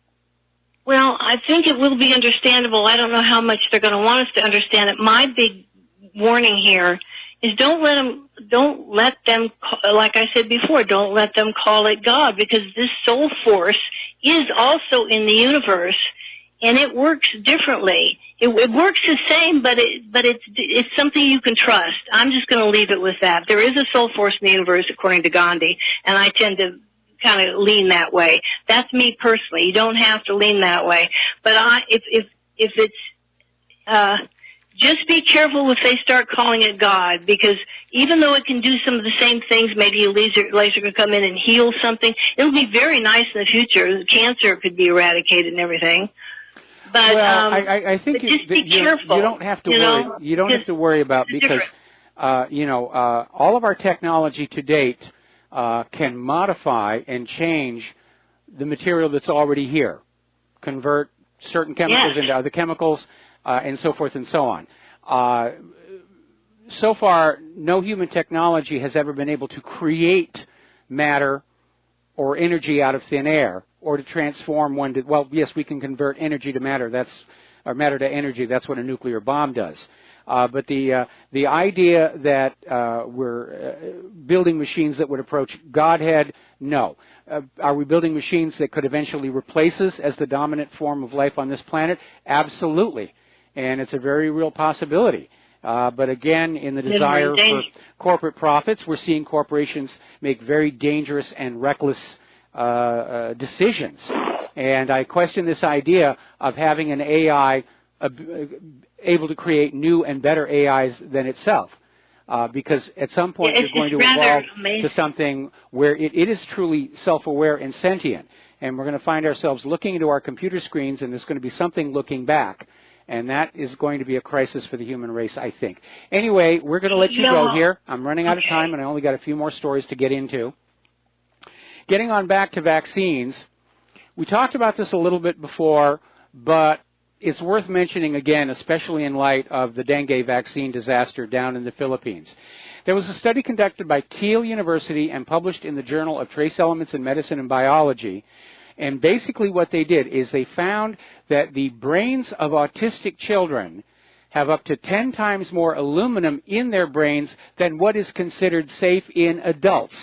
[SPEAKER 13] Well, I think it will be understandable. I don't know how much they're going to want us to understand it. My big warning here is don't let them, like I said before, don't let them call it God, because this soul force is also in the universe, and it works differently. It works the same, but it's something you can trust. I'm just going to leave it with that. There is a soul force in the universe, according to Gandhi, and I tend to kind of lean that way. That's me personally. You don't have to lean that way. But if it's just be careful if they start calling it God, because even though it can do some of the same things, maybe a laser could come in and heal something. It'll be very nice in the future. Cancer could be eradicated and everything. But
[SPEAKER 2] I think
[SPEAKER 13] just be careful.
[SPEAKER 2] You don't have to worry. You don't have to worry about, because all of our technology to date can modify and change the material that's already here, convert certain chemicals into other chemicals, and so forth and so on. So far, no human technology has ever been able to create matter or energy out of thin air, or to transform one to, well, yes, we can convert energy to matter, or matter to energy, that's what a nuclear bomb does. But the idea that we're building machines that would approach Godhead, no. Are we building machines that could eventually replace us as the dominant form of life on this planet? Absolutely. And it's a very real possibility. But again, in the desire for corporate profits, we're seeing corporations make very dangerous and reckless decisions. And I question this idea of having an AI able to create new and better AIs than itself. Because at some point you're going to evolve to something where it is truly self-aware and sentient. And we're going to find ourselves looking into our computer screens, and there's going to be something looking back. And that is going to be a crisis for the human race, I think. Anyway, we're going to let you go here. I'm running out of time, and I only got a few more stories to get into. Getting on back to vaccines, we talked about this a little bit before, but it's worth mentioning again, especially in light of the dengue vaccine disaster down in the Philippines. There was a study conducted by Keele University and published in the Journal of Trace Elements in Medicine and Biology. And basically what they did is they found that the brains of autistic children have up to 10 times more aluminum in their brains than what is considered safe in adults.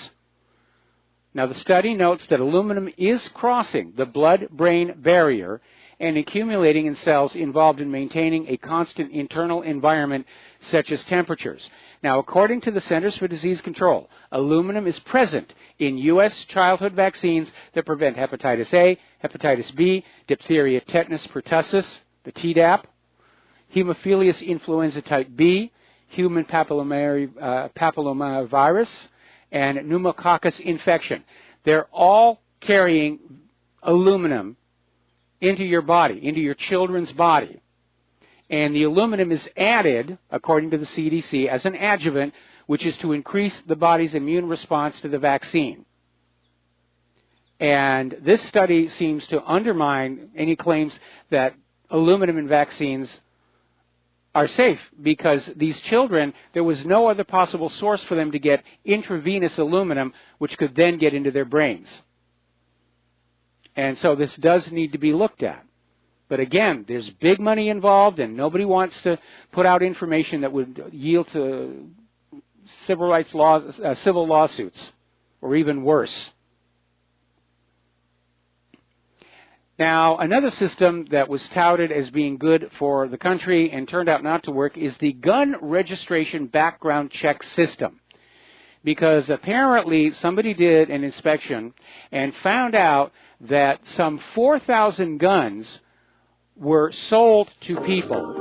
[SPEAKER 2] Now, the study notes that aluminum is crossing the blood-brain barrier, and accumulating in cells involved in maintaining a constant internal environment such as temperatures. Now, according to the Centers for Disease Control, aluminum is present in U.S. childhood vaccines that prevent hepatitis A, hepatitis B, diphtheria, tetanus, pertussis, the Tdap, Haemophilus influenza type B, human papillomavirus, and pneumococcus infection. They're all carrying aluminum into your body, into your children's body. And the aluminum is added, according to the CDC, as an adjuvant, which is to increase the body's immune response to the vaccine. And this study seems to undermine any claims that aluminum in vaccines are safe, because these children, there was no other possible source for them to get intravenous aluminum, which could then get into their brains. And so this does need to be looked at. But again, there's big money involved, and nobody wants to put out information that would yield to civil rights laws, civil lawsuits, or even worse. Now, another system that was touted as being good for the country and turned out not to work is the gun registration background check system. Because apparently somebody did an inspection and found out that some 4,000 guns were sold to people.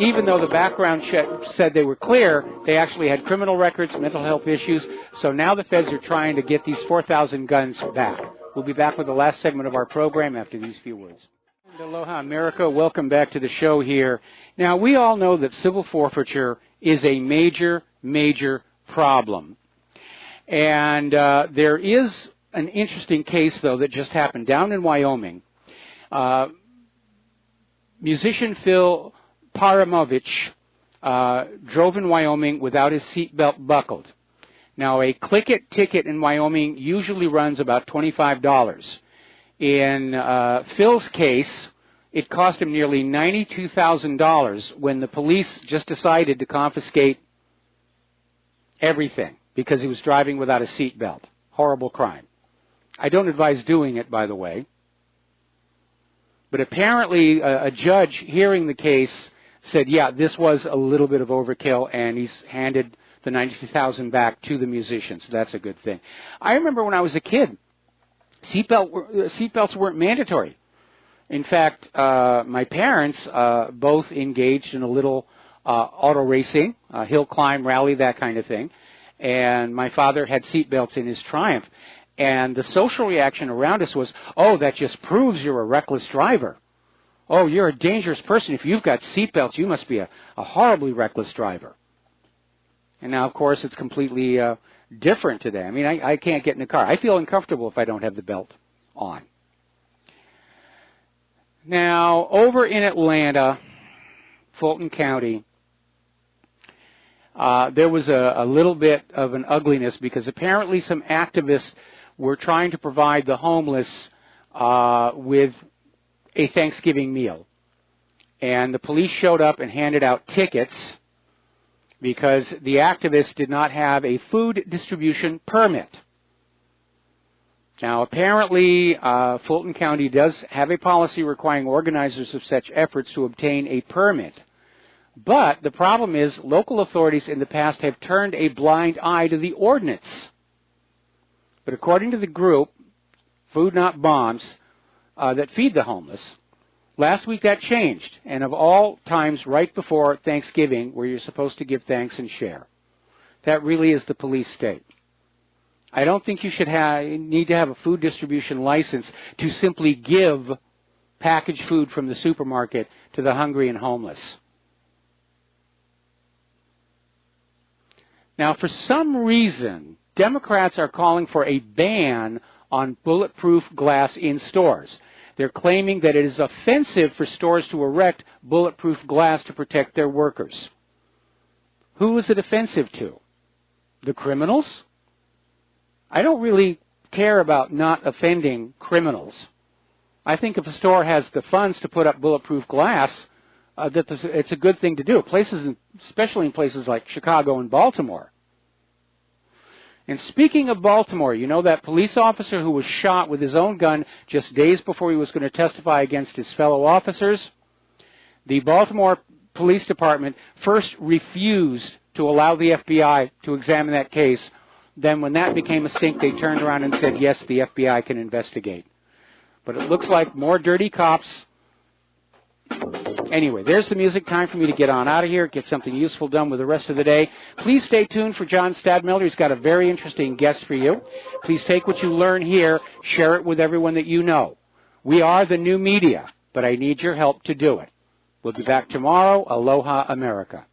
[SPEAKER 2] Even though the background check said they were clear, they actually had criminal records, mental health issues. So now the feds are trying to get these 4,000 guns back. We'll be back with the last segment of our program after these few words. And aloha, America. Welcome back to the show here. Now, we all know that civil forfeiture is a major, major problem. And there is an interesting case, though, that just happened down in Wyoming. Musician Phil Paramovich drove in Wyoming without his seatbelt buckled. Now, a click-it ticket in Wyoming usually runs about $25. In Phil's case, it cost him nearly $92,000 when the police just decided to confiscate everything because he was driving without a seatbelt. Horrible crime. I don't advise doing it, by the way. But apparently a judge hearing the case said, yeah, this was a little bit of overkill, and he's handed the $92,000 back to the musicians. So that's a good thing. I remember when I was a kid, seatbelts weren't mandatory. In fact, my parents both engaged in a little auto racing, hill climb, rally, that kind of thing. And my father had seatbelts in his Triumph. And the social reaction around us was, oh, that just proves you're a reckless driver. Oh, you're a dangerous person. If you've got seatbelts, you must be a horribly reckless driver. And now, of course, it's completely different today. I mean, I can't get in a car. I feel uncomfortable if I don't have the belt on. Now, over in Atlanta, Fulton County, there was a little bit of an ugliness because apparently some activists were trying to provide the homeless with a Thanksgiving meal. And the police showed up and handed out tickets because the activists did not have a food distribution permit. Now, apparently, Fulton County does have a policy requiring organizers of such efforts to obtain a permit. But the problem is local authorities in the past have turned a blind eye to the ordinance. But according to the group, Food Not Bombs, that feed the homeless, last week that changed. And of all times, right before Thanksgiving, where you're supposed to give thanks and share. That really is the police state. I don't think you should need to have a food distribution license to simply give packaged food from the supermarket to the hungry and homeless. Now, for some reason, Democrats are calling for a ban on bulletproof glass in stores. They're claiming that it is offensive for stores to erect bulletproof glass to protect their workers. Who is it offensive to? The criminals? I don't really care about not offending criminals. I think if a store has the funds to put up bulletproof glass, it's a good thing to do. Especially in places like Chicago and Baltimore. And speaking of Baltimore, you know that police officer who was shot with his own gun just days before he was going to testify against his fellow officers? The Baltimore Police Department first refused to allow the FBI to examine that case. Then when that became a stink, they turned around and said, yes, the FBI can investigate. But it looks like more dirty cops. Anyway, there's the music. Time for me to get on out of here, get something useful done with the rest of the day. Please stay tuned for John Stadmiller. He's got a very interesting guest for you. Please take what you learn here, share it with everyone that you know. We are the new media, but I need your help to do it. We'll be back tomorrow. Aloha, America.